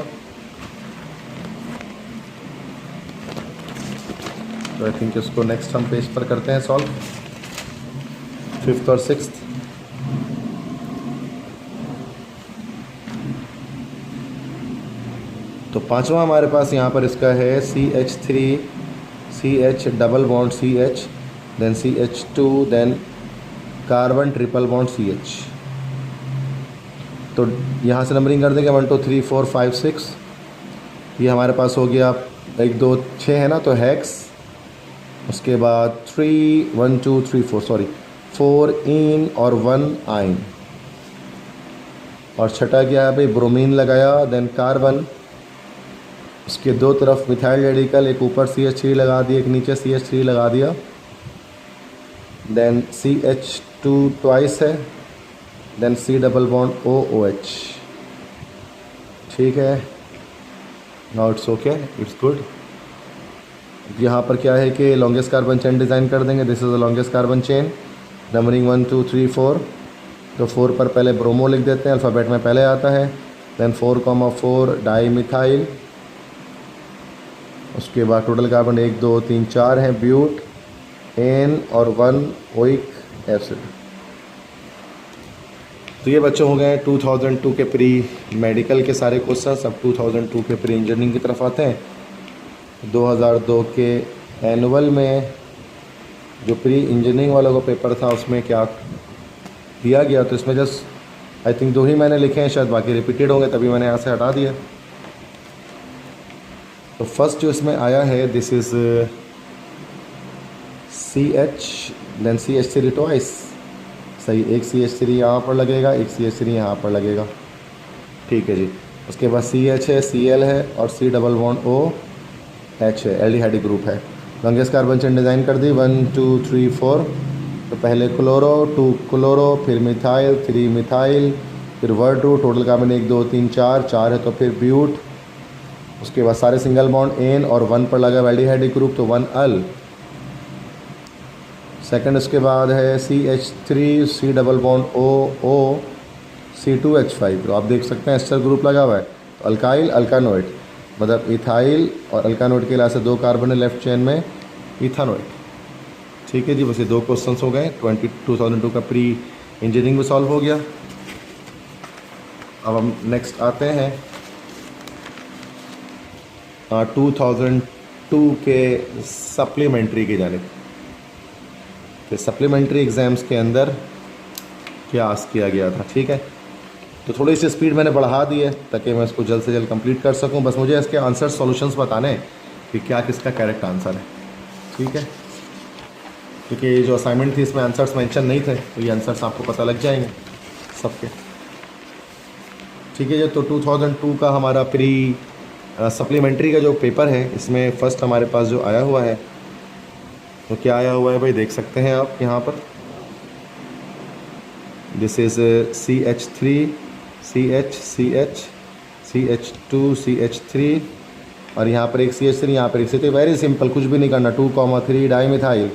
तो आई थिंक इसको नेक्स्ट हम पेज पर करते हैं सॉल्व, 5th और 6th। तो पांचवा हमारे पास यहाँ पर इसका है CH3 CH double bond CH then CH2 then carbon triple bond CH। तो यहाँ से नंबरिंग कर देंगे 1 2 3 4 5 6। ये हमारे पास हो गया 1 2 6 है ना, तो हेक्स। उसके बाद 3 1 2 3 4 सॉरी 4 इन और 1 आइन। और छठा क्या है भाई, ब्रोमीन लगाया, देन कार्बन, उसके दो तरफ मिथाइल रेडिकल, एक ऊपर CH3 लगा दिया, एक नीचे CH3 लगा दिया, देन CH2 ट्वाइस है, then C double bond OOH। ठीक है, now it's okay, it's good. यहाँ पर क्या है कि लॉन्गेस्ट कार्बन चेन डिज़ाइन कर देंगे। This is the longest carbon chain, numbering 1 2 3 4। तो 4 पर पहले ब्रोमो लिख देते हैं, अल्फ़ाबेट में पहले आता है, देन 4,4 डाई मिथाइल। उसके बाद टोटल कार्बन 1 2 3 4 हैं, ब्यूट, एन और 1 ओइक एसिड। तो ये बच्चों हो गए 2002 के प्री मेडिकल के सारे क्वेश्चन। अब 2002 के प्री इंजीनियरिंग की तरफ आते हैं। 2002 के एनुअल में जो प्री इंजीनियरिंग वालों का पेपर था उसमें क्या दिया गया, तो इसमें जस्ट आई थिंक 2 ही मैंने लिखे हैं, शायद बाकी रिपीटेड होंगे, तभी मैंने यहाँ से हटा दिया। तो फर्स्ट जो इसमें आया है, this is CH then CH3 twice. सही, एक CH3 यहाँ पर लगेगा, एक CH3 यहाँ पर लगेगा। ठीक है जी। उसके बाद CH है, Cl है और C डबल बॉन्ड OH है, एल्डिहाइड ग्रुप है। लॉन्गेस्ट कार्बन चेन डिज़ाइन कर दी 1 2 3 4। तो पहले क्लोरो, 2 क्लोरो, फिर मिथाइल, 3 मिथाइल, फिर वर्ड रूट, टोटल कार्बन 1 2 3 4 है, तो फिर ब्यूट। उसके बाद सारे सिंगल बॉन्ड एन और 1 पर लगा एल्डिहाइड ग्रुप, तो 1 अल। सेकंड उसके बाद है CH3 C double bond OO C2H5। तो आप देख सकते हैं एस्टर ग्रुप लगा हुआ है, तो अल्काइल अल्कानोइड, मतलब इथाइल और अल्कानोइड के अलावा से 2 कार्बन है लेफ्ट चेन में, इथानोइड। ठीक है जी, बस ये 2 क्वेश्चंस हो गए। 2002 का प्री इंजीनियरिंग में सॉल्व हो गया। अब हम नेक्स्ट आते हैं 2002 के सप्लीमेंट्री की जानिब। तो सप्लीमेंट्री एग्ज़ाम्स के अंदर क्या आस्क किया गया था। ठीक है, तो थोड़ी सी स्पीड मैंने बढ़ा दी है ताकि मैं इसको जल्द से जल्द कंप्लीट कर सकूं। बस मुझे इसके आंसर सॉल्यूशंस बताने हैं कि क्या किसका करेक्ट आंसर है। ठीक है, क्योंकि ये जो असाइनमेंट थी इसमें आंसर्स मेंशन नहीं थे, तो ये आंसर्स आपको पता लग जाएंगे सबके। ठीक है जी, तो 2002 का हमारा प्री सप्लीमेंट्री का जो पेपर है, इसमें फ़र्स्ट हमारे पास जो आया हुआ है, तो क्या आया हुआ है भाई, देख सकते हैं आप यहाँ पर। This is CH3 CH CH CH2 CH3 और यहाँ पर एक CH3, यहाँ पर एक CH3। वेरी सिंपल, कुछ भी नहीं करना। 2,3 di methyl,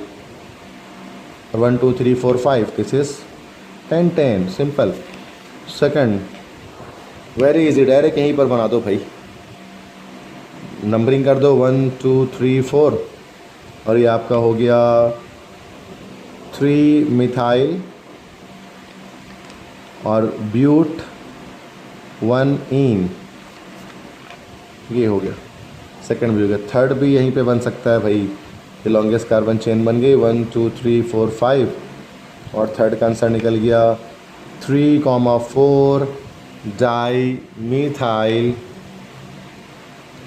1 2 3 4 5। This is 10 10, simple. Second very easy, direct यहीं पर बना दो भाई, नंबरिंग कर दो 1 2 3 4 और ये आपका हो गया 3 मिथाइल और ब्यूट 1 इन, ये हो गया। सेकंड भी हो गया, थर्ड भी यहीं पे बन सकता है भाई। ये लॉन्गेस्ट कार्बन चेन बन गई 1 2 3 4 5 और थर्ड का आंसर निकल गया 3,4 डाई मिथाइल।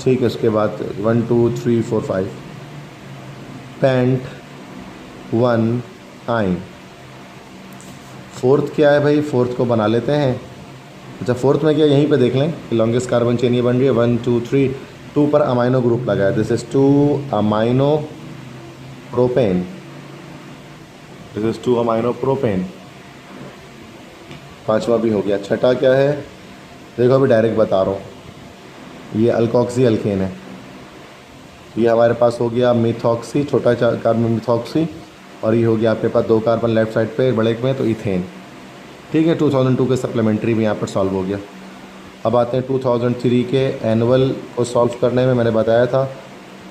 ठीक है, उसके बाद 1 2 3 4 5 पेंट 1 आइन। फोर्थ क्या है भाई, फोर्थ को बना लेते हैं। अच्छा, फोर्थ में क्या, यहीं पे देख लें कि लॉन्गेस्ट कार्बन चेन ये बन रही है 1 2 3, 2 पर अमाइनो ग्रुप लगा है। This is 2 amino propane, this is 2 amino propane. पांचवा भी हो गया। छठा क्या है, देखो अभी डायरेक्ट बता रहा हूँ, ये अल्कोक्सी अल्केन है। ये हमारे पास हो गया मिथॉक्सी, छोटा कार्बन मिथॉक्सी, और ये हो गया आपके पास 2 कार्बन लेफ्ट साइड पे बड़े में, तो इथेन। ठीक है, 2002 के सप्लीमेंट्री भी यहाँ पर सॉल्व हो गया। अब आते हैं 2003 के एनुअल को सॉल्व करने में। मैंने बताया था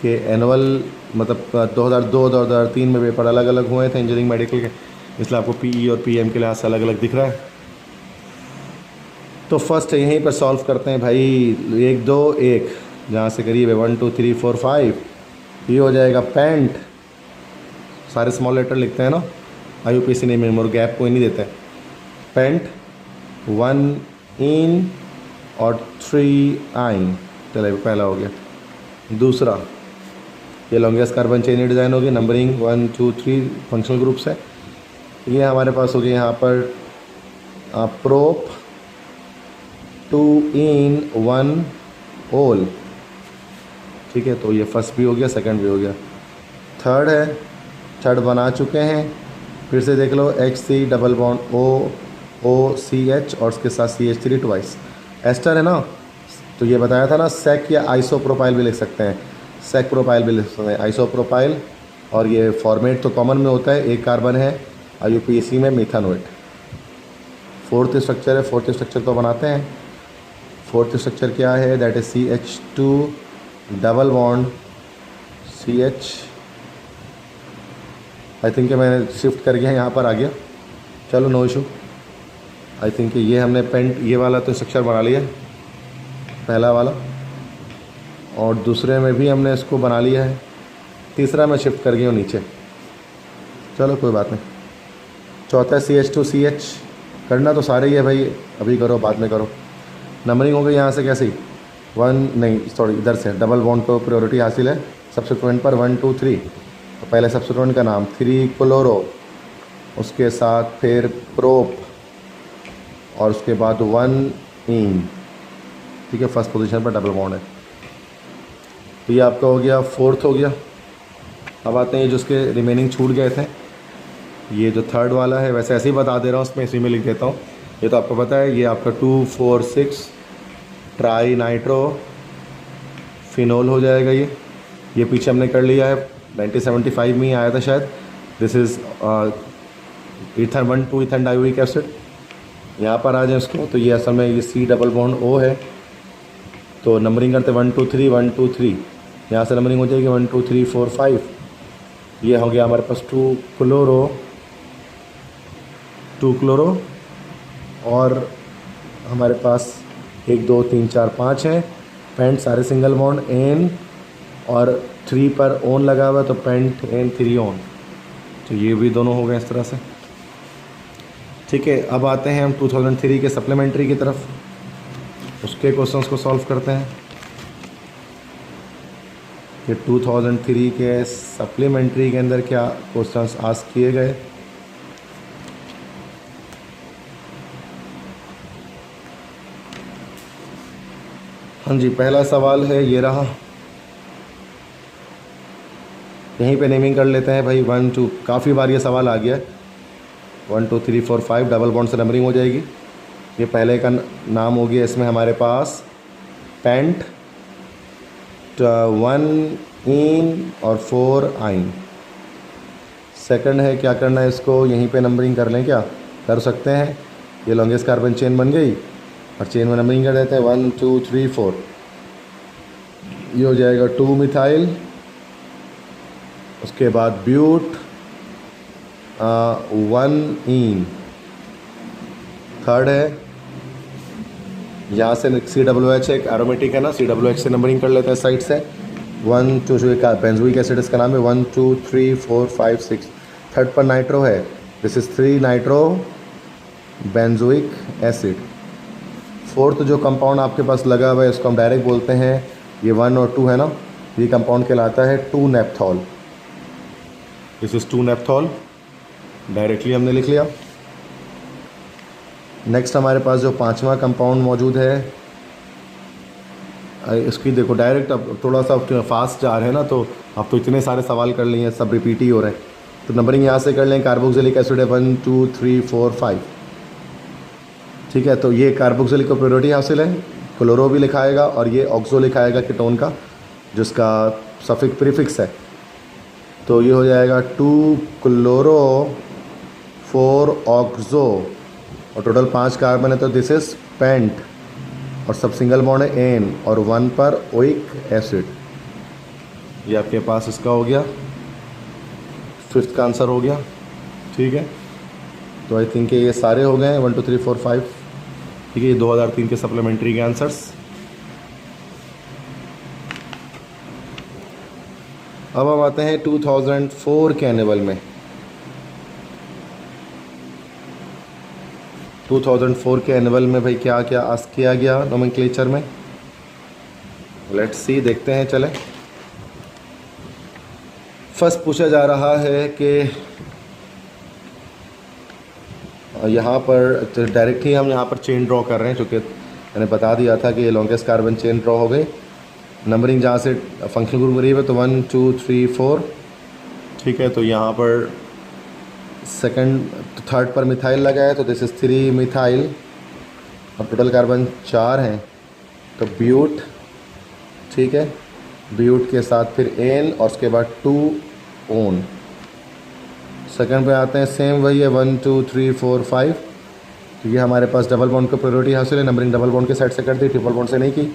कि एनुअल मतलब 2002 2003 में पेपर अलग अलग हुए थे इंजीनियरिंग मेडिकल के, इसलिए आपको PE और PM के लिहाज से अलग अलग दिख रहा है। तो फर्स्ट यहीं पर सॉल्व करते हैं भाई, 1 2 1 जहाँ से करीब है 1 2 3 4 5, ये हो जाएगा पेंट, सारे स्मॉल लेटर लिखते हैं ना, IUPAC नेम और गैप कोई नहीं देता है। पेंट 1 इन और 3 आइन, चलो पहला हो गया। दूसरा ये लॉन्गेस्ट कार्बन चेन डिज़ाइन होगी, नंबरिंग 1 2 3 फंक्शनल ग्रुप्स है। ये हमारे पास होगी यहाँ पर प्रोप 2 इन 1 ओल, ठीक है। तो ये फर्स्ट भी हो गया, सेकंड भी हो गया। थर्ड है, थर्ड बना चुके हैं, फिर से देख लो HC डबल बॉन्ड OCH और उसके साथ CH3 ट्वाइस। एस्टर है ना, तो ये बताया था ना, सेक या आइसोप्रोपाइल भी लिख सकते हैं, सेक प्रोपाइल भी लिख सकते हैं, आइसोप्रोपाइल। और ये फॉर्मेट तो कॉमन में होता है, एक कार्बन है IUPAC में मिथानोएट। फोर्थ स्ट्रक्चर है, फोर्थ स्ट्रक्चर तो बनाते हैं। फोर्थ स्ट्रक्चर क्या है, that is CH2 double bond CH। I think मैंने शिफ्ट कर गया यहाँ पर आ गया, चलो नो इशू। आई थिंक ये हमने पेंट ये वाला तो स्ट्रक्चर बना लिया पहला वाला, और दूसरे में भी हमने इसको बना लिया है, तीसरा मैं शिफ्ट कर गया हूँ नीचे, चलो कोई बात नहीं। चौथा CH2 CH, करना तो सारे ही है भाई, अभी करो बाद में करो। नंबरिंग हो गई यहाँ से कैसी, 1 नहीं सॉरी इधर से डबल बॉन्ड को प्रायोरिटी हासिल है सब्स्टिट्यूएंट पर 1 2 3। तो पहले सब्स्टिट्यूएंट का नाम 3 क्लोरो, उसके साथ फिर प्रोप और उसके बाद 1 इन, ठीक है। फर्स्ट पोजीशन पर डबल बॉन्ड है, तो ये आपका हो गया, फोर्थ हो गया। अब आते हैं जो उसके रिमेनिंग छूट गए थे, ये जो थर्ड वाला है वैसे ऐसे ही बता दे रहा हूँ, उसमें इसी में लिख देता हूँ, ये तो आपको पता है। ये आपका 2 4 6 ट्राई नाइट्रो फिनोल हो जाएगा। ये पीछे हमने कर लिया है, 1975 में ही आया था शायद। दिस इज़ ईथर 1 2 ईथर डाइयूरिक एसिड। यहाँ पर आ जाए इसको, तो ये असल में ये C डबल बॉन्ड O है। तो नंबरिंग करते 1 2 3 1 2 3, यहाँ से नंबरिंग हो जाएगी 1 2 3 4 5। ये हो गया हमारे पास 2 क्लोरो और हमारे पास 1 2 3 4 5 है। पेंट सारे सिंगल बॉन्ड N और 3 पर ओन लगा हुआ है, तो पेंट N3 ओन। तो ये भी दोनों हो गए इस तरह से, ठीक है। अब आते हैं हम 2003 के सप्लीमेंट्री की तरफ, उसके क्वेश्चंस को सॉल्व करते हैं। कि 2003 के सप्लीमेंट्री के अंदर क्या क्वेश्चंस आस्क किए गए। हाँ जी, पहला सवाल है ये रहा, यहीं पे नेमिंग कर लेते हैं भाई। 1 2, काफ़ी बार ये सवाल आ गया, 1 2 3 4 5 डबल बॉन्ड से नंबरिंग हो जाएगी। ये पहले का नाम हो गया इसमें हमारे पास पेंट 1 इन और 4 आइन। सेकंड है, क्या करना है इसको यहीं पे नंबरिंग कर लें, क्या कर सकते हैं। ये लॉन्गेस्ट कार्बन चेन बन गई और चेन में नंबरिंग कर देते हैं 1 2 3 4। ये हो जाएगा 2 मिथाइल, उसके बाद ब्यूट 1 इन। थर्ड है, यहाँ से COOH एक एरोमेटिक है ना, COOH से नंबरिंग कर लेते हैं साइड से। 1 2 3 बेंजोइक एसिड इसका नाम है, 1 2 3 4 5 6। थर्ड पर नाइट्रो है, this is 3 nitro benzoic acid. Fourth जो कंपाउंड आपके पास लगा हुआ है इसको हम डायरेक्ट बोलते हैं, ये 1 और 2 है ना, ये कंपाउंड कहलाता है 2 नेप्थॉल। दिस इज 2 नेप्थॉल, डायरेक्टली हमने लिख लिया। नेक्स्ट हमारे पास जो पांचवा कंपाउंड मौजूद है, इसकी देखो डायरेक्ट, अब थोड़ा सा फास्ट जा रहे हैं ना, तो अब तो इतने सारे सवाल कर लिए हैं, सब रिपीट ही हो रहे हैं, तो नंबरिंग यहाँ से कर लें। कार्बोक्सिलिक एसिड है 1 2 3 4 5, ठीक है। तो ये कार्बोक्सिलिक को प्रायोरिटी हासिल है, क्लोरो भी लिखाएगा और ये ऑक्सो लिखाएगा कीटोन का, जिसका सफिक्स प्रीफिक्स है। तो ये हो जाएगा 2 क्लोरो 4 ऑक्सो और टोटल 5 कार्बन है, तो दिस इज पेंट और सब सिंगल बॉन्ड है एन और 1 पर ओइक एसिड। ये आपके पास इसका हो गया, फिफ्थ का आंसर हो गया, ठीक है। तो आई थिंक ये सारे हो गए 1 2 3 4 5, ठीक है। ये 2003 के सप्लीमेंट्री के आंसर्स। अब हम आते हैं 2004 के एनुअल में। 2004 के एनुअल में भाई क्या क्या आस्क किया गया नोमेनक्लेचर में, लेट्स सी, देखते हैं। चले, फर्स्ट पूछा जा रहा है कि यहाँ पर डायरेक्ट ही हम यहाँ पर चेन ड्रॉ कर रहे हैं, चूँकि मैंने बता दिया था कि ये लॉन्गेस्ट कार्बन चेन ड्रॉ हो गई। नंबरिंग जहाँ से फंक्शनल ग्रुप करीब है तो 1 2 3 4, ठीक है। तो यहाँ पर थर्ड पर मिथाइल लगा है, तो दिस इज़ 3 मिथाइल और टोटल कार्बन 4 हैं, तो ब्यूट, ठीक है। ब्यूट के साथ फिर एन और उसके बाद 2 ओन। सेकंड पे आते हैं, सेम वही है 1 2 3 4 5। तो ये हमारे पास डबल बॉन्ड को प्रायोरिटी हासिल है, नंबरिंग डबल बॉन्ड के साइड से कर दी, ट्रिपल बॉन्ड से नहीं की।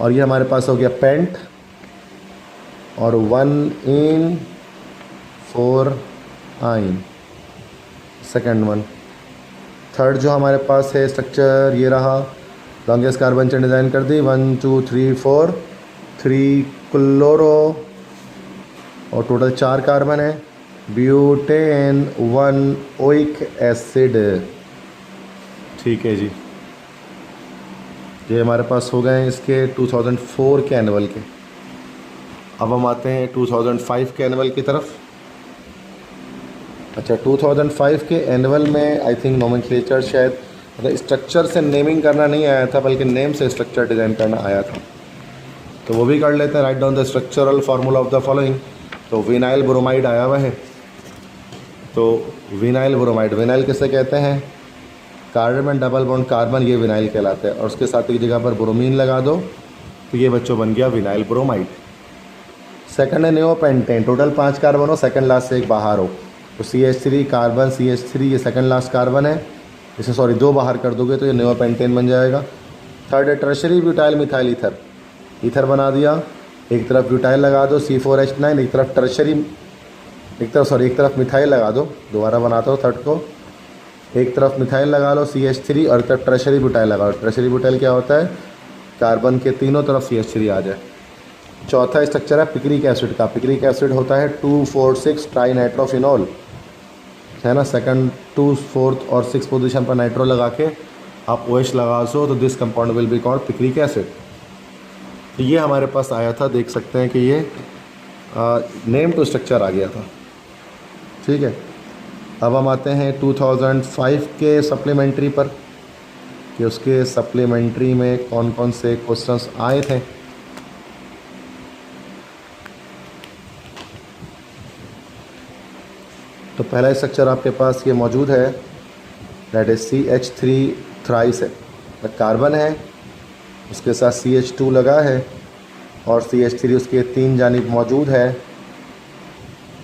और ये हमारे पास हो गया पेंट और 1 इन 4 आइन, सेकंड वन। थर्ड जो हमारे पास है स्ट्रक्चर ये रहा, लॉन्गेस्ट कार्बन चेन डिज़ाइन कर दी, 1 2 3 4, 3 क्लोरो और टोटल 4 कार्बन है, ब्यूटेन 1 ओइक एसिड, ठीक है जी। ये हमारे पास हो गए इसके 2004 के एनुअल के। अब हम आते हैं 2005 के एनुअल की तरफ। अच्छा, 2005 के एनुअल में आई थिंक नोमेनक्लेचर शायद मतलब स्ट्रक्चर से नेमिंग करना नहीं आया था, बल्कि नेम से स्ट्रक्चर डिज़ाइन करना आया था, तो वो भी कर लेते हैं। Write down the structural formula of the following. तो विनाइल ब्रोमाइड आया हुआ है, तो विनाइल ब्रोमाइड, विनाइल किसे कहते हैं, कार्बन डबल बॉन्ड कार्बन, ये विनाइल कहलाते हैं। और उसके साथ एक जगह पर ब्रोमीन लगा दो तो ये बच्चों बन गया विनाइल ब्रोमाइड। सेकंड है नियोपेंटेन, टोटल 5 कार्बन हो, सेकंड लास्ट से एक बाहर हो, तो CH3 कार्बन CH3, ये सेकंड लास्ट कार्बन है, इसे सॉरी 2 बाहर कर दोगे तो ये नियोपेंटेन बन जाएगा। थर्ड है tertiary butyl methyl ether, ether बना दिया, एक तरफ ब्यूटाइल लगा दो C4H9, एक तरफ टर्शरी, एक तरफ मिथाइल लगा दो, दोबारा बनाता हूँ थर्ड को, एक तरफ मिथाइल लगा लो CH3 और एक तरफ टर्शरी ब्यूटाइल लगा लो। टर्शरी ब्यूटाइल क्या होता है, कार्बन के तीनों तरफ CH3 आ जाए। चौथा स्ट्रक्चर है पिक्रिक एसिड का, पिक्रिक एसिड होता है 2,4,6 ट्राई नाइट्रोफिनॉल, है ना। सेकंड 2, 4th और 6th पोजीशन पर नाइट्रो लगा के आप OH लगा सो, तो this compound will be called picric acid. तो ये हमारे पास आया था, देख सकते हैं कि ये नेम टू स्ट्रक्चर आ गया था, ठीक है। अब हम आते हैं 2005 के सप्लीमेंट्री पर, कि उसके सप्लीमेंट्री में कौन कौन से क्वेश्चंस आए थे। तो पहला स्ट्रक्चर आपके पास ये मौजूद है, दैट इज CH3 थ्राइस है, कार्बन है, उसके साथ CH2 लगा है और CH3 उसके 3 जानिब मौजूद है,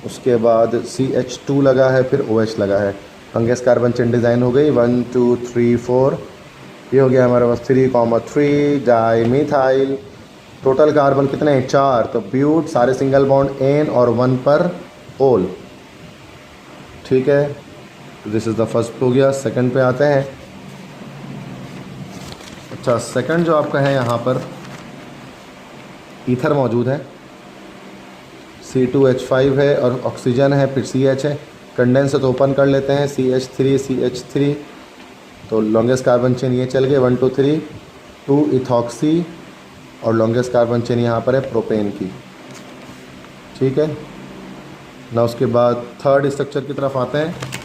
उसके बाद CH2 लगा है, फिर OH लगा है। फंगस कार्बन चेन डिज़ाइन हो गई, 1 2 3 4, ये हो गया हमारे पास 3,3 डाई मिथाइल। टोटल कार्बन कितने हैं, 4, तो ब्यूट, सारे सिंगल बॉन्ड एन और 1 पर ओल, ठीक है। दिस इज़ द फर्स्ट हो गया। सेकंड पे आते हैं। अच्छा, सेकंड जो आपका है यहाँ पर ईथर मौजूद है, C2H5 है और ऑक्सीजन है, फिर CH है। कंडेंस तो ओपन कर लेते हैं, CH3 तो लॉन्गेस्ट कार्बन चेन ये चल गए 1 2 3, 2 इथॉक्सी और लॉन्गेस्ट कार्बन चेन यहाँ पर है प्रोपेन की, ठीक है ना। उसके बाद थर्ड स्ट्रक्चर की तरफ आते हैं।